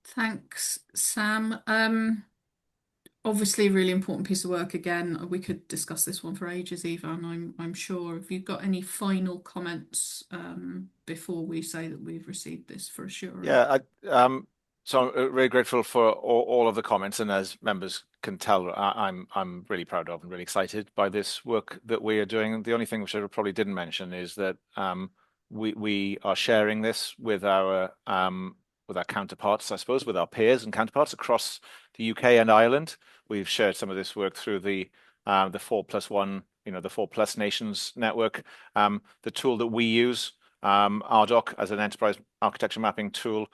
Thanks, Sam. Obviously, a really important piece of work. Again, we could discuss this one for ages, Ivan. I'm sure. Have you got any final comments before we say that we've received this for assurance? Yeah, so I'm really grateful for all of the comments, and as members can tell, I'm really proud of and really excited by this work that we are doing. The only thing which I probably didn't mention is that we are sharing this with our counterparts, I suppose, with our peers and counterparts across the UK and Ireland. We've shared some of this work through the 4+1, the 4+ Nations network. The tool that we use, RDoC, as an enterprise architecture mapping tool,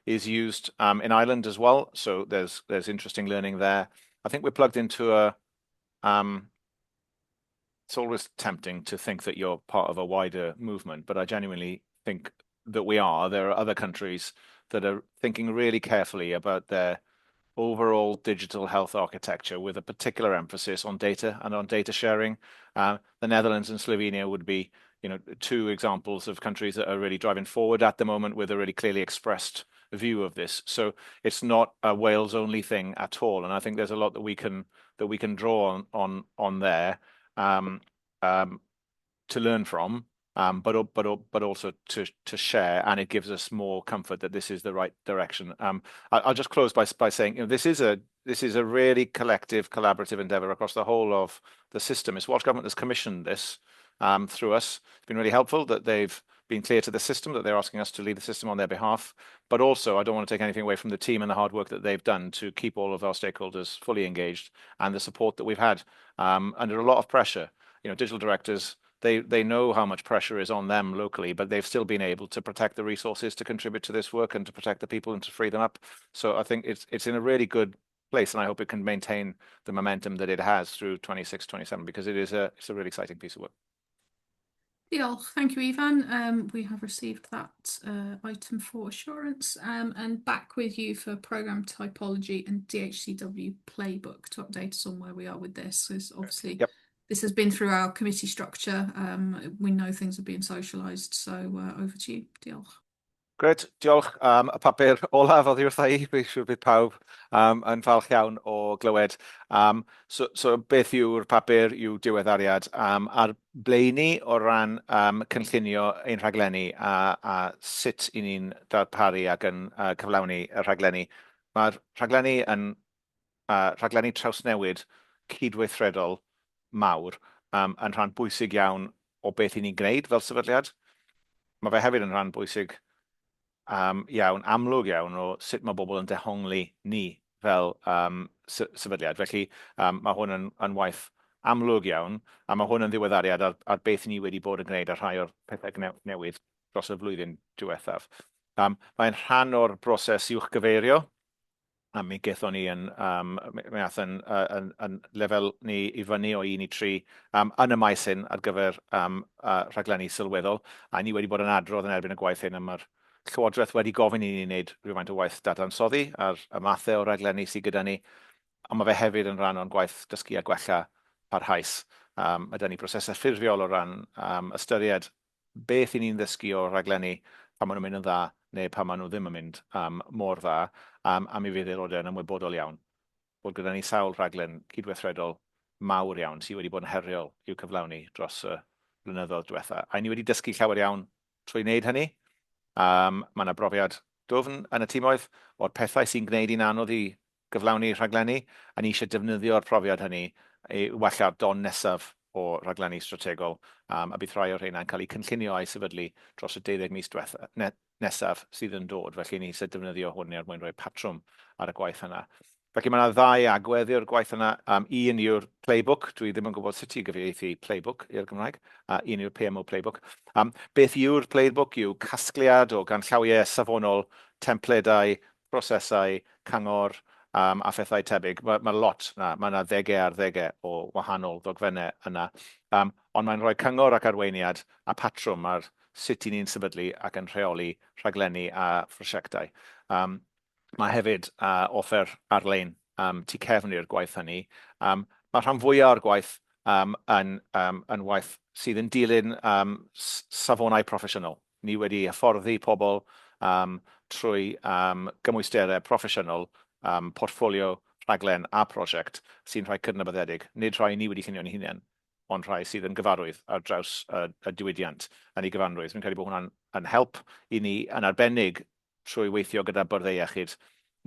is used in Ireland as well. So there's interesting learning there. I think we're plugged into it's always tempting to think that you're part of a wider movement, but I genuinely think that we are. There are other countries that are thinking really carefully about their overall digital health architecture with a particular emphasis on data and on data sharing. The Netherlands and Slovenia would be, 2 examples of countries that are really driving forward at the moment with a really clearly expressed view of this. So it's not a Wales only thing at all. And I think there's a lot that we can draw on there to learn from. But also to share, and it gives us more comfort that this is the right direction. I'll just close by saying, this is a this is a really collective, collaborative endeavour across the whole of the system. It's Welsh Government has commissioned this through us. It's been really helpful that they've been clear to the system that they're asking us to lead the system on their behalf. But also, I don't want to take anything away from the team and the hard work that they've done to keep all of our stakeholders fully engaged, and the support that we've had under a lot of pressure. Digital directors, they know how much pressure is on them locally, but they've still been able to protect the resources to contribute to this work and to protect the people and to free them up. So I think it's in a really good place, and I hope it can maintain the momentum that it has through 26, 27, because it's a really exciting piece of work. Diolch. Thank you, Ivan. We have received that item for assurance, and back with you for programme typology and DHCW playbook to update us on where we are with this. Because obviously, this has been through our committee structure. We know things are being socialised, so over to you. Diolch. Gret, diolch. Y papur olaf oddi wrtha I, dwi'n siŵr bydd pawb yn falch iawn o glywed. So beth yw'r papur yw diweddariad ar bleini o ran cynllunio ein rhaglenni a sut i ni'n darparu ac yn cyflawni y rhaglenni. Mae'r rhaglenni yn rhaglenni trawsnewid cydweithredol mawr yn rhan bwysig iawn o beth i ni'n gwneud fel sefydliad. Mae fe hefyd yn rhan bwysig iawn, amlwg iawn o sut mae bobl yn dehongli ni fel sefydliad. Felly mae hwn yn waith amlwg iawn, a mae hwn yn ddiweddariad ar beth ni wedi bod yn gwneud ar rhai o'r pethau newydd dros y flwyddyn diwethaf. Mae'n rhan o'r broses uwchgyfeirio, a mi gaethon ni yn lefel ni i fyny o 1 i 3 yn y maes hyn ar gyfer rhaglenni sylweddol, a ni wedi bod yn adrodd yn erbyn y gwaith hyn am yr Llywodraeth wedi gofyn i ni wneud rhywfaint o waith dadansoddi ar y mathau o raglenni sydd gyda ni, ond mae fe hefyd yn rhan o'n gwaith dysgu a gwella parhaus. Mae da ni brosesau ffurfiol o ran ystyried beth i ni'n ddysgu o raglenni pan maen nhw'n mynd yn dda neu pan maen nhw ddim yn mynd mor dda, a mi fydd aelodau yn ymwybodol iawn bod gyda ni sawl rhaglen cydweithredol mawr iawn sydd wedi bod yn heriol i'w cyflawni dros y blynyddoedd diwethaf. A ni wedi dysgu llawer iawn trwy wneud hynny. Mae yna brofiad dwfn yn y tîmoedd o'r pethau sy'n gwneud i'n anodd i gyflawni rhaglenni, a ni eisiau defnyddio'r profiad hynny i walla'r don nesaf o rhaglenni strategol, a bydd rhai o'r rheina'n cael eu cynllunio a'i sefydlu dros y 12 mis nesaf sydd yn dod. Felly ni eisiau defnyddio hwn er mwyn rhoi patrwm ar y gwaith yna. Felly mae yna 2 agwedd i'r gwaith yna. Un yw'r playbook. Dwi ddim yn gwybod sut i gyfieithu playbook i'r Gymraeg. Un yw'r PMO playbook. Beth yw'r playbook yw casgliad o ganllawiau safonol, templedau, prosesau, cyngor a phethau tebyg. Mae lot yna. Mae yna 10 ar 10 o wahanol ddogfennau yna. Ond mae'n rhoi cyngor ac arweiniad a patrwm ar sut i ni'n sefydlu ac yn rheoli rhaglenni a phrosiectau. Mae hefyd offer ar-lein tu cefn i'r gwaith hynny. Mae rhan fwyaf o'r gwaith yn waith sydd yn dilyn safonau proffesiynol. Ni wedi hyfforddi pobl trwy gymwysterau proffesiynol, portffolio, rhaglen a prosiect sy'n rhai cydnabyddedig. Nid rhai ni wedi llunio'n hunain, ond rhai sydd yn gyfarwydd ar draws y diwydiant yn ei gyfanrwydd. Fi'n credu bod hwnna'n yn help i ni yn arbennig trwy weithio gyda byrddau iechyd.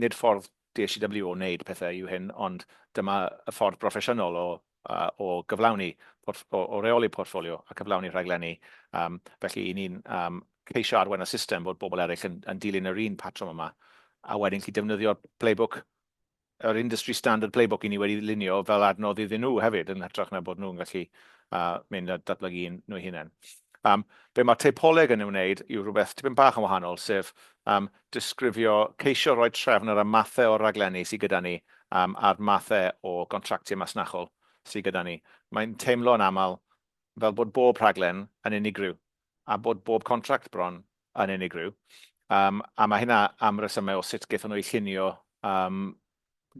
Nid ffordd DHCW o wneud pethau yw hyn, ond dyma y ffordd broffesiynol o gyflawni, o reoli portffolio a cyflawni rhaglenni. Felly i ni'n ceisio arwain y system bod bobl eraill yn dilyn yr un patrwm yma, a wedyn chi defnyddio'r playbook, yr industry standard playbook i ni wedi lunio fel adnodd iddyn nhw hefyd, yn hytrach na bod nhw'n gallu mynd a datblygu nhw hunain. Be mae teipoleg yn ymwneud yw rhywbeth tipyn bach yn wahanol, sef disgrifio, ceisio rhoi trefn ar y mathau o raglenni sydd gyda ni a'r mathau o gontractiau masnachol sydd gyda ni. Mae'n teimlo'n aml fel bod bob rhaglen yn unigryw a bod bob contract bron yn unigryw. A mae hynna am resymau o sut gaethon nhw eu llunio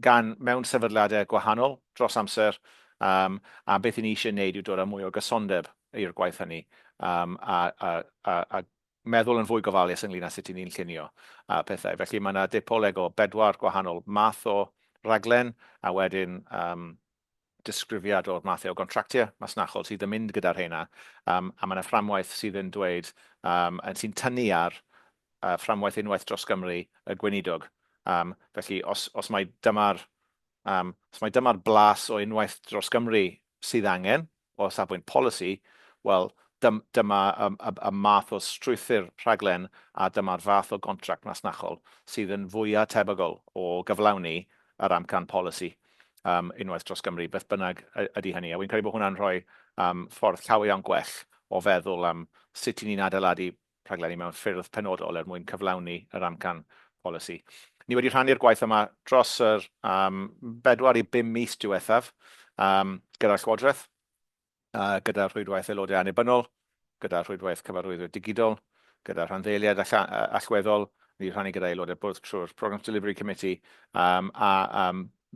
gan mewn sefydliadau gwahanol dros amser, a beth i ni eisiau gwneud yw dod â mwy o gysondeb i'r gwaith hynny, a meddwl yn fwy gofalus ynglyn â sut i ni'n llunio pethau. Felly mae yna deipoleg o 4 gwahanol math o raglen, a wedyn disgrifiad o'r mathau o gontractiau masnachol sydd yn mynd gyda'r rheina, a mae yna fframwaith sydd yn dweud, sy'n tynnu ar fframwaith unwaith dros Gymru, y gweinidog. Felly, os mae dyma'r So mae dyma'r blas o unwaith dros Gymru sydd angen o safbwynt polisi, wel, dyma y math o strwythur rhaglen a dyma'r fath o gontract masnachol sydd yn fwyaf tebygol o gyflawni yr amcan polisi unwaith dros Gymru, beth bynnag ydy hynny. A wy'n credu bod hwnna'n rhoi ffordd llawer iawn gwell o feddwl am sut i ni'n adeiladu rhaglenni mewn ffyrdd penodol er mwyn cyflawni yr amcan polisi. Ni wedi rhannu'r gwaith yma dros yr 4 i 5 mis diwethaf gyda'r Llywodraeth, gyda'r rhwydwaith aelodau annibynnol, gyda'r rhwydwaith cyfarwyddwyr digidol, gyda'r rhanddeiliad allweddol, ni wedi rhannu gyda aelodau bwrdd trwy'r Programme Delivery Committee,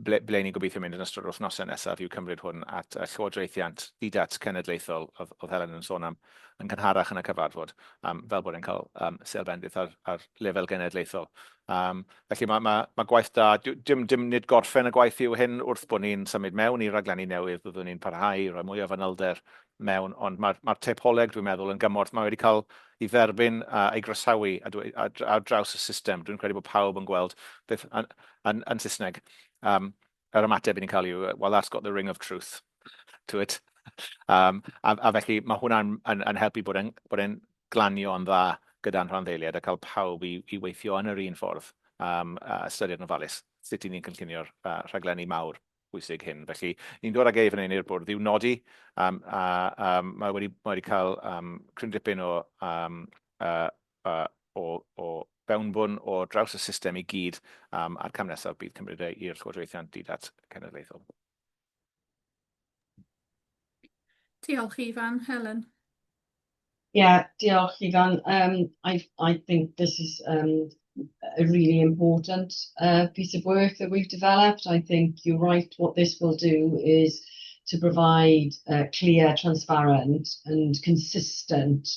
ble ni'n gobeithio mynd yn ystod yr wythnosau nesaf yw cymryd hwn at llywodraethiant didat cenedlaethol oedd Helen yn sôn am yn gynharach yn y cyfarfod, fel bod e'n cael seilbendydd ar lefel genedlaethol. Felly mae gwaith da, dim nid gorffen y gwaith yw hyn wrth bod ni'n symud mewn i raglenni newydd, byddwn ni'n parhau, rhoi mwy o fanylder mewn, ond mae'r teipoleg dwi'n meddwl yn gymorth. Mae wedi cael ei dderbyn a'i groesawu ar draws y system. Dwi'n credu bod pawb yn gweld beth yn Saesneg. Yr ymateb i ni'n cael yw, well, that's got the ring of truth to it. A felly mae hwnna'n yn helpu bod e'n glanio yn dda gyda'n rhanddeiliad a cael pawb i weithio yn yr un ffordd ystyried yn ofalus. Sut i ni'n cynllunio'r rhaglenni mawr bwysig hyn. Felly, ni'n dod ag eifyn ein i'r bwrdd i'w nodi. Mae wedi cael cryn dipyn o fewnbwn o draws y system i gyd a'r cam nesaf bydd cymryd i'r Llywodraethiant didat cenedlaethol. Diolch, Ifan. Helen? Yeah, diolch, Ifan. I think this is a really important piece of work that we've developed. I think you're right. What this will do is to provide a clear, transparent and consistent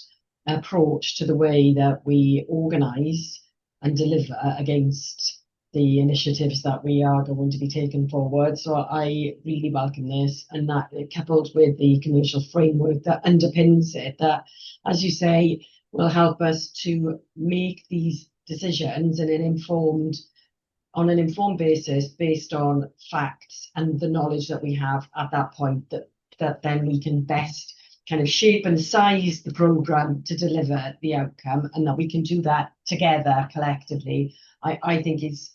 approach to the way that we organise and deliver against the initiatives that we are going to be taking forward. So I really welcome this, and that coupled with the commercial framework that underpins it, that, as you say, will help us to make these decisions on an informed basis based on facts and the knowledge that we have at that point, that then we can best kind of shape and size the programme to deliver the outcome, and that we can do that together collectively. I think is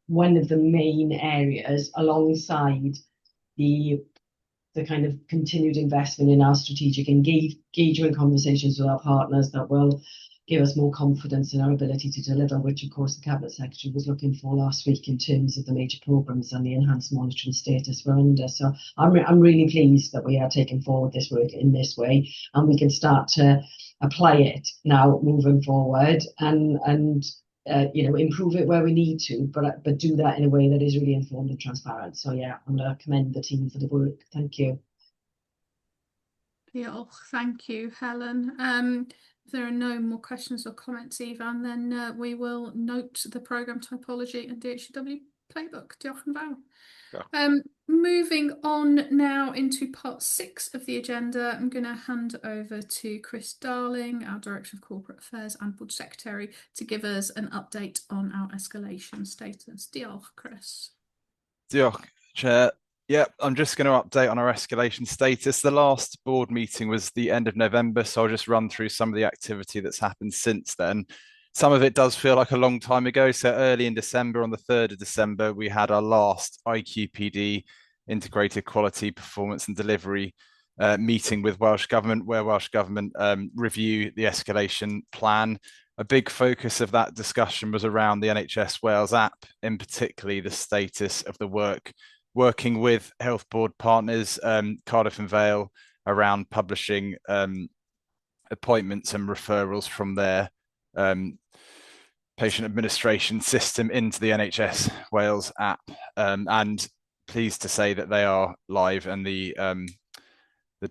one of the main areas alongside the kind of continued investment in our strategic engagement conversations with our partners that will give us more confidence in our ability to deliver, which of course the Cabinet Secretary was looking for last week in terms of the major programmes and the enhanced monitoring status we're under. So I'm really pleased that we are taking forward this work in this way, and we can start to apply it now moving forward and improve it where we need to, but do that in a way that is really informed and transparent. So yeah, I'm going to commend the team for the work. Thank you. Diolch. Thank you, Helen. If there are no more questions or comments, Ifan, then we will note the programme typology and DHCW playbook. Diolch yn fawr. Yeah. Moving on now into part 6 of the agenda, I'm going to hand over to Chris Darling, our Director of Corporate Affairs and Board Secretary, to give us an update on our escalation status. Diolch, Chris. Diolch, Chair. Yep, I'm just going to update on our escalation status. The last board meeting was the end of November, so I'll just run through some of the activity that's happened since then. Some of it does feel like a long time ago. So early in December, on the 3rd of December, we had our last IQPD, Integrated Quality, Performance and Delivery meeting with Welsh Government, where Welsh Government review the escalation plan. A big focus of that discussion was around the NHS Wales app, in particularly the status of the working with health board partners, Cardiff and Vale, around publishing appointments and referrals from their patient administration system into the NHS Wales app, and pleased to say that they are live, and the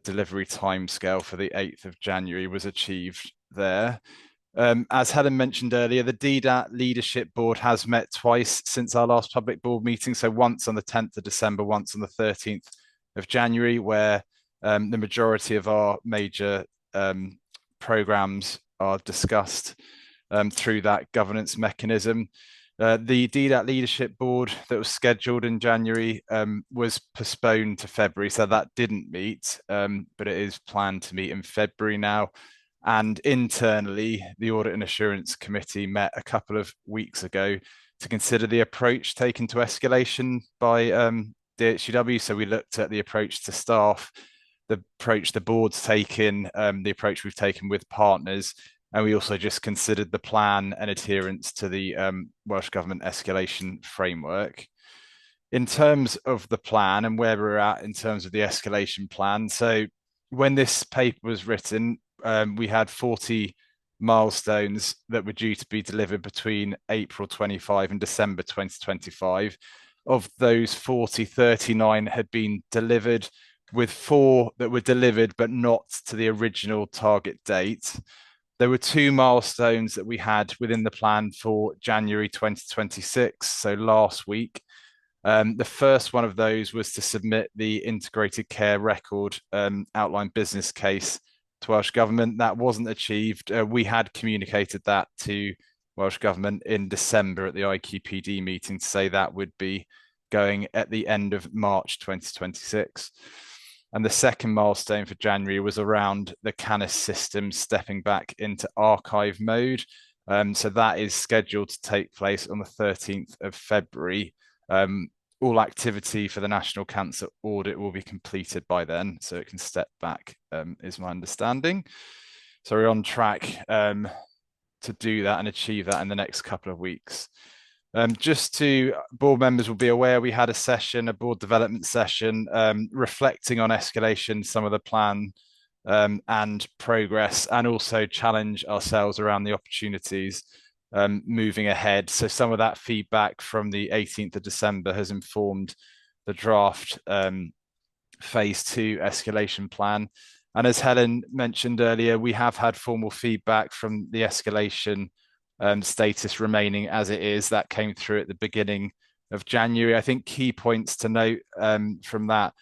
delivery timescale for the 8th of January was achieved there. As Helen mentioned earlier, the DDAT Leadership Board has met twice since our last public board meeting, so once on the 10th of December, once on the 13th of January, where the majority of our major programmes are discussed through that governance mechanism. The DDAT Leadership Board that was scheduled in January was postponed to February, so that didn't meet, but it is planned to meet in February now. And internally, the Audit and Assurance Committee met a couple of weeks ago to consider the approach taken to escalation by DHCW. So we looked at the approach to staff, the approach the board's taken, the approach we've taken with partners, and we also just considered the plan and adherence to the Welsh Government escalation framework. In terms of the plan and where we're at in terms of the escalation plan, so when this paper was written, we had 40 milestones that were due to be delivered between April 25 and December 2025. Of those 40, 39 had been delivered, with 4 that were delivered but not to the original target date. There were 2 milestones that we had within the plan for January 2026, so last week. The first one of those was to submit the integrated care record outline business case to Welsh Government. That wasn't achieved. We had communicated that to Welsh Government in December at the IQPD meeting to say that would be going at the end of March 2026. And the second milestone for January was around the Canis system stepping back into archive mode. So that is scheduled to take place on the 13th of February. All activity for the National Cancer Audit will be completed by then, so it can step back, is my understanding. So we're on track to do that and achieve that in the next couple of weeks. Just to board members will be aware, we had a board development session, reflecting on escalation, some of the plan and progress, and also challenge ourselves around the opportunities moving ahead. So some of that feedback from the 18th of December has informed the draft phase 2 escalation plan. And as Helen mentioned earlier, we have had formal feedback from the escalation status remaining as it is. That came through at the beginning of January. I think key points to note from that,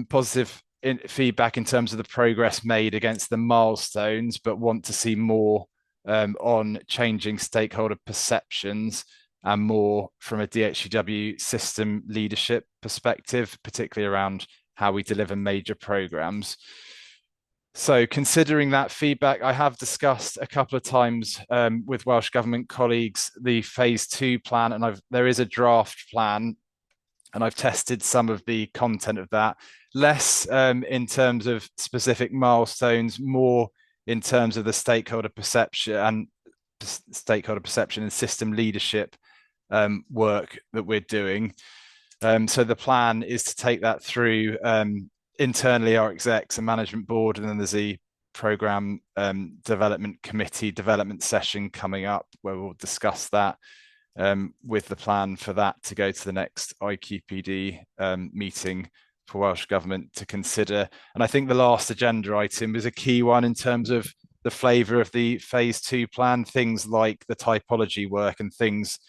positive feedback in terms of the progress made against the milestones, but want to see more on changing stakeholder perceptions and more from a DHCW system leadership perspective, particularly around how we deliver major programs. So considering that feedback, I have discussed a couple of times with Welsh Government colleagues the phase 2 plan, and there is a draft plan, and I've tested some of the content of that, less in terms of specific milestones, more in terms of the stakeholder perception and system leadership work that we're doing. So the plan is to take that through internally, our execs and management board, and then there's a program development committee development session coming up where we'll discuss that with the plan for that to go to the next IQPD meeting for Welsh Government to consider. And I think the last agenda item is a key one in terms of the flavour of the phase 2 plan, things like the typology work and things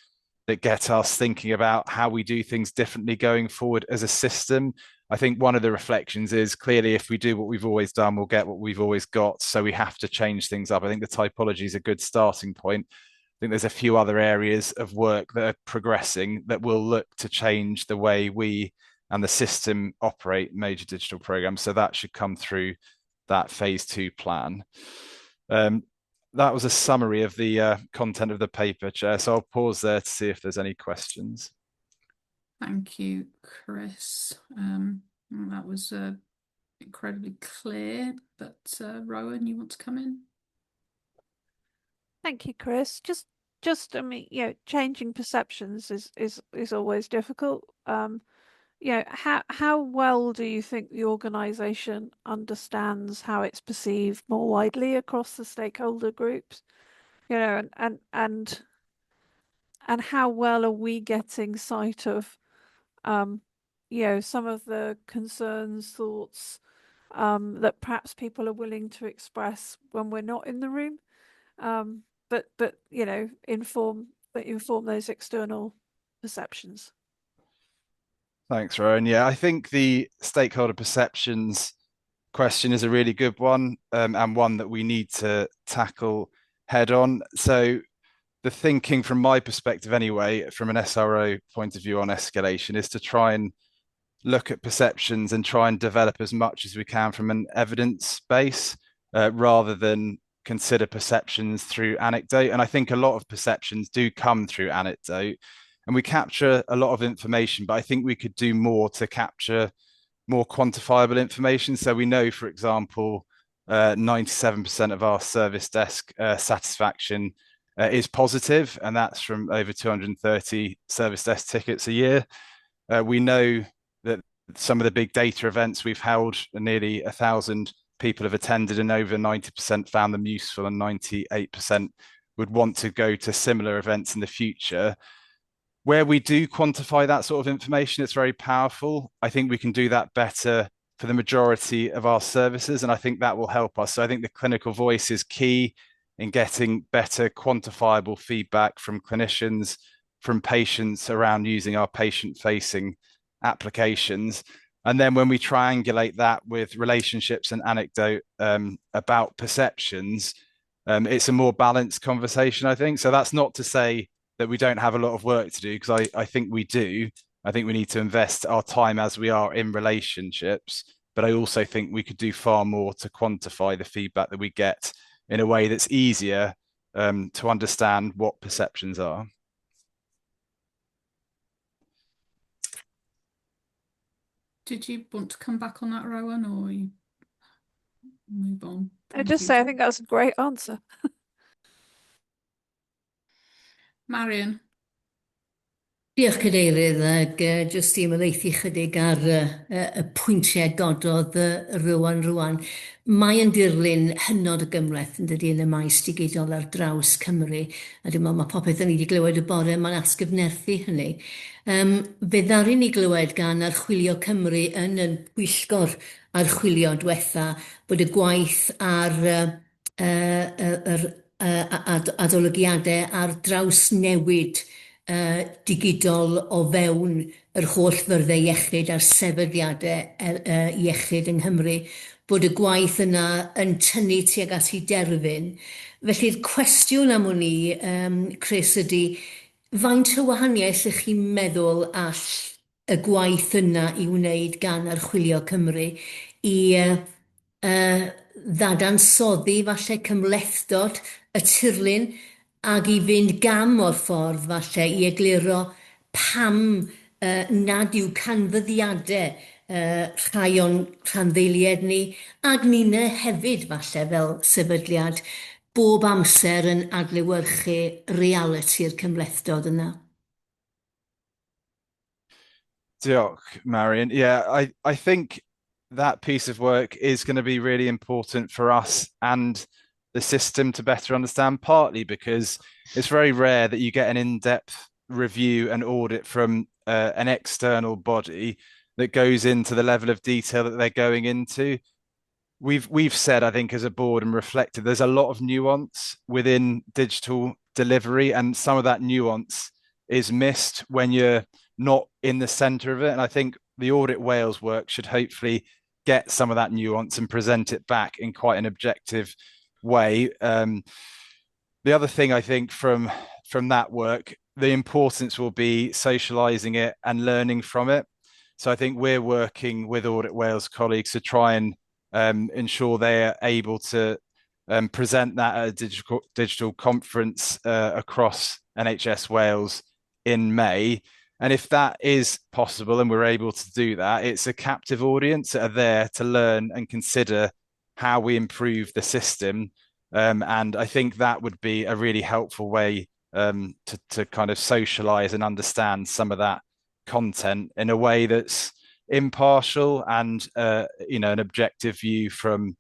that get us thinking about how we do things differently going forward as a system. I think one of the reflections is clearly if we do what we've always done, we'll get what we've always got. So we have to change things up. I think the typology is a good starting point. I think there's a few other areas of work that are progressing that will look to change the way we and the system operate major digital programs. So that should come through that phase 2 plan. That was a summary of the content of the paper, Chair. So I'll pause there to see if there's any questions. Thank you, Chris. That was incredibly clear, but Rowan, you want to come in? Thank you, Chris. Just I mean, changing perceptions is always difficult. How well do you think the organisation understands how it's perceived more widely across the stakeholder groups? And how well are we getting sight of some of the concerns, thoughts that perhaps people are willing to express when we're not in the room, but inform those external perceptions. Thanks, Rowan. Yeah, I think the stakeholder perceptions question is a really good one, and one that we need to tackle head on. So the thinking from my perspective anyway, from an SRO point of view on escalation, is to try and look at perceptions and try and develop as much as we can from an evidence base, rather than consider perceptions through anecdote. And I think a lot of perceptions do come through anecdote, and we capture a lot of information, but I think we could do more to capture more quantifiable information. So we know, for example, 97% of our service desk satisfaction is positive, and that's from over 230 service desk tickets a year. We know that some of the big data events we've held, nearly 1,000 people have attended, and over 90% found them useful, and 98% would want to go to similar events in the future. Where we do quantify that sort of information, it's very powerful. I think we can do that better for the majority of our services, and I think that will help us. So I think the clinical voice is key in getting better quantifiable feedback from clinicians, from patients around using our patient-facing applications. And then when we triangulate that with relationships and anecdote about perceptions, it's a more balanced conversation, I think. So that's not to say that we don't have a lot of work to do, because I think we do. I think we need to invest our time as we are in relationships, but I also think we could do far more to quantify the feedback that we get in a way that's easier to understand what perceptions are. Did you want to come back on that, Rowan, or you move on? I just say I think that's a great answer. Marion. Diolch Cadeirydd, ac jyst i ymlaethu chydig ar y pwyntiau gododd rwan. Mae yn dirlun hynod y gymhleth yn dydi yn y maes digidol ar draws Cymru, a dwi'n meddwl mae popeth ni wedi glywed y bore mae'n asgyfnerthu hynny. Fe ddaru ni glywed gan Archwilio Cymru yn y pwyllgor archwilio diwetha bod y gwaith ar adolygiadau ar draws newid digidol o fewn yr holl fyrddau iechyd a'r sefydliadau iechyd yng Nghymru, bod y gwaith yna yn tynnu tuag at ei derfyn. Felly'r cwestiwn am hwn i, Chris, ydy, faint o wahaniaeth ych chi'n meddwl all y gwaith yna i wneud gan Archwilio Cymru i ddadansoddi falle cymlethdod y tirlun, ac i fynd gam o'r ffordd falle i egluro pam nad yw canfyddiadau rhai o'n rhanddeiliad ni, ac ni'na hefyd falle fel sefydliad, bob amser yn adlewyrchu realiti'r cymlethdod yna. Diolch, Marion. Yeah, I think that piece of work is going to be really important for us and the system to better understand, partly because it's very rare that you get an in-depth review and audit from an external body that goes into the level of detail that they're going into. We've said, I think, as a board and reflected, there's a lot of nuance within digital delivery, and some of that nuance is missed when you're not in the center of it. And I think the Audit Wales work should hopefully get some of that nuance and present it back in quite an objective way. The other thing I think from that work, the importance will be socializing it and learning from it. So I think we're working with Audit Wales colleagues to try and ensure they are able to present that at a digital conference across NHS Wales in May. And if that is possible and we're able to do that, it's a captive audience that are there to learn and consider how we improve the system. And I think that would be a really helpful way to kind of socialize and understand some of that content in a way that's impartial and an objective view from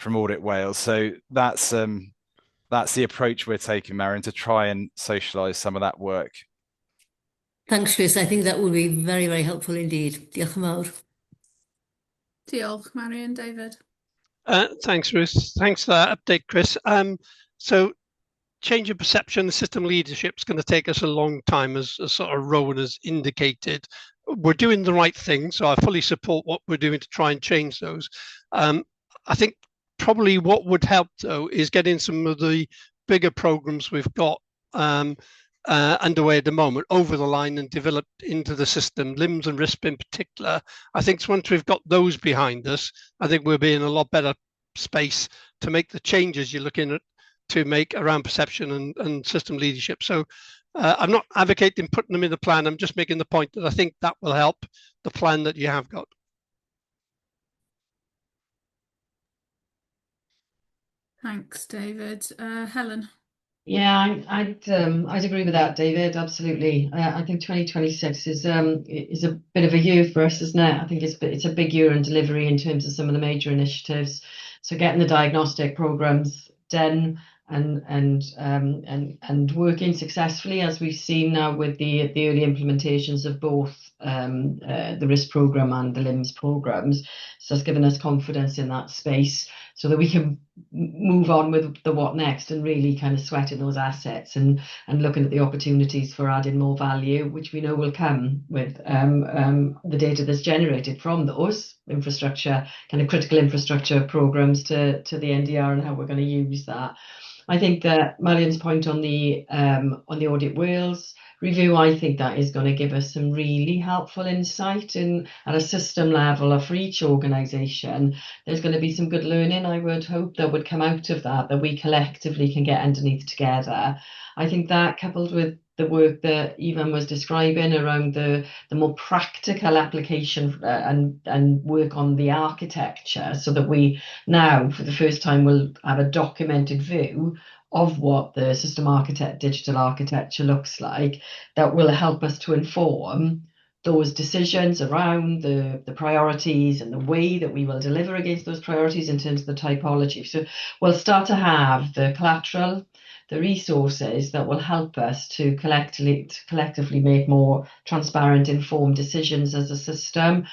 Audit Wales. So that's the approach we're taking, Marion, to try and socialize some of that work. Thanks, Chris. I think that would be very, very helpful indeed. Diolch yn fawr. Diolch, Marion. David. Thanks, Ruth. Thanks for that update, Chris. So change of perception, system leadership is going to take us a long time, as sort of Rowan has indicated. We're doing the right thing, so I fully support what we're doing to try and change those. I think probably what would help, though, is getting some of the bigger programs we've got underway at the moment over the line and developed into the system, LIMS and RISP in particular. I think once we've got those behind us, I think we'll be in a lot better space to make the changes you're looking at to make around perception and system leadership. So I'm not advocating putting them in the plan. I'm just making the point that I think that will help the plan that you have got. Thanks, David. Helen. Yeah, I'd agree with that, David. Absolutely. I think 2026 is a bit of a year for us, isn't it? I think it's a big year in delivery in terms of some of the major initiatives. So getting the diagnostic programs done and working successfully, as we've seen now with the early implementations of both the RISK program and the LIMS programs. So it's given us confidence in that space so that we can move on with the what next and really kind of sweating those assets and looking at the opportunities for adding more value, which we know will come with the data that's generated from those infrastructure, kind of critical infrastructure programs to the NDR and how we're going to use that. I think that Marion's point on the Audit Wales review, I think that is going to give us some really helpful insight at a system level for each organisation. There's going to be some good learning, I would hope, that would come out of that we collectively can get underneath together. I think that coupled with the work that Ivan was describing around the more practical application and work on the architecture, so that we now, for the first time, will have a documented view of what the system digital architecture looks like, that will help us to inform those decisions around the priorities and the way that we will deliver against those priorities in terms of the typology. So we'll start to have the collateral, the resources that will help us to collectively make more transparent, informed decisions as a system.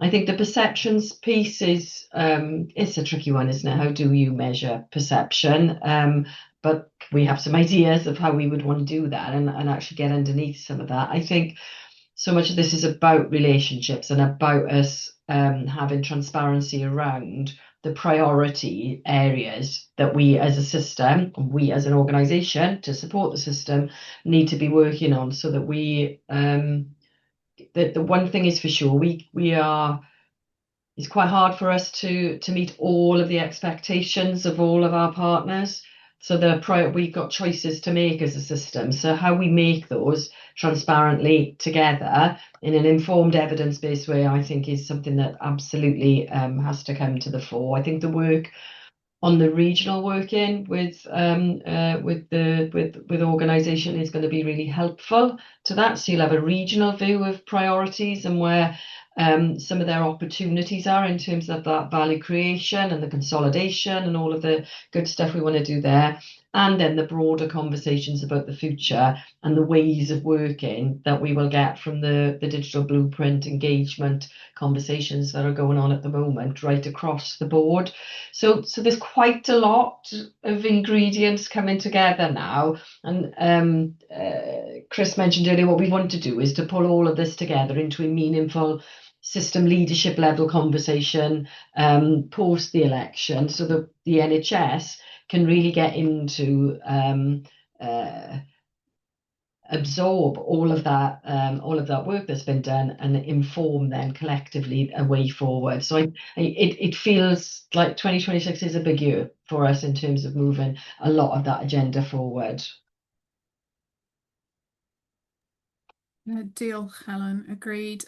I think the perceptions piece is it's a tricky one, isn't it? How do you measure perception? But we have some ideas of how we would want to do that and actually get underneath some of that. I think so much of this is about relationships and about us having transparency around the priority areas that we as a system, we as an organisation to support the system need to be working on, so that we the one thing is for sure, it's quite hard for us to meet all of the expectations of all of our partners. So we've got choices to make as a system. So how we make those transparently together in an informed, evidence-based way, I think, is something that absolutely has to come to the fore. I think the work on the regional working with organisation is going to be really helpful to that. So you'll have a regional view of priorities and where some of their opportunities are in terms of that value creation and the consolidation and all of the good stuff we want to do there. And then the broader conversations about the future and the ways of working that we will get from the digital blueprint engagement conversations that are going on at the moment right across the board. So there's quite a lot of ingredients coming together now. And Chris mentioned earlier, what we want to do is to pull all of this together into a meaningful system leadership level conversation post the election, so that the NHS can really get into absorb all of that work that's been done and inform then collectively a way forward. So it feels like 2026 is a big year for us in terms of moving a lot of that agenda forward. Deal, Helen. Agreed.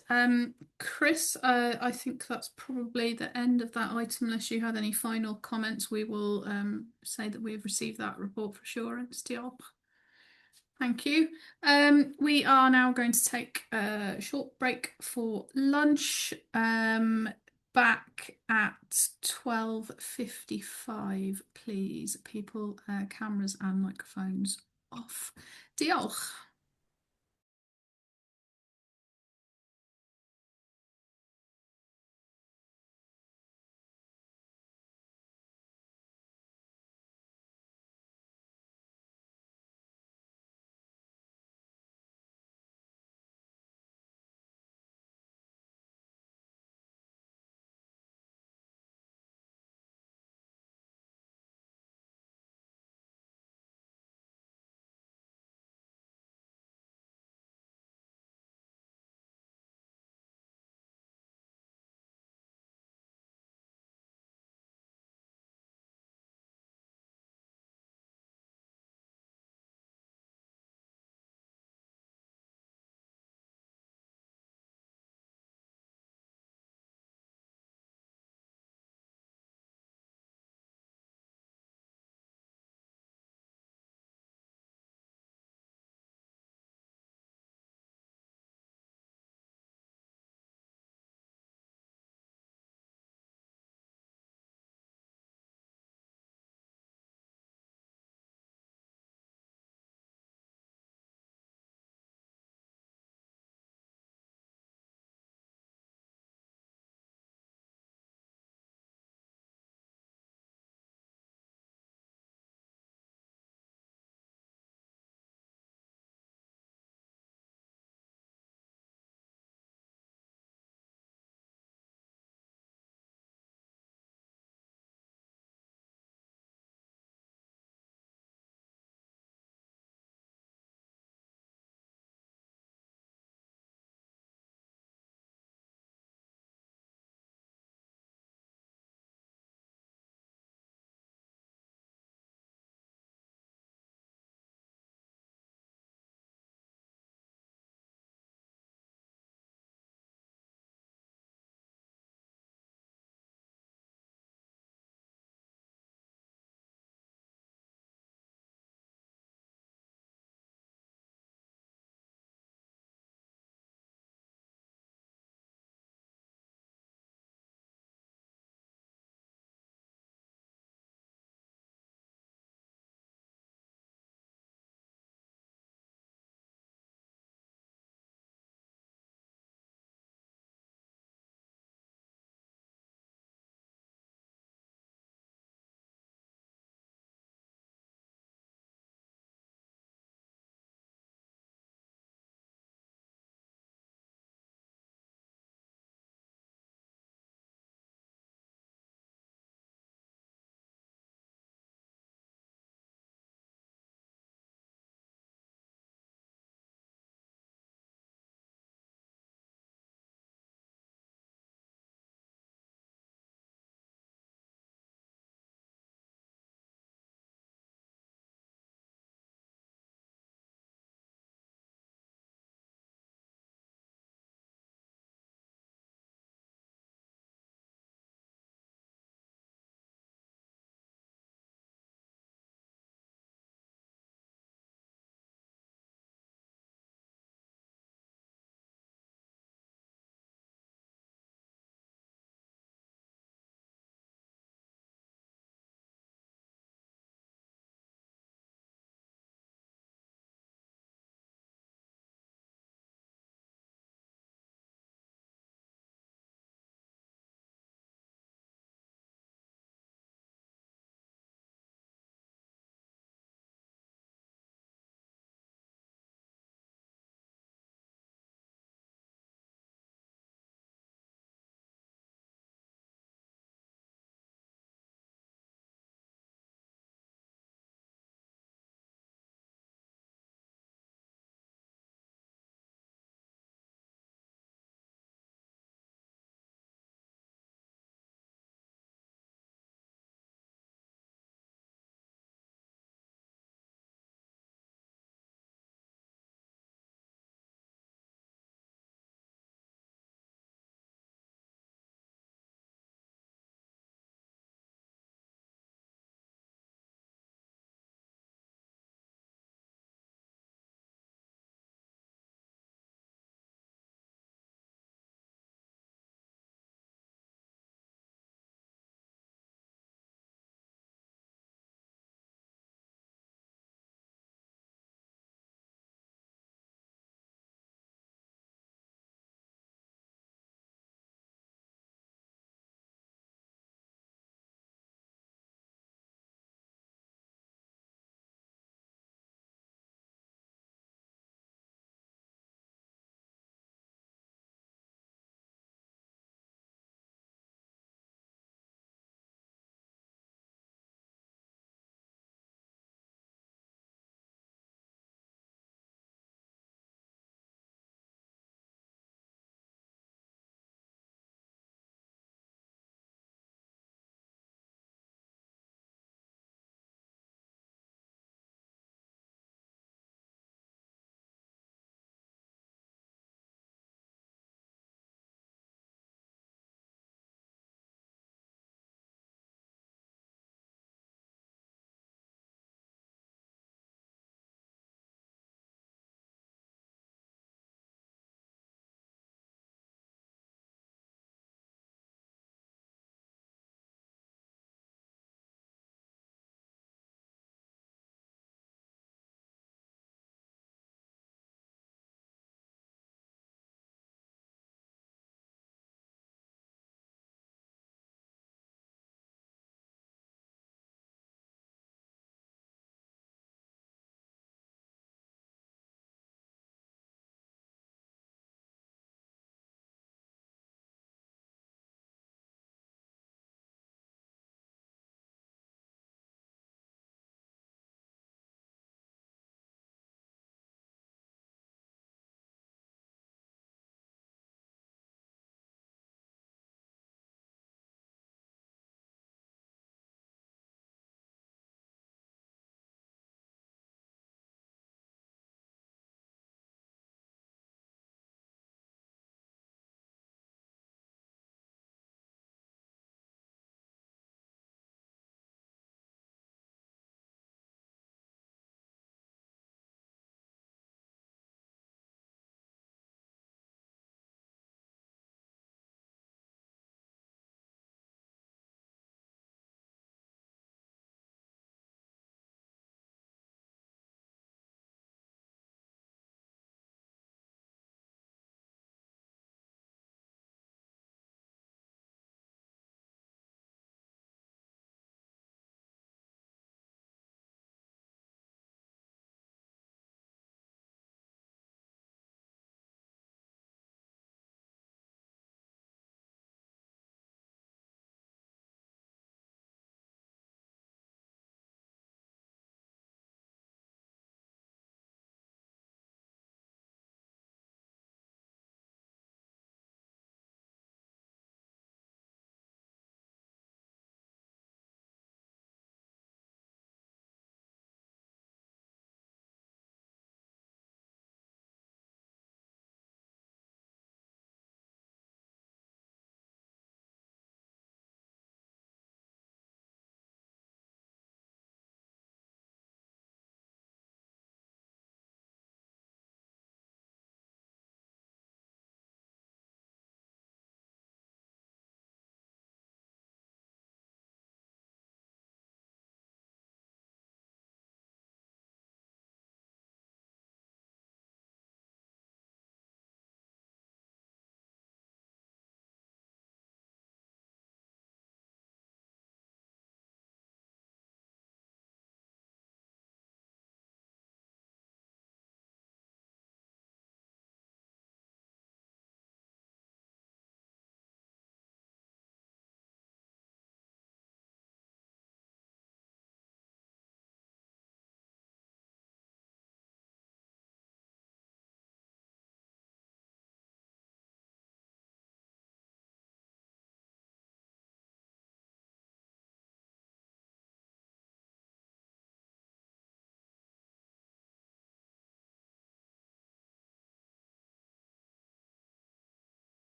Chris, I think that's probably the end of that item. Unless you had any final comments, we will say that we've received that report for assurance. Deal. Thank you. We are now going to take a short break for lunch. Back at 12:55, please. People, cameras and microphones off. Diolch.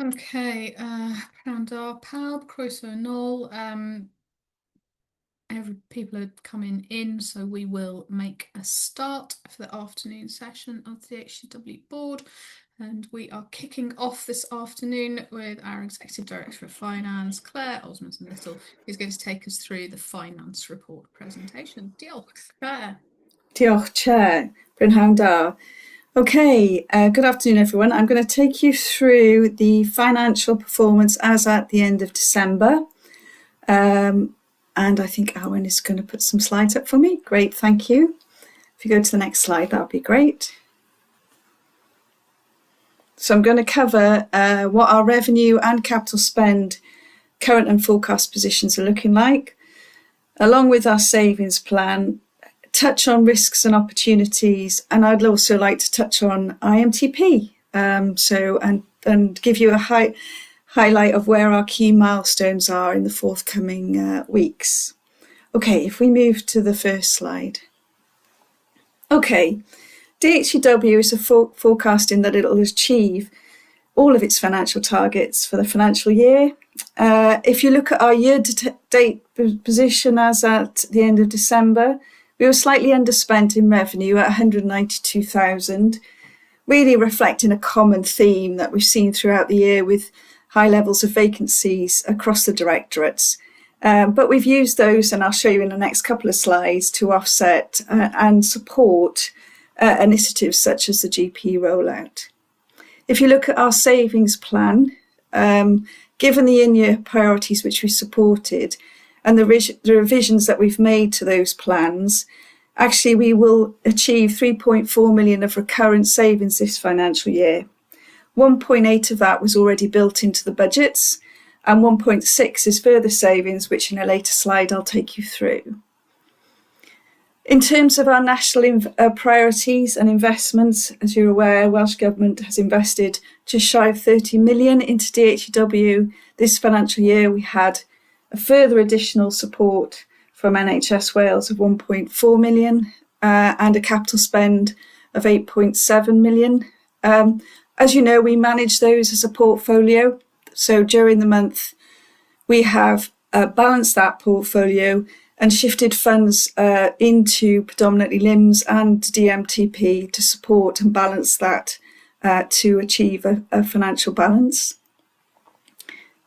Okay, round our pawb, croeso yn ôl. People are coming in, so we will make a start for the afternoon session of the DHCW board. And we are kicking off this afternoon with our Executive Director of Finance, Claire Osmondson-Little, who's going to take us through the finance report presentation. Diolch, Claire. Diolch, Chair. Brynhawn da. Okay, good afternoon, everyone. I'm going to take you through the financial performance as at the end of December. And I think Awen is going to put some slides up for me. Great, thank you. If you go to the next slide, that would be great. So I'm going to cover what our revenue and capital spend current and forecast positions are looking like, along with our savings plan, touch on risks and opportunities, and I'd also like to touch on IMTP. And give you a highlight of where our key milestones are in the forthcoming weeks. Okay, if we move to the first slide. Okay, DHCW is forecasting that it will achieve all of its financial targets for the financial year. If you look at our year-to-date position as at the end of December, we were slightly underspent in revenue at 192,000, really reflecting a common theme that we've seen throughout the year with high levels of vacancies across the directorates. But we've used those, and I'll show you in the next couple of slides, to offset and support initiatives such as the GP rollout. If you look at our savings plan, given the in-year priorities which we supported and the revisions that we've made to those plans, actually we will achieve 3.4 million of recurrent savings this financial year. 1.8 of that was already built into the budgets, and 1.6 is further savings, which in a later slide I'll take you through. In terms of our national priorities and investments, as you're aware, Welsh Government has invested just shy of 30 million into DHCW. This financial year we had a further additional support from NHS Wales of 1.4 million and a capital spend of 8.7 million. As you know, we manage those as a portfolio. So during the month, we have balanced that portfolio and shifted funds into predominantly LIMS and DMTP to support and balance that to achieve a financial balance.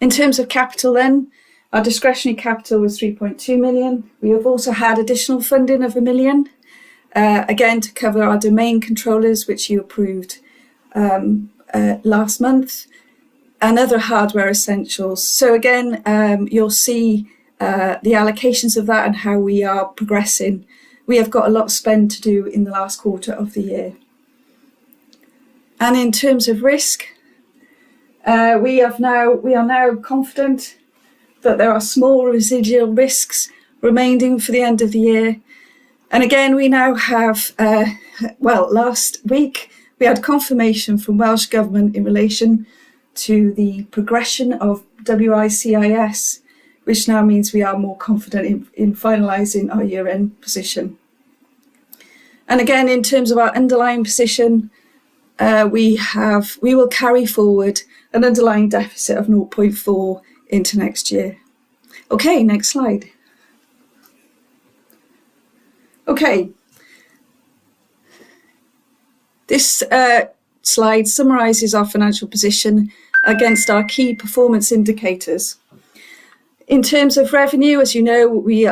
In terms of capital then, our discretionary capital was 3.2 million. We have also had additional funding of 1 million, again to cover our domain controllers, which you approved last month, and other hardware essentials. So again, you'll see the allocations of that and how we are progressing. We have got a lot of spend to do in the last quarter of the year. And in terms of risk, we are now confident that there are small residual risks remaining for the end of the year. And again, we now have, last week, we had confirmation from Welsh Government in relation to the progression of WICIS, which now means we are more confident in finalising our year-end position. And again, in terms of our underlying position, we will carry forward an underlying deficit of 0.4 into next year. Okay, next slide. Okay. This slide summarises our financial position against our key performance indicators. In terms of revenue, as you know, we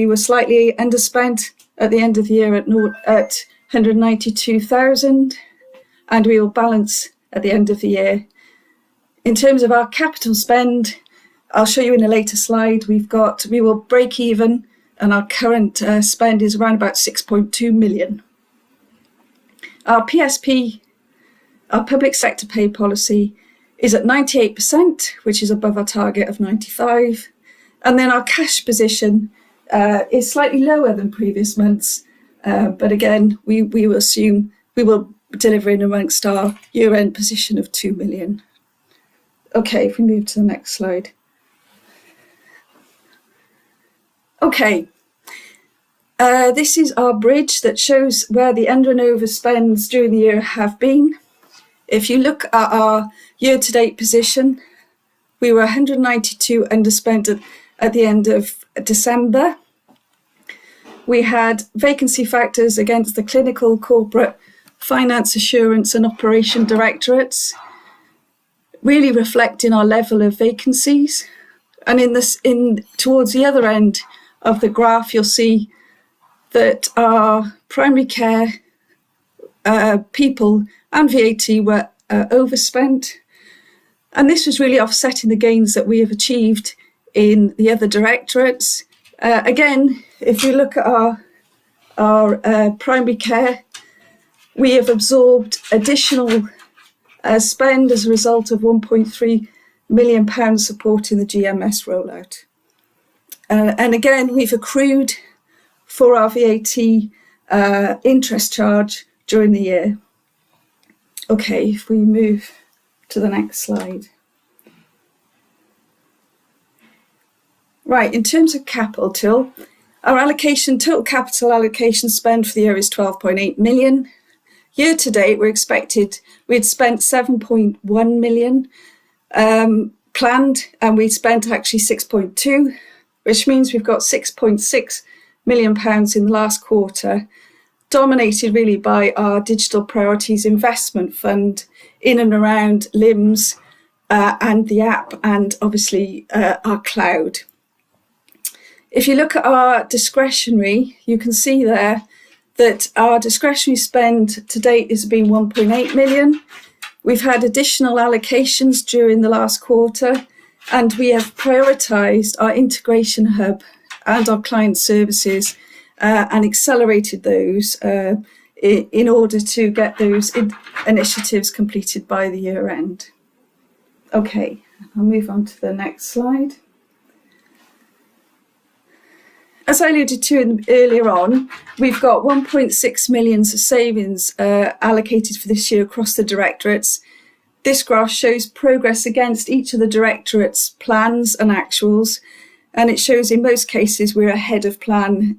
were slightly underspent at the end of the year at 192,000, and we will balance at the end of the year. In terms of our capital spend, I'll show you in a later slide, we will break even, and our current spend is around about 6.2 million. Our PSP, our public sector pay policy, is at 98%, which is above our target of 95%. And then our cash position is slightly lower than previous months. But again, we will assume we will deliver in amongst our year-end position of 2 million. Okay, if we move to the next slide. Okay. This is our bridge that shows where the under and over spends during the year have been. If you look at our year-to-date position, we were 192 underspent at the end of December. We had vacancy factors against the clinical, corporate, finance assurance and operation directorates, really reflecting our level of vacancies. And towards the other end of the graph, you'll see that our primary care people and VAT were overspent. And this was really offsetting the gains that we have achieved in the other directorates. Again, if you look at our primary care, we have absorbed additional spend as a result of £1.3 million supporting the GMS rollout. And again, we've accrued for our VAT interest charge during the year. Okay, if we move to the next slide. Right, in terms of capital, our total capital allocation spend for the year is 12.8 million. Year to date, we'd spent 7.1 million planned, and we spent actually 6.2, which means we've got 6.6 million pounds in the last quarter, dominated really by our Digital Priorities Investment Fund in and around LIMS and the app, and obviously our cloud. If you look at our discretionary, you can see there that our discretionary spend to date has been 1.8 million. We've had additional allocations during the last quarter, and we have prioritised our integration hub and our client services and accelerated those in order to get those initiatives completed by the year end. Okay, I'll move on to the next slide. As I alluded to earlier on, we've got 1.6 million of savings allocated for this year across the directorates. This graph shows progress against each of the directorates' plans and actuals, and it shows in most cases we're ahead of plan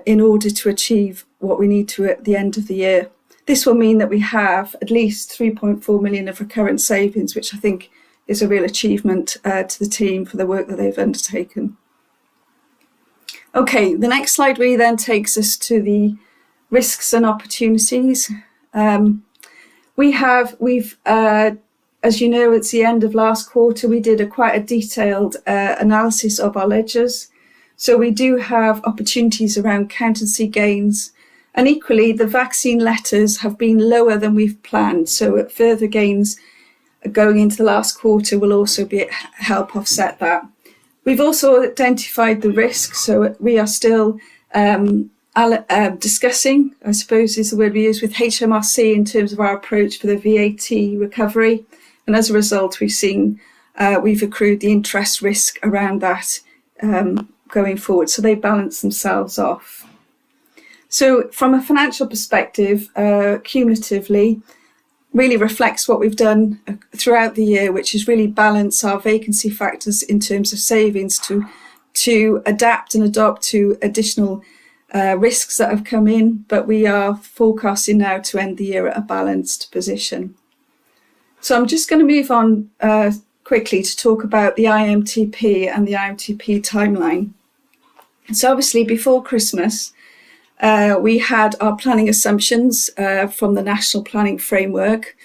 in order to achieve what we need to at the end of the year. This will mean that we have at least 3.4 million of recurrent savings, which I think is a real achievement to the team for the work that they've undertaken. Okay, the next slide really then takes us to the risks and opportunities. We've as you know, it's the end of last quarter, we did quite a detailed analysis of our ledgers. So we do have opportunities around accountancy gains, and equally the vaccine letters have been lower than we've planned. So further gains going into the last quarter will also help offset that. We've also identified the risks, so we are still discussing, I suppose is the word we use, with HMRC in terms of our approach for the VAT recovery. And as a result, we've accrued the interest risk around that going forward. So they balance themselves off. So from a financial perspective, cumulatively, really reflects what we've done throughout the year, which is really balance our vacancy factors in terms of savings to adapt and adopt to additional risks that have come in. But we are forecasting now to end the year at a balanced position. So I'm just going to move on quickly to talk about the IMTP and the IMTP timeline. So obviously before Christmas, we had our planning assumptions from the National Planning Framework,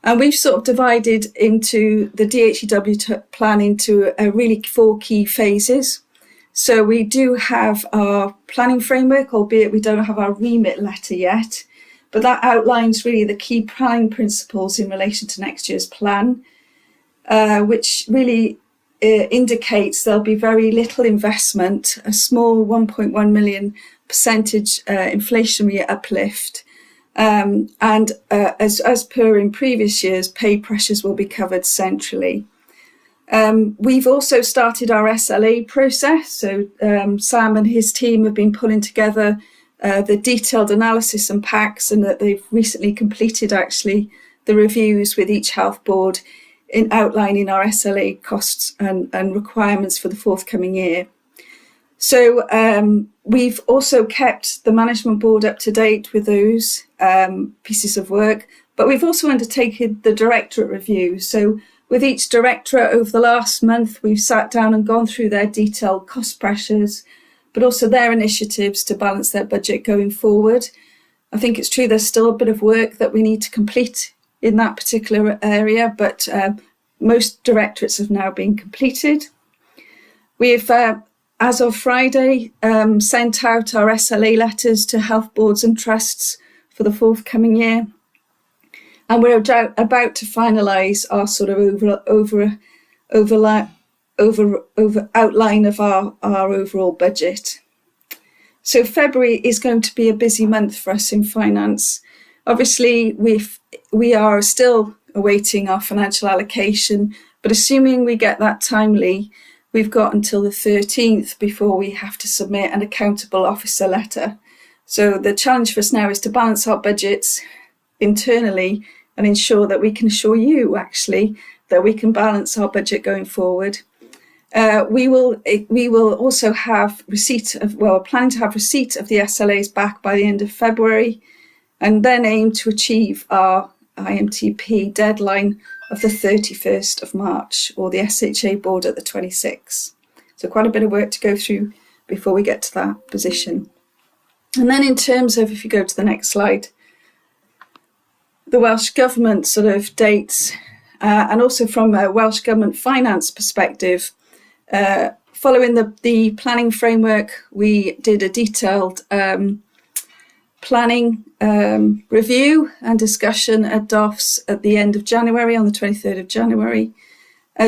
and we've sort of divided into the DHCW plan into really 4 key phases. So we do have our planning framework, albeit we don't have our remit letter yet, but that outlines really the key planning principles in relation to next year's plan, which really indicates there'll be very little investment, a small 1.1 million percentage inflationary uplift, and as per in previous years, pay pressures will be covered centrally. We've also started our SLA process, so Sam and his team have been pulling together the detailed analysis and packs, and that they've recently completed actually the reviews with each health board in outlining our SLA costs and requirements for the forthcoming year. So we've also kept the management board up to date with those pieces of work, But we've also undertaken the directorate review. So with each directorate over the last month, we've sat down and gone through their detailed cost pressures, but also their initiatives to balance their budget going forward. I think it's true there's still a bit of work that we need to complete in that particular area, but most directorates have now been completed. We've, as of Friday, sent out our SLA letters to health boards and trusts for the forthcoming year. And we're about to finalise our sort of outline of our overall budget. So February is going to be a busy month for us in finance. Obviously, we are still awaiting our financial allocation, but assuming we get that timely, we've got until the 13th before we have to submit an accountable officer letter. So the challenge for us now is to balance our budgets internally and ensure that we can assure you, actually, that we can balance our budget going forward. We will also have planning to have receipt of the SLAs back by the end of February, and then aim to achieve our IMTP deadline of the 31st of March, or the SHA board at the 26th. So quite a bit of work to go through before we get to that position. And then in terms of, if you go to the next slide, the Welsh Government sort of dates, and also from a Welsh Government finance perspective, following the planning framework, we did a detailed planning review and discussion at DOFS at the end of January, on the 23rd of January.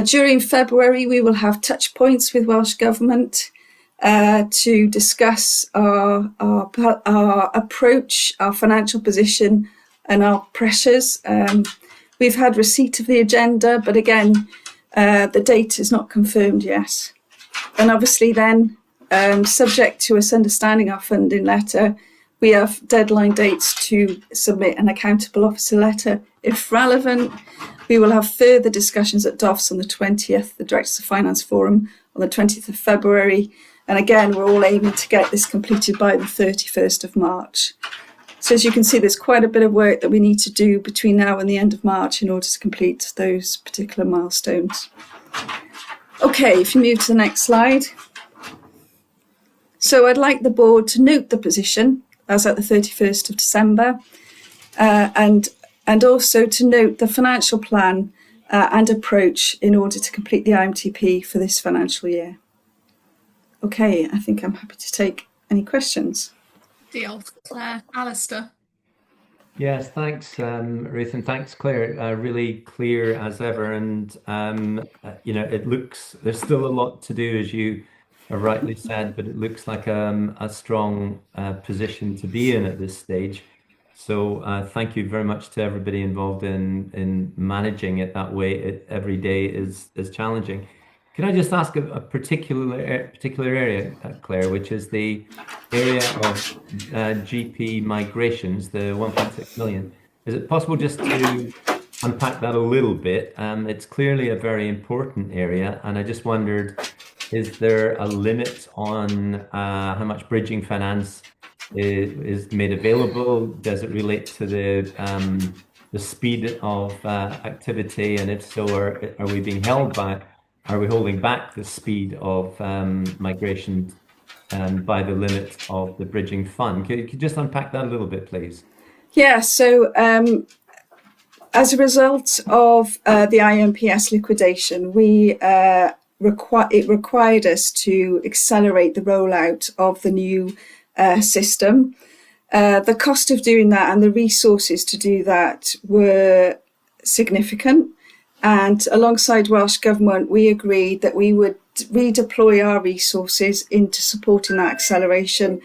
During February, we will have touch points with Welsh Government to discuss our approach, our financial position and our pressures. We've had receipt of the agenda, but again, the date is not confirmed yet. And obviously then, subject to us understanding our funding letter, we have deadline dates to submit an accountable officer letter. If relevant, we will have further discussions at DOFS on the 20th, the Directors of Finance Forum on the 20th of February. And again, we're all aiming to get this completed by the 31st of March. So as you can see, there's quite a bit of work that we need to do between now and the end of March in order to complete those particular milestones. Okay, if you move to the next slide. So I'd like the board to note the position as at the 31st of December, and also to note the financial plan and approach in order to complete the IMTP for this financial year. Okay, I think I'm happy to take any questions. Diolch, Claire. Alistair. Yes, thanks, Ruth, and thanks, Claire. Really clear as ever, and it looks there's still a lot to do, as you have rightly said, but it looks like a strong position to be in at this stage. So thank you very much to everybody involved in managing it that way. Every day is challenging. Can I just ask a particular area, Claire, which is the area of GP migrations, the 1.6 million? Is it possible just to unpack that a little bit? It's clearly a very important area, and I just wondered, is there a limit on how much bridging finance is made available? Does it relate to the speed of activity, and if so, are we being held by? Are we holding back the speed of migration by the limit of the bridging fund? Could you just unpack that a little bit, please? Yeah, so as a result of the IMPS liquidation, it required us to accelerate the rollout of the new system. The cost of doing that and the resources to do that were significant. And alongside Welsh Government, we agreed that we would redeploy our resources into supporting that acceleration,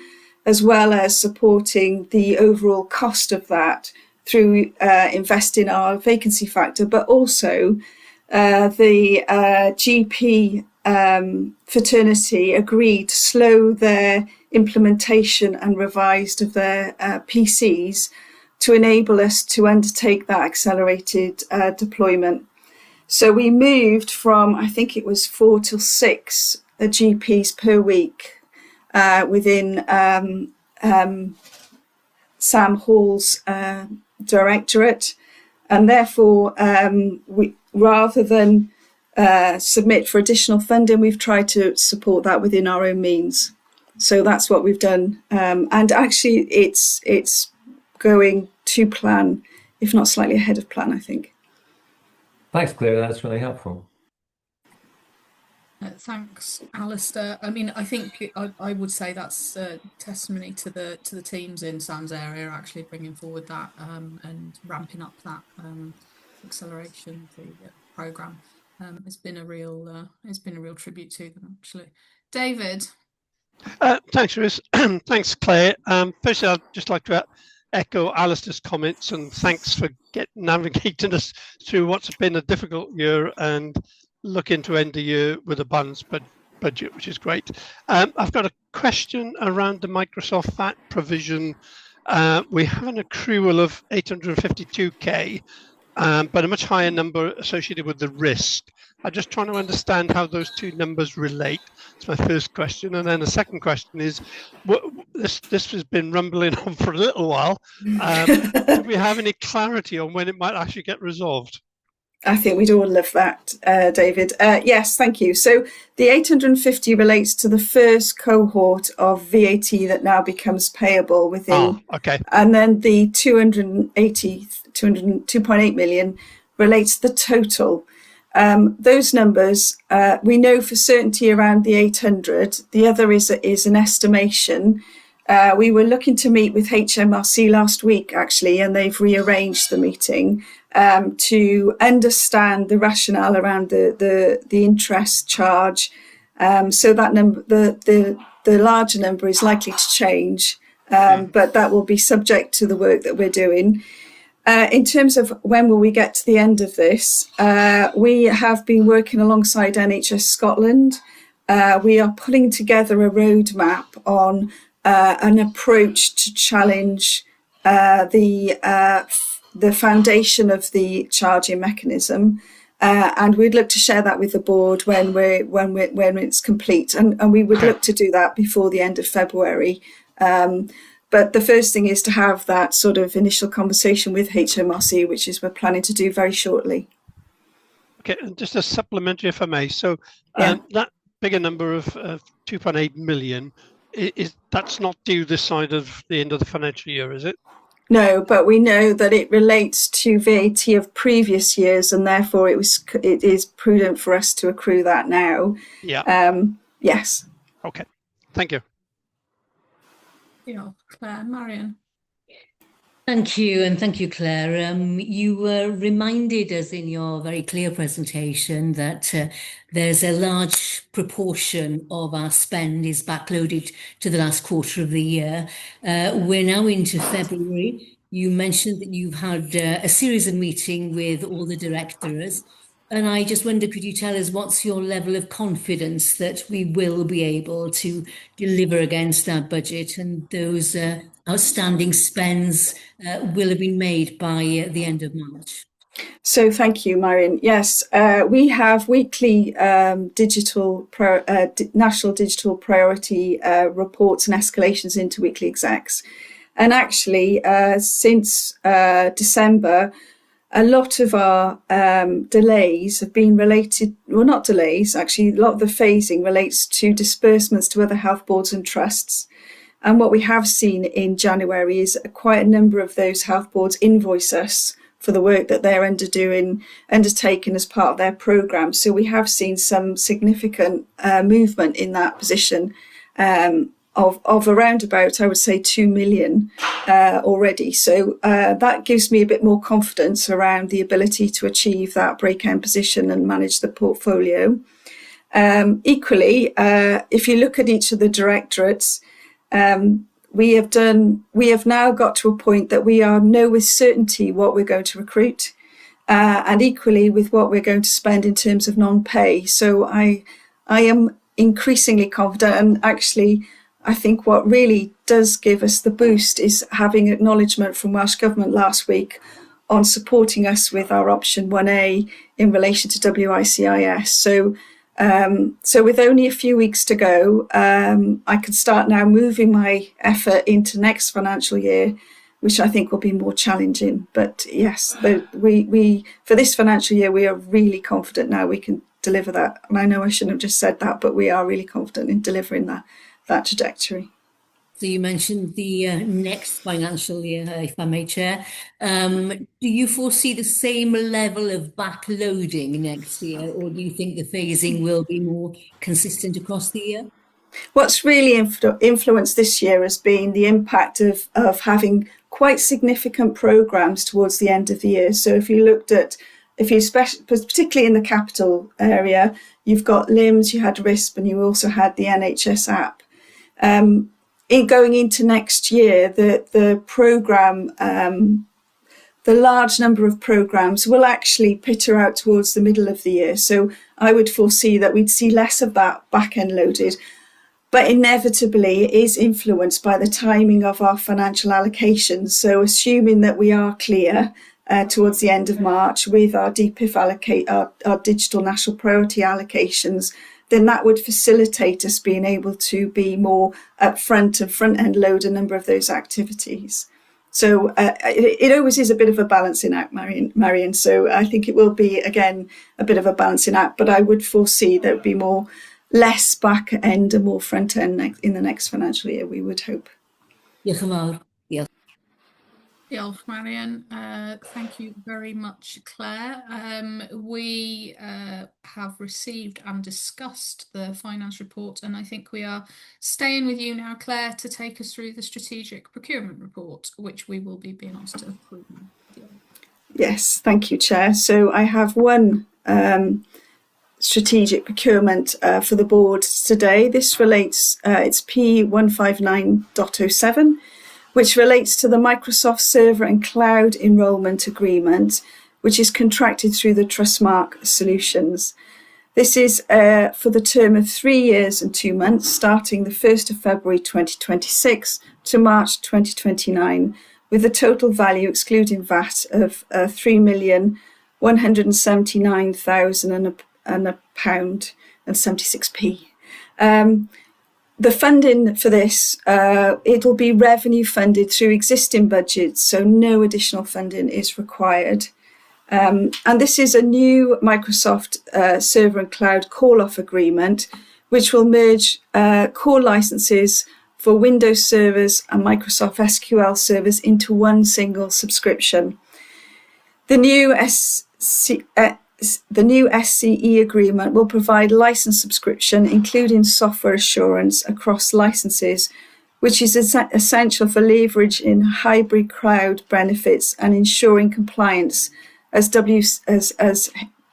as well as supporting the overall cost of that through investing our vacancy factor, but also the GP fraternity agreed to slow their implementation and revised of their PCs to enable us to undertake that accelerated deployment. So we moved from, I think it was 4 to 6 GPs per week within Sam Hall's directorate, and therefore we, rather than submit for additional funding, we've tried to support that within our own means. So that's what we've done, and actually it's going to plan, if not slightly ahead of plan, I think. Thanks, Claire. That's really helpful. Thanks, Alistair. I mean, I think I would say that's a testimony to the teams in Sam's area actually bringing forward that and ramping up that acceleration of the programme. It's been a real tribute to them, actually. David. Thanks, Ruth. Thanks, Claire. Firstly, I'd just like to echo Alistair's comments and thanks for navigating us through what's been a difficult year and looking to end the year with a balanced budget, which is great. I've got a question around the Microsoft VAT provision. We have an accrual of 852k, but a much higher number associated with the risk. I'm just trying to understand how those two numbers relate. That's my first question. And then the second question is, this has been rumbling on for a little while. Do we have any clarity on when it might actually get resolved? I think we'd all love that, David. Yes, thank you. So the 850 relates to the first cohort of VAT that now becomes payable within. Oh, okay. And then the 2.8 million relates to the total. Those numbers, we know for certainty around the 800. The other is an estimation. We were looking to meet with HMRC last week, actually, and they've rearranged the meeting to understand the rationale around the interest charge. So that number, the larger number is likely to change, but that will be subject to the work that we're doing. In terms of when will we get to the end of this, we have been working alongside NHS Scotland. We are putting together a roadmap on an approach to challenge the foundation of the charging mechanism, and we'd look to share that with the board when it's complete, and we would look to do that before the end of February. But the first thing is to have that sort of initial conversation with HMRC, which is we're planning to do very shortly. Okay, and just a supplementary, if I may. So that bigger number of 2.8 million, that's not due this side of the end of the financial year, is it? No, but we know that it relates to VAT of previous years, and therefore it is prudent for us to accrue that now. Yeah. Yes. Okay. Thank you. Yeah, Claire, Marion. Thank you, and thank you, Claire. You reminded us in your very clear presentation that there's a large proportion of our spend is backloaded to the last quarter of the year. We're now into February. You mentioned that you've had a series of meetings with all the directors. And I just wonder, could you tell us what's your level of confidence that we will be able to deliver against our budget and those outstanding spends will have been made by the end of March? So thank you, Marion. Yes, we have weekly national digital priority reports and escalations into weekly execs. And actually, since December, a lot of our delays have been related, well, not delays, actually, a lot of the phasing relates to disbursements to other health boards and trusts. And what we have seen in January is quite a number of those health boards invoice us for the work that they're undertaken as part of their programme. So we have seen some significant movement in that position of around about, I would say, 2 million already. So that gives me a bit more confidence around the ability to achieve that break-even position and manage the portfolio. Equally, if you look at each of the directorates, we have now got to a point that we know with certainty what we're going to recruit, and equally with what we're going to spend in terms of non-pay. So I am increasingly confident, and actually I think what really does give us the boost is having acknowledgement from Welsh Government last week on supporting us with our option 1A in relation to WICIS. So with only a few weeks to go, I can start now moving my effort into next financial year which I think will be more challenging. But yes, we for this financial year, we are really confident now we can deliver that. And I know I shouldn't have just said that, but we are really confident in delivering that trajectory. So you mentioned the next financial year, if I may, Chair. Do you foresee the same level of backloading next year, or do you think the phasing will be more consistent across the year? What's really influenced this year has been the impact of having quite significant programmes towards the end of the year. So if you looked at, particularly in the capital area, you've got LIMS, you had RISP, and you also had the NHS app. In going into next year, the programme, the large number of programmes will actually peter out towards the middle of the year. So I would foresee that we'd see less of that back-end loaded. But inevitably, it is influenced by the timing of our financial allocations. So assuming that we are clear towards the end of March with our DPIF our digital national priority allocations, then that would facilitate us being able to be more upfront and front-end load a number of those activities. So it always is a bit of a balancing act, Marion. So I think it will be, again, a bit of a balancing act, but I would foresee there would be less back end and more front end in the next financial year, we would hope. Diolch, Marion. Thank you very much, Claire. We have received and discussed the finance report, and I think we are staying with you now, Claire, to take us through the strategic procurement report, which we will be being asked to approve. Yes, thank you, Chair. So I have one strategic procurement for the board today. This relates, it's P159.07, which relates to the Microsoft Server and Cloud Enrolment Agreement, which is contracted through the Trustmark Solutions. This is for the term of 3 years and 2 months, starting the 1st of February 2026 to March 2029, with a total value excluding VAT of £3,179,001.76. The funding for this, it'll be revenue funded through existing budgets, so no additional funding is required. And this is a new Microsoft Server and Cloud call-off agreement, which will merge core licenses for Windows servers and Microsoft SQL servers into one single subscription. The new SCE agreement will provide license subscription, including software assurance across licenses, which is essential for leveraging hybrid cloud benefits and ensuring compliance as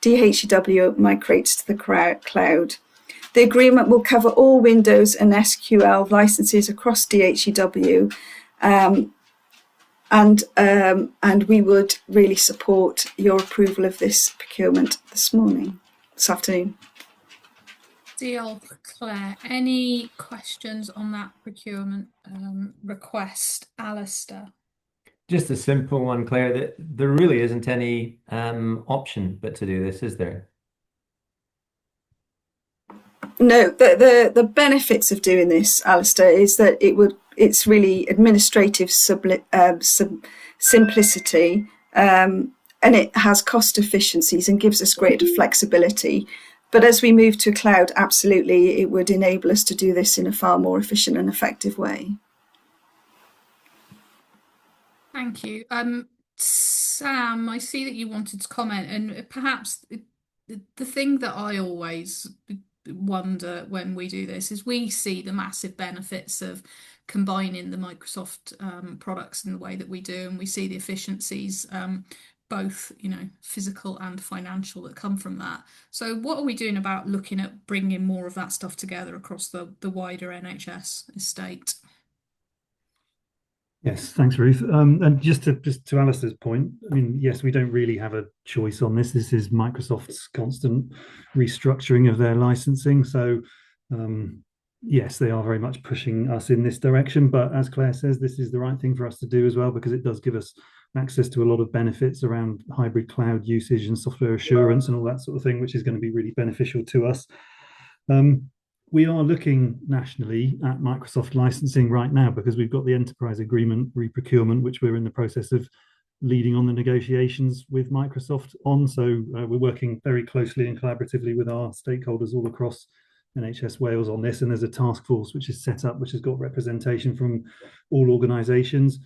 DHCW migrates to the cloud. The agreement will cover all Windows and SQL licenses across DHCW, and we would really support your approval of this procurement this afternoon. Diolch, Claire. Any questions on that procurement request? Alistair? Just a simple one, Claire, that there really isn't any option but to do this, is there? No, the benefits of doing this, Alistair, is that it's really administrative simplicity, and it has cost efficiencies and gives us greater flexibility. But as we move to cloud, absolutely, it would enable us to do this in a far more efficient and effective way. Thank you. Sam, I see that you wanted to comment, and perhaps the thing that I always wonder when we do this is we see the massive benefits of combining the Microsoft products in the way that we do, and we see the efficiencies, both physical and financial, that come from that. So what are we doing about looking at bringing more of that stuff together across the wider NHS estate? Yes, thanks, Ruth. And just to Alistair's point, I mean, yes, we don't really have a choice on this. This is Microsoft's constant restructuring of their licensing. So, yes, they are very much pushing us in this direction. But as Claire says, this is the right thing for us to do as well, because it does give us access to a lot of benefits around hybrid cloud usage and software assurance and all that sort of thing, which is going to be really beneficial to us. we are looking nationally at Microsoft licensing right now because we've got the enterprise agreement re-procurement, which we're in the process of leading on the negotiations with Microsoft on. So we're working very closely and collaboratively with our stakeholders all across NHS Wales on this. And there's a task force which is set up, which has got representation from all organisations.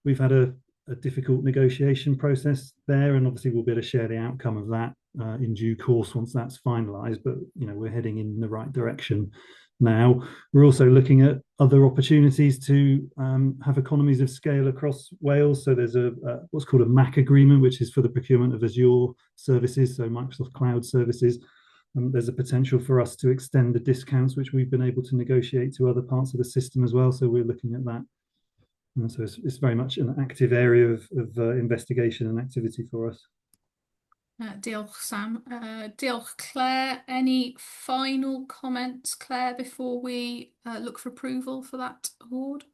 We've had a difficult negotiation process there, and obviously we'll be able to share the outcome of that in due course once that's finalised. But we're heading in the right direction now. We're also looking at other opportunities to have economies of scale across Wales. So there's a what's called a MAC agreement, which is for the procurement of Azure services, so Microsoft Cloud services. There's a potential for us to extend the discounts which we've been able to negotiate to other parts of the system as well. So we're looking at that. And so it's very much an active area of investigation and activity for us. Diolch, Sam. Diolch, Claire. Any final comments, Claire, before we look for approval for that award?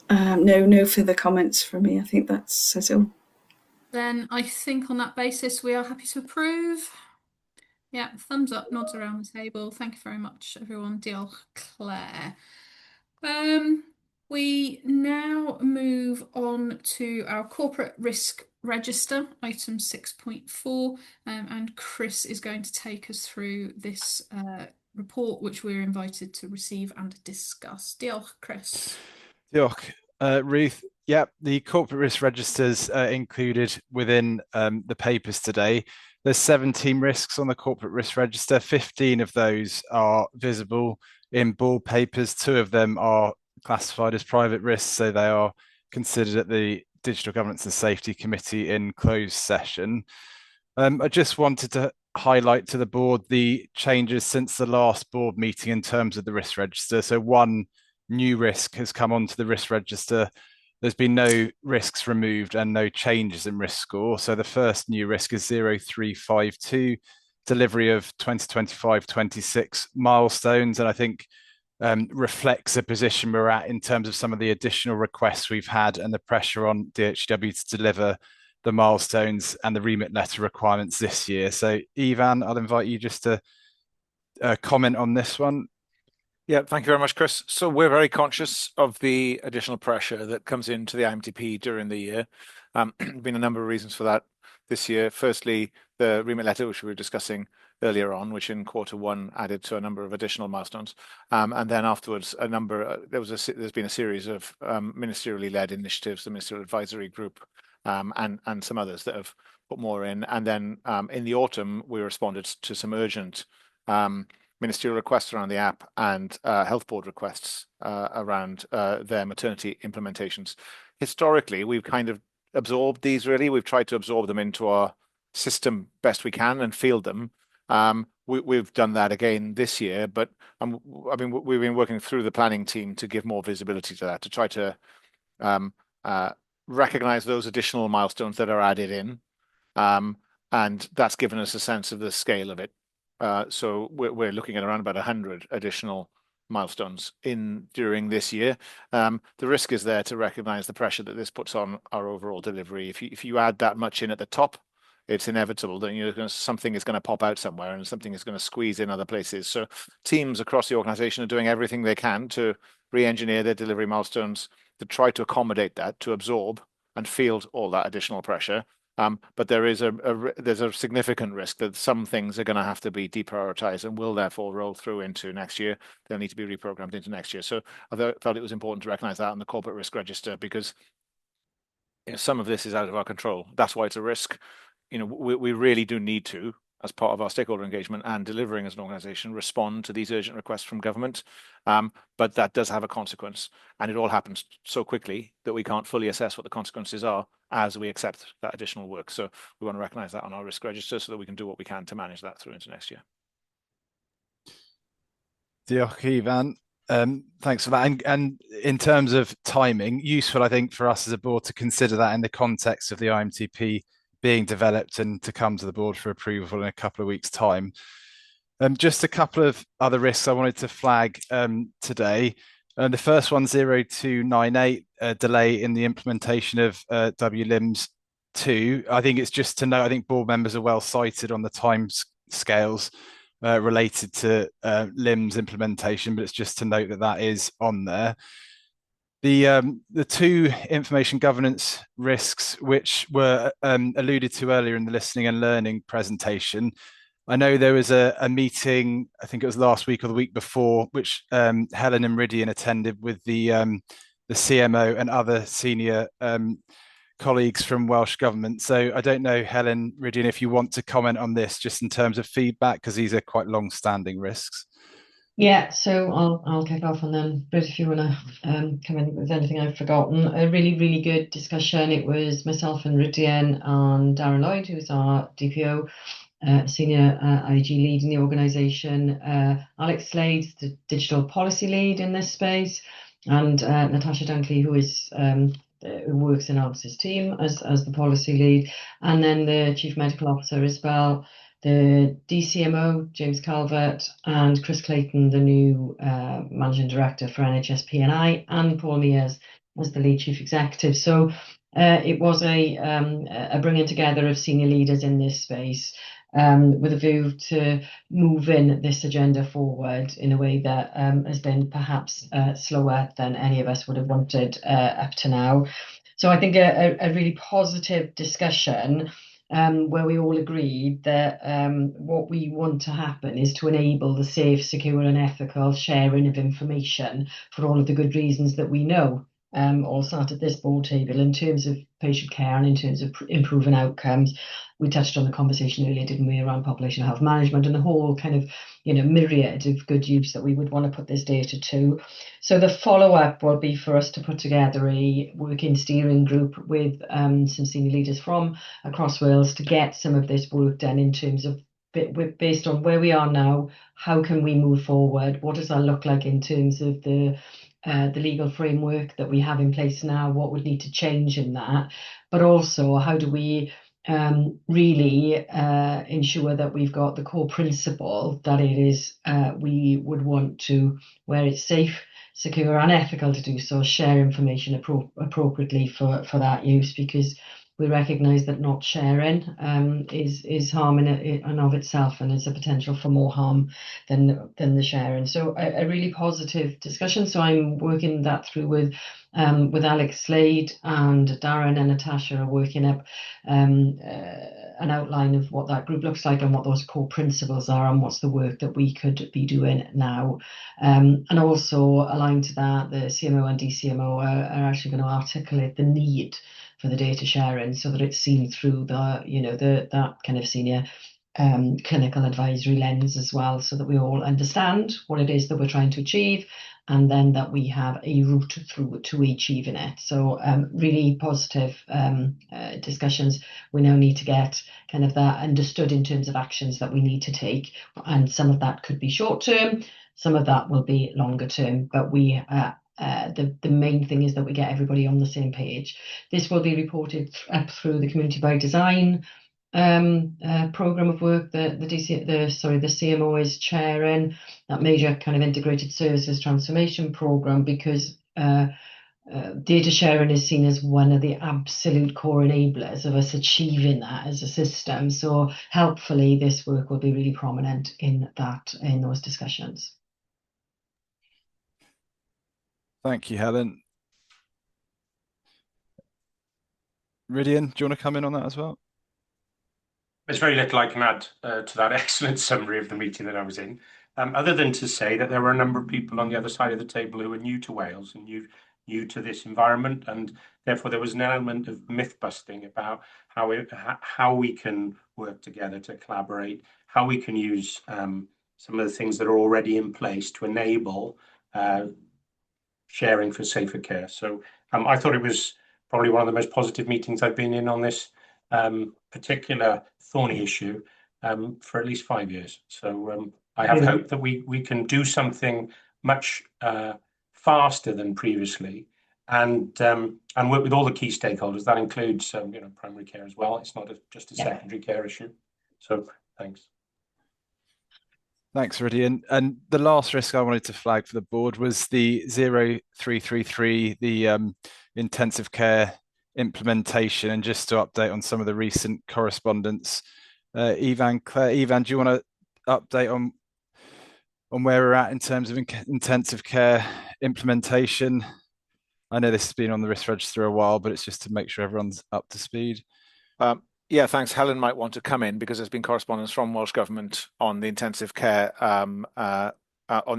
No further comments from me. I think that says all. Then I think on that basis we are happy to approve. Yeah, thumbs up, nods around the table. Thank you very much, everyone. Diolch, Claire. We now move on to our corporate risk register, item 6.4, and Chris is going to take us through this report, which we're invited to receive and discuss. Diolch, Chris. Diolch, Ruth. Yeah, the corporate risk registers included within the papers today. There's 17 risks on the corporate risk register. 15 of those are visible in board papers. 2 of them are classified as private risks, so they are considered at the Digital Governance and Safety Committee in closed session. I just wanted to highlight to the board the changes since the last board meeting in terms of the risk register. So one new risk has come onto the risk register. There's been no risks removed and no changes in risk score. So the first new risk is 0352, delivery of 2025-26 milestones. And I think reflects the position we're at in terms of some of the additional requests we've had and the pressure on DHCW to deliver the milestones and the remit letter requirements this year. So Ivan, I'll invite you just to comment on this one. Yeah, thank you very much, Chris. So we're very conscious of the additional pressure that comes into the IMTP during the year. Been a number of reasons for that this year. Firstly, the remit letter, which we were discussing earlier on, which in Q1 added to a number of additional milestones, and then afterwards there's been a series of ministerially led initiatives, the Ministerial Advisory Group, and some others that have put more in. And then in the autumn, we responded to some urgent ministerial requests around the app and health board requests around their maternity implementations. Historically, we've kind of absorbed these, really. We've tried to absorb them into our system best we can and field them. We've done that again this year, but we've been working through the planning team to give more visibility to that, to try to recognize those additional milestones that are added in. And that's given us a sense of the scale of it. So we're looking at around about 100 additional milestones during this year. The risk is there to recognize the pressure that this puts on our overall delivery. If you add that much in at the top, it's inevitable that something is going to pop out somewhere and something is going to squeeze in other places. So teams across the organization are doing everything they can to re-engineer their delivery milestones, to try to accommodate that, to absorb and field all that additional pressure. But there's a significant risk that some things are going to have to be deprioritized and will therefore roll through into next year. They'll need to be reprogrammed into next year. So I felt it was important to recognize that in the corporate risk register, because some of this is out of our control. That's why it's a risk. We really do need to, as part of our stakeholder engagement and delivering as an organization, respond to these urgent requests from government. But that does have a consequence, and it all happens so quickly that we can't fully assess what the consequences are as we accept that additional work. So we want to recognize that on our risk register so that we can do what we can to manage that through into next year. Diolch, Ivan. Thanks for that. And in terms of timing, useful, I think, for us as a board to consider that in the context of the IMTP being developed and to come to the board for approval in a couple of weeks' time. Just a couple of other risks I wanted to flag today. The first one, 0298, a delay in the implementation of WLIMS 2. I think it's just to note, I think board members are well cited on the time scales. related to LIMS implementation, but it's just to note that that is on there. The two information governance risks, which were alluded to earlier in the listening and learning presentation, I know there was a meeting, I think it was last week or the week before, which Helen and Meridian attended with the CMO and other senior colleagues from Welsh Government. So I don't know, Helen, Meridian, if you want to comment on this just in terms of feedback, because these are quite long-standing risks. Yeah, so I'll kick off, and then Britt, if you want to come in with anything I've forgotten. A really, really good discussion. It was myself and Meridian and Darren Lloyd, who's our DPO, senior IG lead in the organisation, Alex Slade's the digital policy lead in this space, and Natasha Dunkley, who is who works in Alex's team as the policy lead, and then the Chief Medical Officer Isabel, the DCMO, James Calvert, and Chris Clayton, the new Managing Director for NHS PNI, and Paul Mears as the lead Chief Executive. So it was a bringing together of senior leaders in this space with a view to moving this agenda forward in a way that has been perhaps slower than any of us would have wanted up to now. So I think a really positive discussion where we all agreed that what we want to happen is to enable the safe, secure and ethical sharing of information for all of the good reasons that we know all sat at this board table in terms of patient care and in terms of improving outcomes. We touched on the conversation earlier, didn't we, around population health management and the whole kind of, myriad of good use that we would want to put this data to. So the follow-up will be for us to put together a working steering group with some senior leaders from across Wales to get some of this work done in terms of, based on where we are now, how can we move forward? What does that look like in terms of the legal framework that we have in place now? What would need to change in that? But also, how do we really ensure that we've got the core principle that it is we would want to, where it's safe, secure and ethical to do so, share information appropriately for that use, because we recognise that not sharing is harm in and of itself, and is a potential for more harm than the sharing. So a really positive discussion. So I'm working that through with Alex Slade, and Darren and Natasha are working up an outline of what that group looks like and what those core principles are, and what's the work that we could be doing now. And also aligned to that, the CMO and DCMO are actually going to articulate the need for the data sharing so that it's seen through that kind of senior clinical advisory lens as well, so that we all understand what it is that we're trying to achieve, and then that we have a route through to achieving it. So really positive discussions. We now need to get kind of that understood in terms of actions that we need to take, and some of that could be short term, some of that will be longer term, but we the main thing is that we get everybody on the same page. This will be reported up through the Community by Design program of work that the CMO is chairing, that major kind of integrated services transformation program, because data sharing is seen as one of the absolute core enablers of us achieving that as a system. So helpfully this work will be really prominent in those discussions. Thank you, Helen. Meridian, do you want to come in on that as well? There's very little I can add to that excellent summary of the meeting that I was in, other than to say that there were a number of people on the other side of the table who were new to Wales and new to this environment, and therefore there was an element of myth busting about how we can work together to collaborate, how we can use some of the things that are already in place to enable sharing for safer care. So I thought it was probably one of the most positive meetings I've been in on this particular thorny issue for at least 5 years. So I have hope that we can do something much faster than previously, and work with all the key stakeholders. That includes primary care as well. It's not just a secondary care issue. So thanks. Thanks, Meridian. And the last risk I wanted to flag for the board was the 0333, the intensive care implementation, and just to update on some of the recent correspondence. Evan, Claire, do you want to update on where we're at in terms of intensive care implementation? I know this has been on the risk register a while, but it's just to make sure everyone's up to speed. Yeah, thanks. Helen might want to come in because there's been correspondence from Welsh Government on the intensive care. On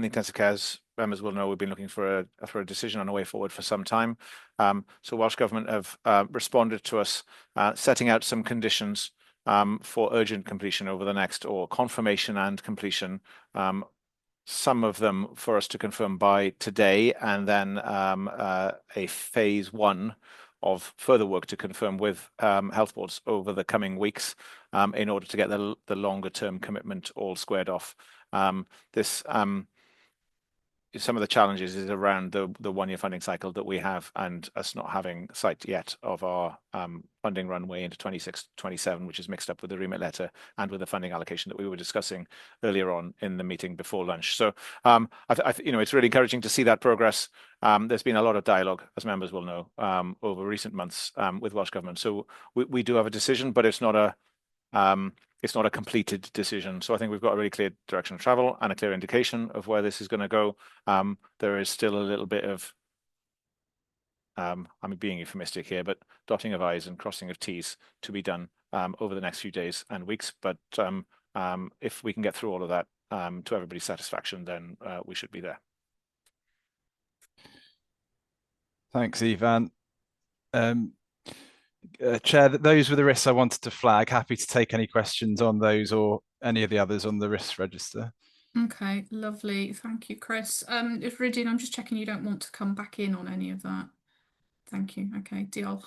the intensive care, as members will know, we've been looking for a decision on a way forward for some time. So Welsh Government have responded to us, setting out some conditions for urgent completion over the next, or confirmation and completion. Some of them for us to confirm by today, and then a phase 1 of further work to confirm with health boards over the coming weeks in order to get the longer term commitment all squared off. Some of the challenges is around the 1-year funding cycle that we have, and us not having sight yet of our funding runway into 26-27, which is mixed up with the remit letter and with the funding allocation that we were discussing earlier on in the meeting before lunch. So it's really encouraging to see that progress. There's been a lot of dialogue, as members will know, over recent months with Welsh Government. So we do have a decision, but it's not a completed decision. So I think we've got a really clear direction of travel and a clear indication of where this is going to go. There is still a little bit of, I'm being euphemistic here, but dotting of I's and crossing of T's to be done over the next few days and weeks. But if we can get through all of that to everybody's satisfaction, then we should be there. Thanks, Ivan. Chair, those were the risks I wanted to flag. Happy to take any questions on those or any of the others on the risks register. Okay, lovely. Thank you, Chris. If Ridin, I'm just checking you don't want to come back in on any of that. Thank you. Okay, diolch.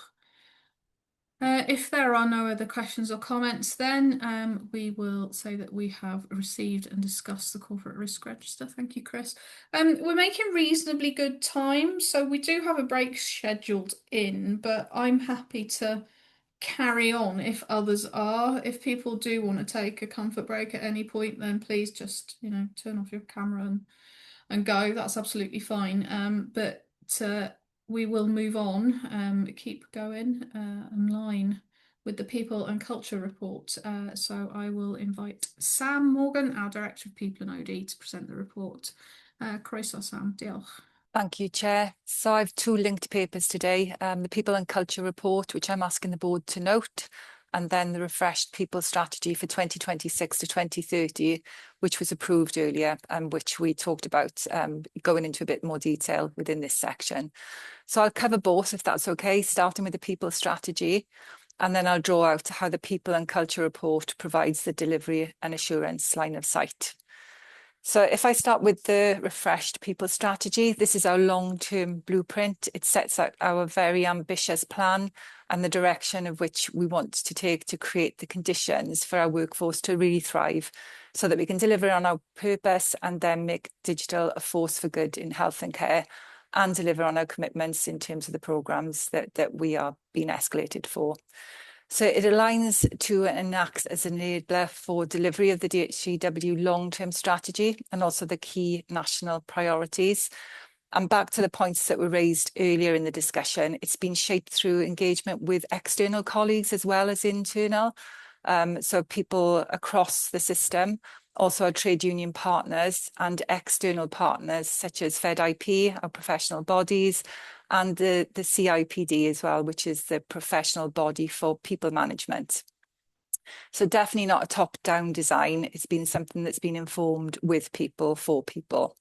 If there are no other questions or comments, then we will say that we have received and discussed the corporate risk register. Thank you, Chris. We're making reasonably good time, so we do have a break scheduled in, but I'm happy to carry on if others are. If people do want to take a comfort break at any point, then please just, turn off your camera and go. That's absolutely fine. But we will move on, keep going in line with the People and Culture report. So I will invite Sam Morgan, our Director of People and OD, to present the report. Croeso, Sam. Diolch. Thank you, Chair. So I have 2 linked papers today, the People and Culture report, which I'm asking the board to note, and then the refreshed People Strategy for 2026 to 2030, which was approved earlier and which we talked about going into a bit more detail within this section. So I'll cover both, if that's okay, starting with the People Strategy, and then I'll draw out how the People and Culture report provides the delivery and assurance line of sight. So if I start with the refreshed People Strategy, this is our long-term blueprint. It sets out our very ambitious plan and the direction of which we want to take to create the conditions for our workforce to really thrive so that we can deliver on our purpose and then make digital a force for good in health and care and deliver on our commitments in terms of the programmes that we are being escalated for. So it aligns to and acts as an enabler for delivery of the DHCW long-term strategy and also the key national priorities. And back to the points that were raised earlier in the discussion, it's been shaped through engagement with external colleagues as well as internal. So people across the system, also our trade union partners and external partners such as FedIP, our professional bodies, and the CIPD as well, which is the professional body for people management. So definitely not a top-down design. It's been something that's been informed with people, for people.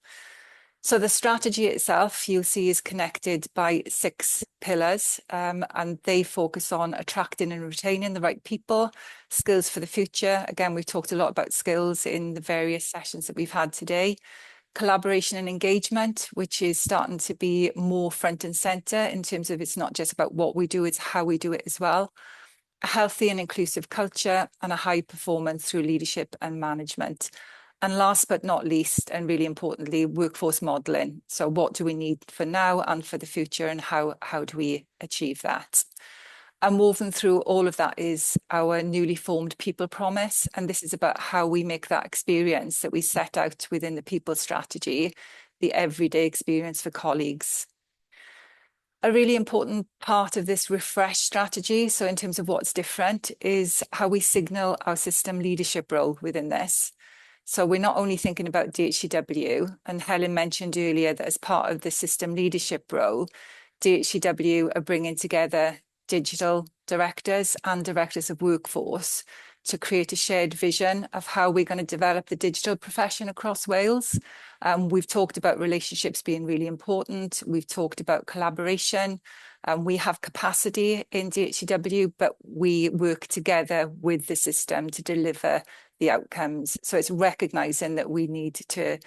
So the strategy itself, you'll see, is connected by 6 pillars, and they focus on attracting and retaining the right people, skills for the future. Again, we've talked a lot about skills in the various sessions that we've had today. Collaboration and engagement, which is starting to be more front and centre in terms of it's not just about what we do, it's how we do it as well. A healthy and inclusive culture and a high performance through leadership and management. And last but not least, and really importantly, workforce modelling. So what do we need for now and for the future, and how do we achieve that? And woven through all of that is our newly formed People Promise. And this is about how we make that experience that we set out within the People Strategy, the everyday experience for colleagues. A really important part of this refresh strategy, so in terms of what's different, is how we signal our system leadership role within this. So we're not only thinking about DHCW, and Helen mentioned earlier that as part of the system leadership role, DHCW are bringing together digital directors and directors of workforce to create a shared vision of how we're going to develop the digital profession across Wales. We've talked about relationships being really important. We've talked about collaboration. We have capacity in DHCW, but we work together with the system to deliver the outcomes. So it's recognising that we need to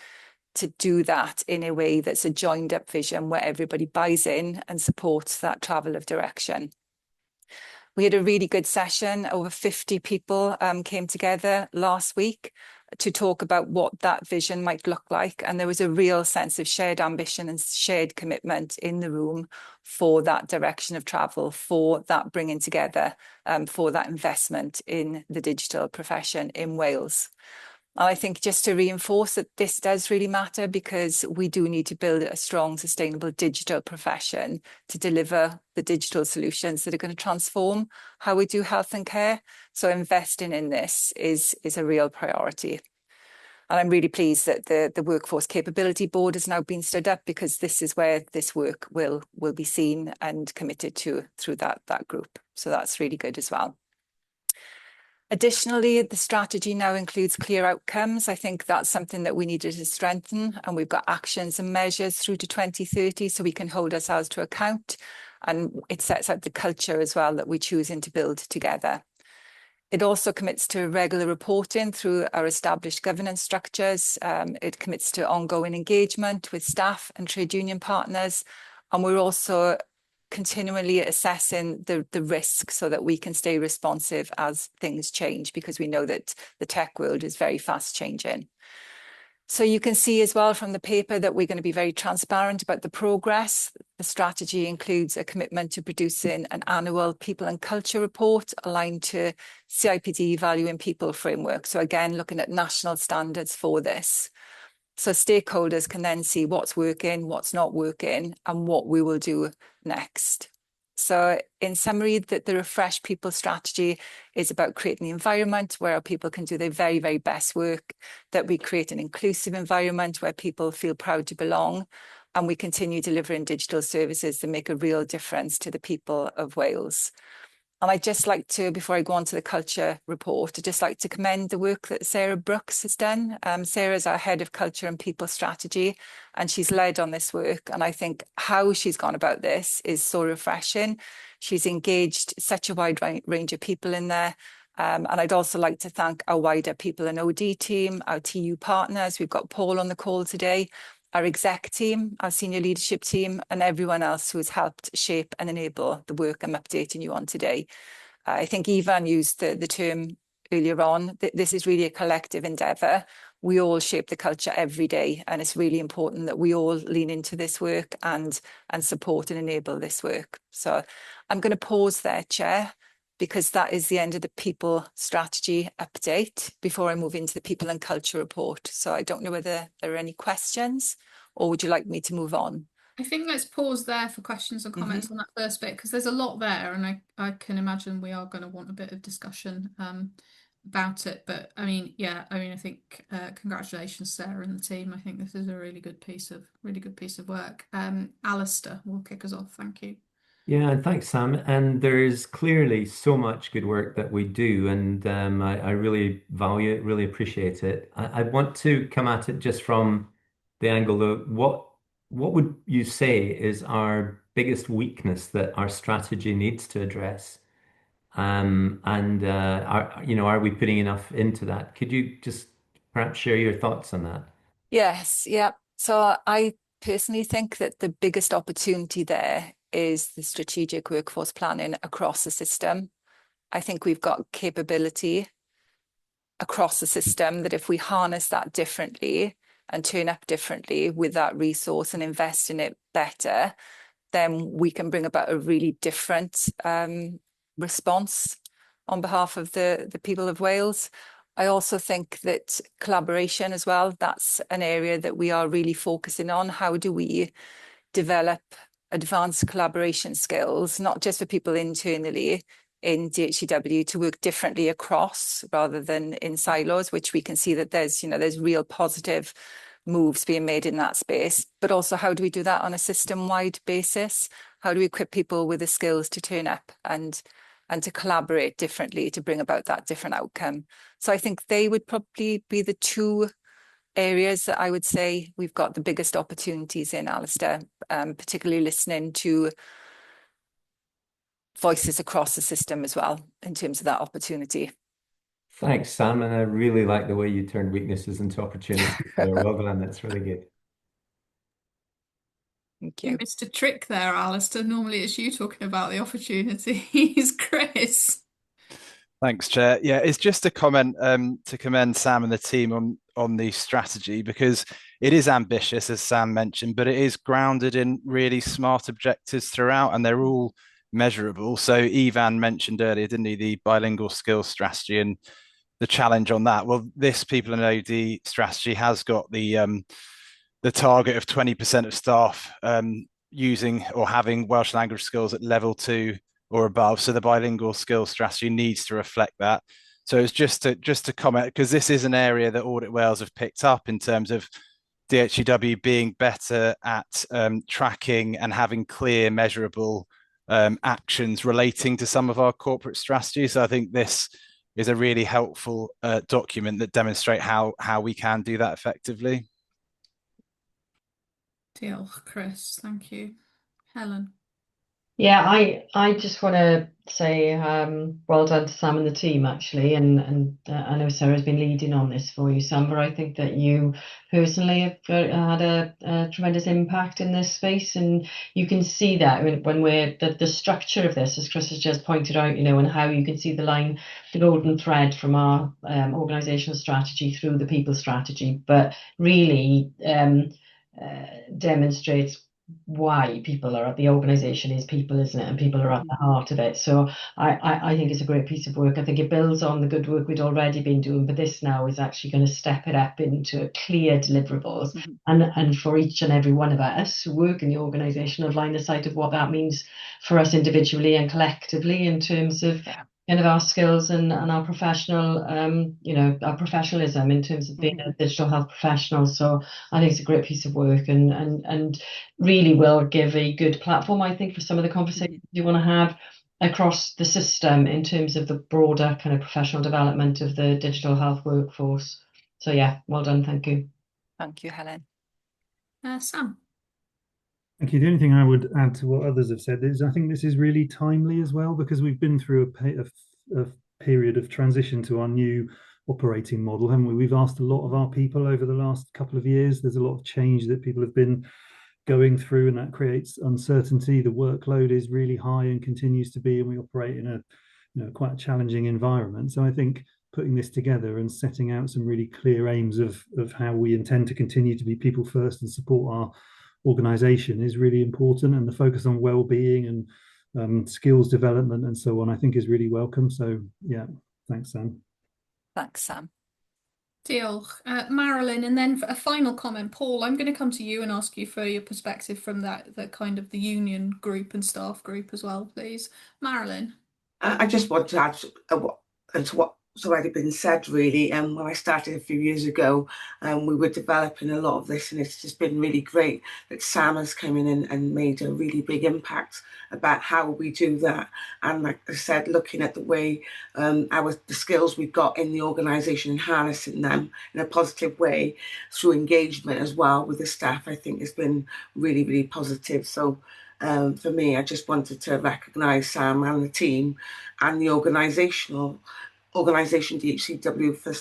do that in a way that's a joined up vision where everybody buys in and supports that travel of direction. We had a really good session. Over 50 people came together last week to talk about what that vision might look like. And there was a real sense of shared ambition and shared commitment in the room for that direction of travel, for that bringing together, for that investment in the digital profession in Wales. I think just to reinforce that this does really matter, because we do need to build a strong, sustainable digital profession to deliver the digital solutions that are going to transform how we do health and care. So investing in this is a real priority. And I'm really pleased that the Workforce Capability Board has now been stood up, because this is where this work will be seen and committed to through that group. So that's really good as well. Additionally, the strategy now includes clear outcomes. I think that's something that we needed to strengthen, and we've got actions and measures through to 2030 so we can hold ourselves to account, and it sets out the culture as well that we're choosing to build together. It also commits to regular reporting through our established governance structures. It commits to ongoing engagement with staff and trade union partners, and we're also continually assessing the risk so that we can stay responsive as things change, because we know that the tech world is very fast changing. So you can see as well from the paper that we're going to be very transparent about the progress. The strategy includes a commitment to producing an annual people and culture report aligned to CIPD value in people framework. So again, looking at national standards for this. So stakeholders can then see what's working, what's not working, and what we will do next. So in summary, the refresh people strategy is about creating the environment where our people can do their very, very best work, that we create an inclusive environment where people feel proud to belong, and we continue delivering digital services that make a real difference to the people of Wales. And I'd just like to, before I go on to the culture report, I'd just like to commend the work that Sarah Brooks has done. Sarah's our head of culture and people strategy, and she's led on this work. And I think how she's gone about this is so refreshing. She's engaged such a wide range of people in there. And I'd also like to thank our wider people and OD team, our TU partners. We've got Paul on the call today, our exec team, our senior leadership team, and everyone else who has helped shape and enable the work I'm updating you on today. I think Ivan used the term earlier on. This is really a collective endeavour. We all shape the culture every day, and it's really important that we all lean into this work and support and enable this work. So I'm going to pause there, Chair, because that is the end of the people strategy update before I move into the people and culture report. So I don't know whether there are any questions, or would you like me to move on? I think let's pause there for questions or comments on that first bit, because there's a lot there, and I can imagine we are going to want a bit of discussion about it. But I mean, yeah, I think congratulations, Sarah and the team. I think this is a really good piece of work. Alistair will kick us off. Thank you. Yeah, thanks, Sam. And there's clearly so much good work that we do, and I really value it, really appreciate it. I want to come at it just from the angle of what would you say is our biggest weakness that our strategy needs to address? Are we putting enough into that? Could you just perhaps share your thoughts on that? Yes, yeah. So I personally think that the biggest opportunity there is the strategic workforce planning across the system. I think we've got capability across the system that if we harness that differently and turn up differently with that resource and invest in it better, then we can bring about a really different response on behalf of the people of Wales. I also think that collaboration as well, that's an area that we are really focusing on. How do we develop advanced collaboration skills, not just for people internally, in DHCW to work differently across rather than in silos, which we can see that there's real positive moves being made in that space. But also, how do we do that on a system-wide basis? How do we equip people with the skills to turn up and to collaborate differently to bring about that different outcome? So I think they would probably be the two areas that I would say we've got the biggest opportunities in, Alistair, particularly listening to voices across the system as well in terms of that opportunity. Thanks, Sam. And I really like the way you turned weaknesses into opportunities there. Well done. That's really good. Thank You you. missed a trick there, Alistair. Normally it's you talking about the opportunities, Chris. Thanks, Chair. Yeah, it's just a comment to commend Sam and the team on the strategy, because it is ambitious, as Sam mentioned, but it is grounded in really smart objectives throughout, and they're all measurable. So Ivan mentioned earlier, didn't he, the bilingual skills strategy and the challenge on that. Well, this People in OD strategy has got the target of 20% of staff using or having Welsh language skills at level 2 or above. So the bilingual skills strategy needs to reflect that. So it's just to comment, because this is an area that Audit Wales have picked up in terms of DHCW being better at tracking and having clear, measurable actions relating to some of our corporate strategies. So I think this is a really helpful document that demonstrate how we can do that effectively. Diolch, Chris. Thank you. Helen. Yeah, I just want to say well done to Sam and the team, actually, and I know Sarah's been leading on this for you, Sam, but I think that you personally have had a tremendous impact in this space, and you can see that when we're the structure of this, as Chris has just pointed out, and how you can see the golden thread from our organizational strategy through the people strategy, but really demonstrates why people are at the organization is people, isn't it? And people are at the heart of it. So I think it's a great piece of work. I think it builds on the good work we'd already been doing, but this now is actually going to step it up into clear deliverables. And for each and every one of us who work in the organization of line of sight of what that means for us individually and collectively in terms of kind of our skills and our professional, our professionalism in terms of being a digital health professional. So I think it's a great piece of work and really will give a good platform, I think, for some of the conversations you want to have across the system in terms of the broader kind of professional development of the digital health workforce. So yeah, well done. Thank you. Thank you, Helen. Sam. Thank you. The only thing I would add to what others have said is I think this is really timely as well, because we've been through a period of transition to our new operating model, haven't we? We've asked a lot of our people over the last couple of years. There's a lot of change that people have been going through, and that creates uncertainty. The workload is really high and continues to be, and we operate in a quite a challenging environment. So I think putting this together and setting out some really clear aims of how we intend to continue to be people first and support our organization is really important, and the focus on well-being and skills development and so on, I think, is really welcome. So yeah, thanks, Sam. Thanks, Sam. Diolch. Marilyn, and then a final comment. Paul, I'm going to come to you and ask you for your perspective from that kind of the union group and staff group as well, please. Marilyn. I just want to add to what's already been said, really. When I started a few years ago, we were developing a lot of this, and it's just been really great that Sam has come in and made a really big impact about how we do that. And like I said, looking at the way the skills we've got in the organisation and harnessing them in a positive way through engagement as well with the staff, I think has been really, really positive. So for me, I just wanted to recognise Sam and the team and the organisation DHCW for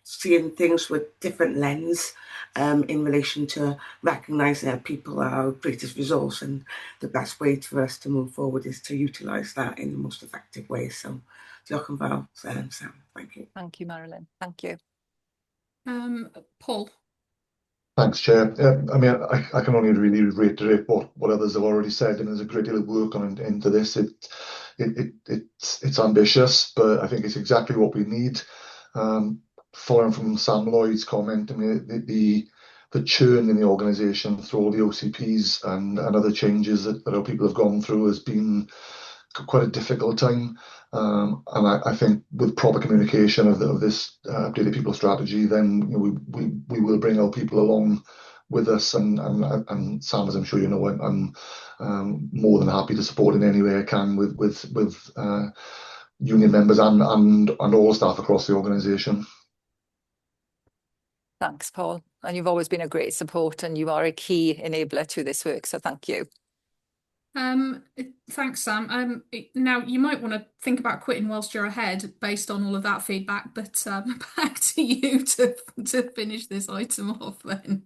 seeing things with different lens in relation to recognising that people are our greatest resource, and the best way for us to move forward is to utilise that in the most effective way. So, diolch yn fawr, Sam. Thank you. Thank you, Marilyn. Thank you. Paul. Thanks, Chair. I mean, I can only really reiterate what others have already said, and there's a great deal of work on into this. It's ambitious, but I think it's exactly what we need. Following from Sam Lloyd's comment, I mean, the churn in the organisation through all the OCPs and other changes that our people have gone through has been quite a difficult time. And I think with proper communication of this updated people strategy, then we will bring our people along with us. And Sam, as I'm sure you know, I'm more than happy to support in any way I can with union members and all staff across the organisation. Thanks, Paul. And you've always been a great support, and you are a key enabler to this work. So thank you. Thanks, Sam. Now you might want to think about quitting whilst you're ahead based on all of that feedback, but back to you to finish this item off then.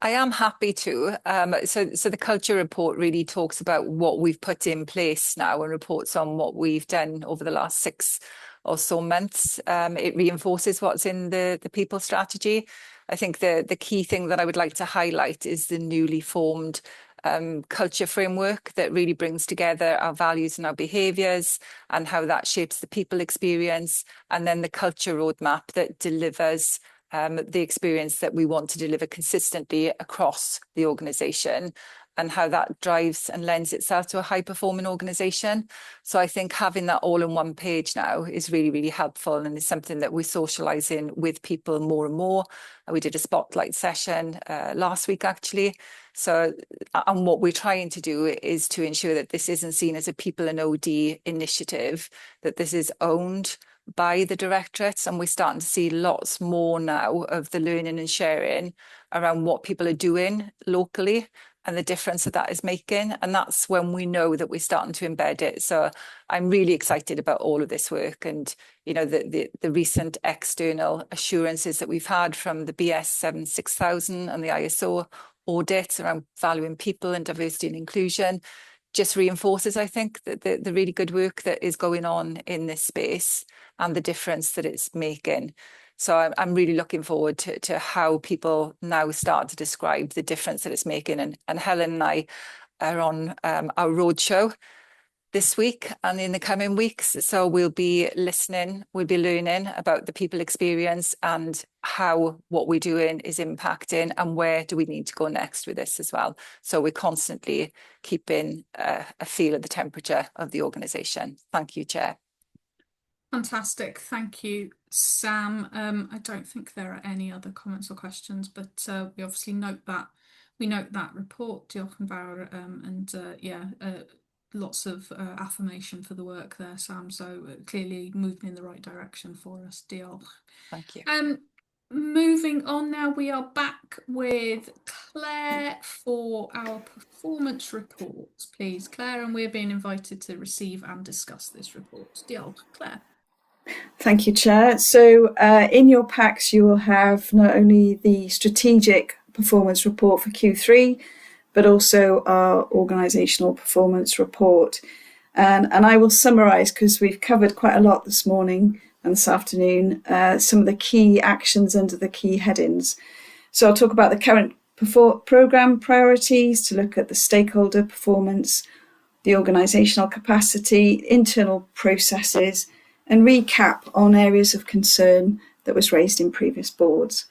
I am happy to. So the culture report really talks about what we've put in place now and reports on what we've done over the last 6 or so months. It reinforces what's in the people strategy. I think the key thing that I would like to highlight is the newly formed culture framework that really brings together our values and our behaviours and how that shapes the people experience, and then the culture roadmap that delivers the experience that we want to deliver consistently across the organisation, and how that drives and lends itself to a high-performing organisation. So I think having that all in one page now is really, really helpful, and is something that we're socialising with people more and more. We did a spotlight session last week, actually. So, and what we're trying to do is to ensure that this isn't seen as a people and OD initiative, that this is owned by the directorates, and we're starting to see lots more now of the learning and sharing around what people are doing locally and the difference that is making. And that's when we know that we're starting to embed it. So I'm really excited about all of this work, and the recent external assurances that we've had from the BS 76000 and the ISO audits around valuing people and diversity and inclusion just reinforces, I think, that the really good work that is going on in this space and the difference that it's making. So I'm really looking forward to how people now start to describe the difference that it's making. And Helen and I are on our roadshow this week and in the coming weeks. So we'll be listening, we'll be learning about the people experience and how what we're doing is impacting, and where do we need to go next with this as well. So we're constantly keeping a feel of the temperature of the organisation. Thank you, Chair. Fantastic. Thank you, Sam. I don't think there are any other comments or questions, but we obviously note that report, Diolch yn fawr, and lots of affirmation for the work there, Sam. So clearly moving in the right direction for us. Diolch. Thank you. Moving on now, we are back with Claire for our performance report, please. Claire, and we're being invited to receive and discuss this report. Diolch, Claire. Thank you, Chair. So in your packs, you will have not only the strategic performance report for Q3, but also our organisational performance report. And I will summarise, because we've covered quite a lot this morning and this afternoon, some of the key actions under the key headings. So I'll talk about the current programme priorities, to look at the stakeholder performance, the organisational capacity, internal processes, and recap on areas of concern that was raised in previous boards.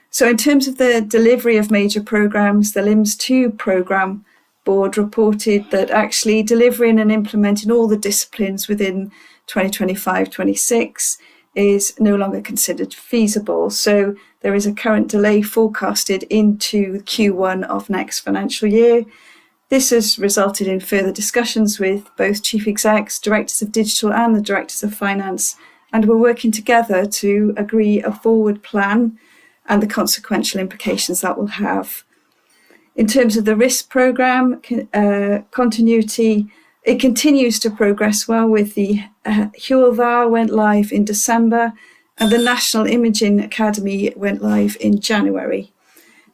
So in terms of the delivery of major programmes, the LIMS 2 programme board reported that actually delivering and implementing all the disciplines within 2025-26 is no longer considered feasible. So there is a current delay forecasted into Q1 of next financial year. This has resulted in further discussions with both chief execs, directors of digital and the directors of finance, and we're working together to agree a forward plan and the consequential implications that will have. In terms of the risk programme, continuity, it continues to progress well, with the Hywel went live in December and the National Imaging Academy went live in January.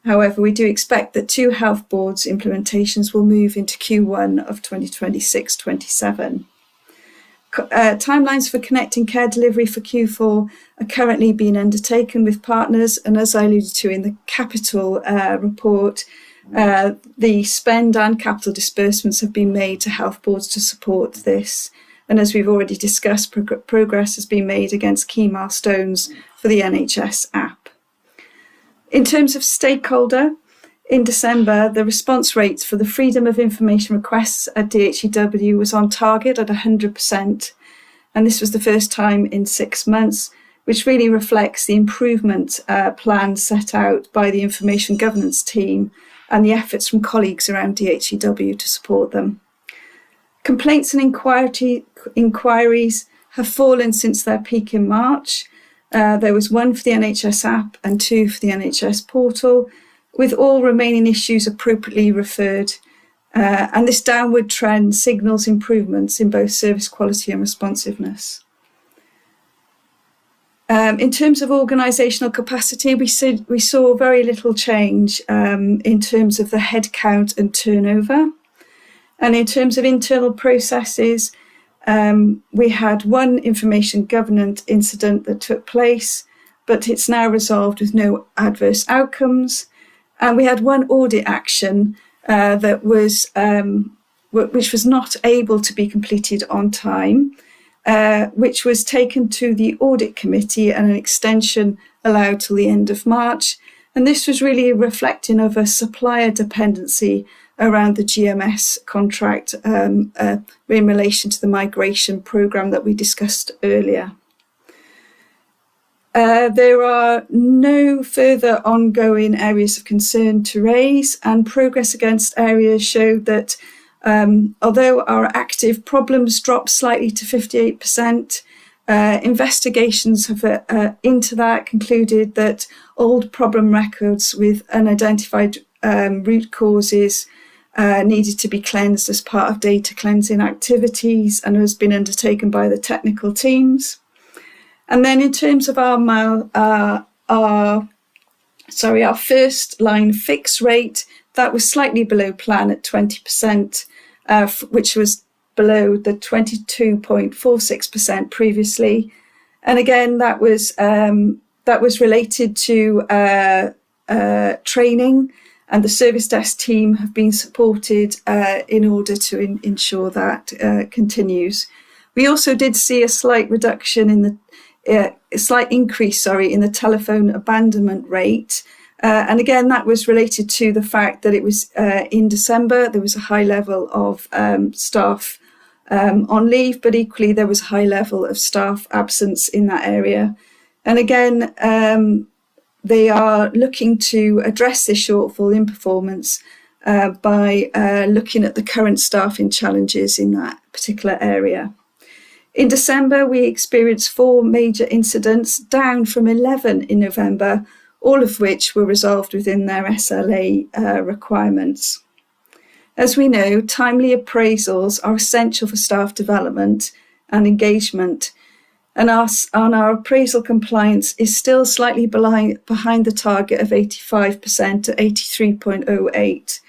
However, we do expect that 2 health boards implementations will move into Q1 of 2026-27. Timelines for connecting care delivery for Q4 are currently being undertaken with partners, and as I alluded to in the capital report, the spend and capital disbursements have been made to health boards to support this. And as we've already discussed, progress has been made against key milestones for the NHS app. In terms of stakeholder, In December, the response rate for the freedom of information requests at DHCW was on target at 100%. And this was the first time in 6 months, which really reflects the improvement plan set out by the information governance team and the efforts from colleagues around DHCW to support them. Complaints and inquiries have fallen since their peak in March. There was 1 for the NHS app and 2 for the NHS portal, with all remaining issues appropriately referred. And this downward trend signals improvements in both service quality and responsiveness. In terms of organisational capacity, we saw very little change in terms of the headcount and turnover. And in terms of internal processes, we had 1 information governance incident that took place, but it's now resolved with no adverse outcomes. And we had 1 audit action that was which was not able to be completed on time, which was taken to the audit committee and an extension allowed till the end of March. And this was really reflecting of a supplier dependency around the GMS contract in relation to the migration programme that we discussed earlier. There are no further ongoing areas of concern to raise, and progress against areas showed that although our active problems dropped slightly to 58%, investigations have into that concluded that old problem records with unidentified root causes needed to be cleansed as part of data cleansing activities and has been undertaken by the technical teams. And then in terms of our first line fix rate, that was slightly below plan at 20%, which was below the 22.46% previously. And again, that was related to training, and the service desk team have been supported in order to ensure that continues. We also did see a slight reduction in a slight increase, in the telephone abandonment rate. And again, that was related to the fact that it was in December, there was a high level of staff on leave, but equally there was a high level of staff absence in that area. And again, they are looking to address this shortfall in performance by looking at the current staffing challenges in that particular area. In December, we experienced 4 major incidents, down from 11 in November, all of which were resolved within their SLA requirements. As we know, timely appraisals are essential for staff development and engagement, and our appraisal compliance is still slightly behind the target of 85% at 83.08,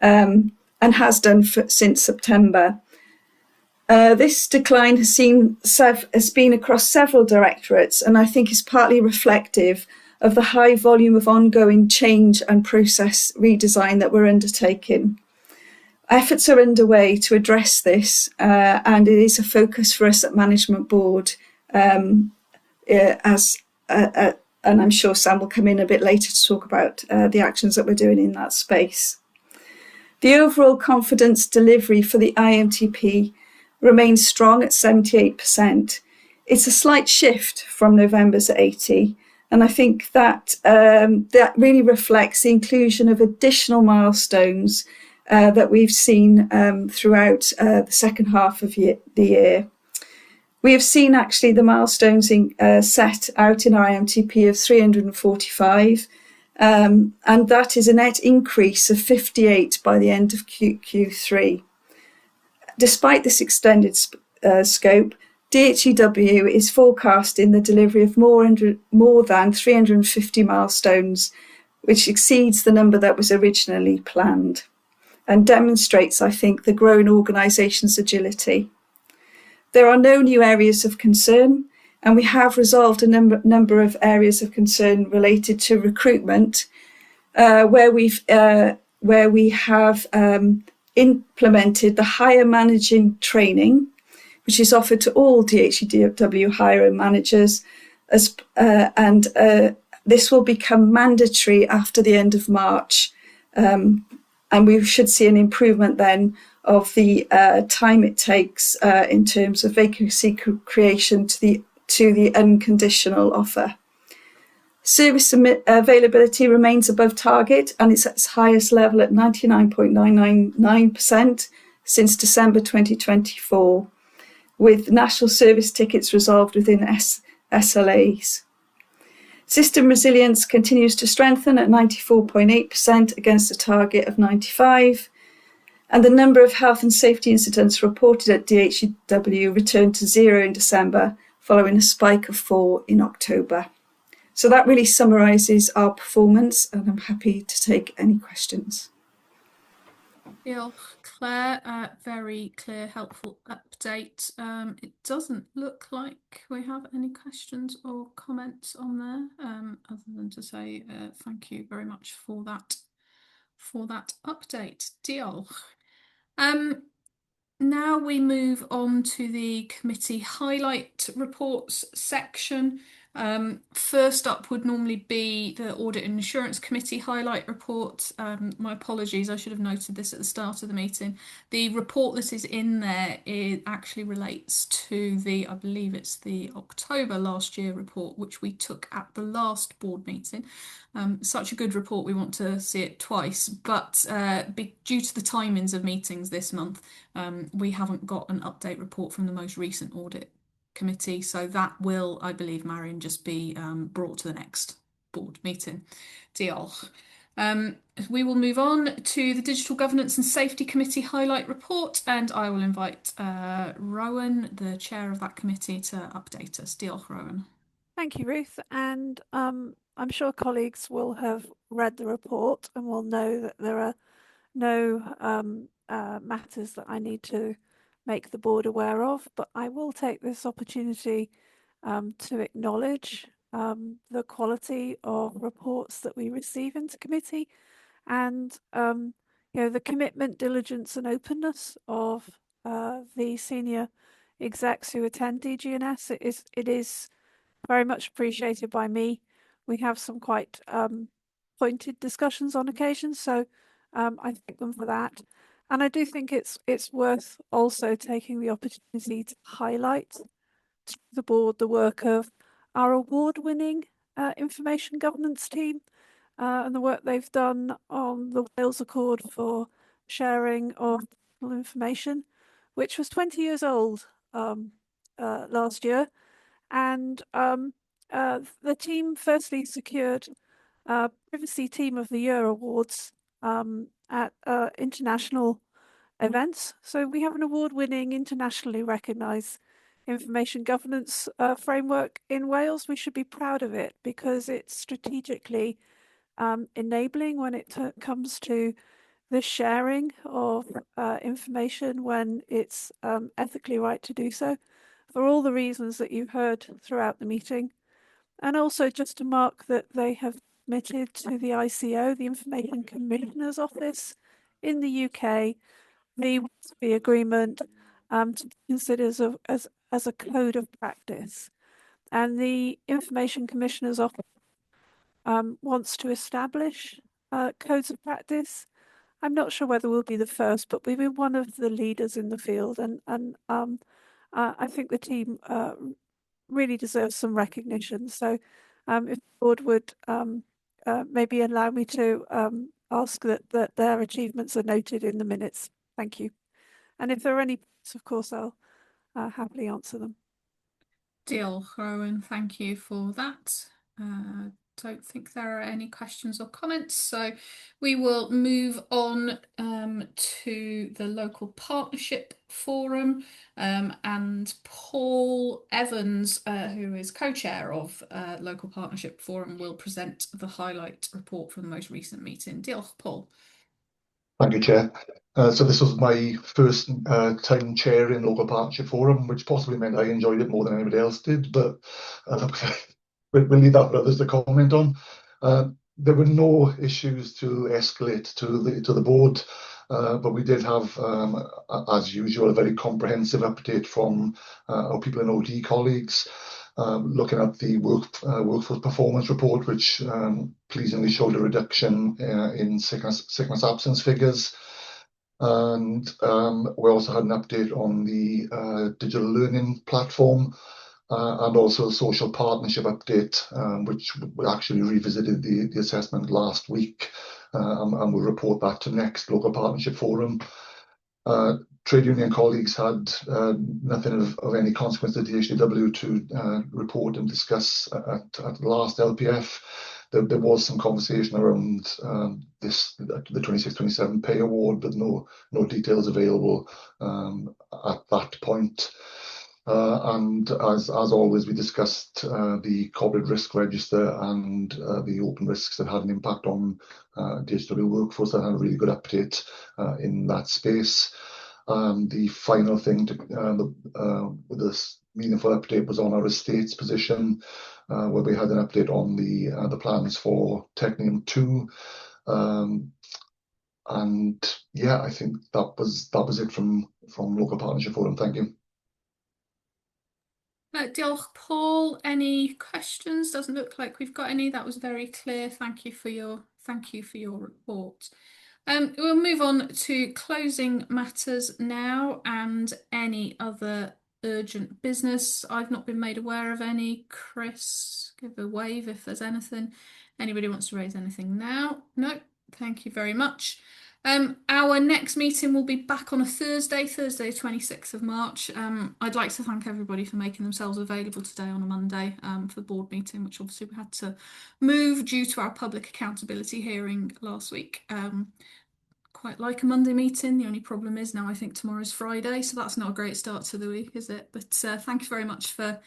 and has done since September. This decline has been across several directorates, and I think is partly reflective of the high volume of ongoing change and process redesign that we're undertaking. Efforts are underway to address this, and it is a focus for us at Management Board, and I'm sure Sam will come in a bit later to talk about the actions that we're doing in that space. The overall confidence delivery for the IMTP remains strong at 78%. It's a slight shift from November's at 80%, and I think that that really reflects the inclusion of additional milestones that we've seen throughout the second half of the year. We have seen actually the milestones set out in our IMTP of 345, and that is a net increase of 58 by the end of Q3. Despite this extended scope, DHCW is forecasting the delivery of more than 350 milestones, which exceeds the number that was originally planned, and demonstrates, I think, the growing organisation's agility. There are no new areas of concern, and we have resolved a number of areas of concern related to recruitment, where we have implemented the hire managing training, which is offered to all DHCW hiring managers, and this will become mandatory after the end of March, and we should see an improvement then of the time it takes in terms of vacancy creation to the unconditional offer. Service availability remains above target and it's at its highest level at 99.999% since December 2024, with national service tickets resolved within SLAs. System resilience continues to strengthen at 94.8% against a target of 95%, and the number of health and safety incidents reported at DHCW returned to 0 in December, following a spike of 4 in October. So that really summarises our performance, and I'm happy to take any questions. Diolch, Claire. Very clear, helpful update. It doesn't look like we have any questions or comments on there, other than to say thank you very much for that update. Diolch. Now we move on to the committee highlight reports section. First up would normally be the Audit and Assurance Committee highlight report. My apologies, I should have noted this at the start of the meeting. The report that is in there, it actually relates to I believe it's the October last year report, which we took at the last board meeting. Such a good report, we want to see it twice, but due to the timings of meetings this month, we haven't got an update report from the most recent audit committee, so that will, I believe, Marion, just be brought to the next board meeting. Diolch. We will move on to the Digital Governance and Safety Committee highlight report, and I will invite Rowan, the chair of that committee, to update us. Diolch, Rowan. Thank you, Ruth, and I'm sure colleagues will have read the report and will know that there are no matters that I need to make the board aware of, but I will take this opportunity to acknowledge the quality of reports that we receive into committee, and the commitment, diligence and openness of the senior execs who attend DGNS. It is very much appreciated by me. We have some quite pointed discussions on occasion, so I thank them for that. And I do think it's worth also taking the opportunity to highlight to the board the work of our award-winning information governance team and the work they've done on the Wales Accord for sharing of information, which was 20 years old last year. And the team firstly secured Privacy Team of the Year awards at international events. So we have an award-winning, internationally recognised information governance framework in Wales. We should be proud of it because it's strategically enabling when it comes to the sharing of information when it's ethically right to do so, for all the reasons that you've heard throughout the meeting. And also just to mark that they have submitted to the ICO, the Information Commissioner's Office in the UK, the agreement to be considered as a code of practice. And the Information Commissioner's Office wants to establish codes of practice. I'm not sure whether we'll be the first, but we've been one of the leaders in the field, and I think the team really deserves some recognition. So if the board would maybe allow me to ask that their achievements are noted in the minutes. Thank you. And if there are any, of course, I'll happily answer them. Diolch, Rowan. Thank you for that. Don't think there are any questions or comments, so we will move on to the local partnership forum, and Paul Evans, who is co-chair of local partnership forum, will present the highlight report from the most recent meeting. Diolch, Paul. Thank you, Chair. So this was my first time chairing local partnership forum, which possibly meant I enjoyed it more than anybody else did, but we'll leave that for others to comment on. There were no issues to escalate to the board, but we did have, as usual, a very comprehensive update from our people in OD colleagues. looking at the workforce performance report, which pleasingly showed a reduction in sickness absence figures. And we also had an update on the digital learning platform, and also a social partnership update, which we actually revisited the assessment last week, and we'll report that to next local partnership forum. Trade union colleagues had nothing of any consequence to DHCW to report and discuss at the last LPF. There was some conversation around the 26-27 pay award, but no details available at that point. And as always, we discussed the corporate risk register and the open risks that had an impact on DHW workforce. That had a really good update in that space. The final thing with this meaningful update was on our estates position, where we had an update on the plans for Technium 2. And yeah, I think that was it from local partnership forum. Thank you. Diolch, Paul. Any questions? Doesn't look like we've got any. That was very clear. Thank you for your report. We'll move on to closing matters now and any other urgent business. I've not been made aware of any. Chris, give a wave if there's anything. Anybody wants to raise anything now? No, thank you very much. Our next meeting will be back on a Thursday, 26th of March. I'd like to thank everybody for making themselves available today on a Monday for the board meeting, which obviously we had to move due to our public accountability hearing last week. Quite like a Monday meeting. The only problem is now I think tomorrow's Friday, so that's not a great start to the week, is it? But thank you very much for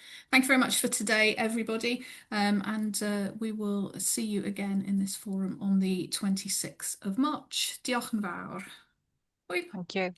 today, everybody. And we will see you again in this forum on the 26th of March. Diolch yn fawr. Thank you.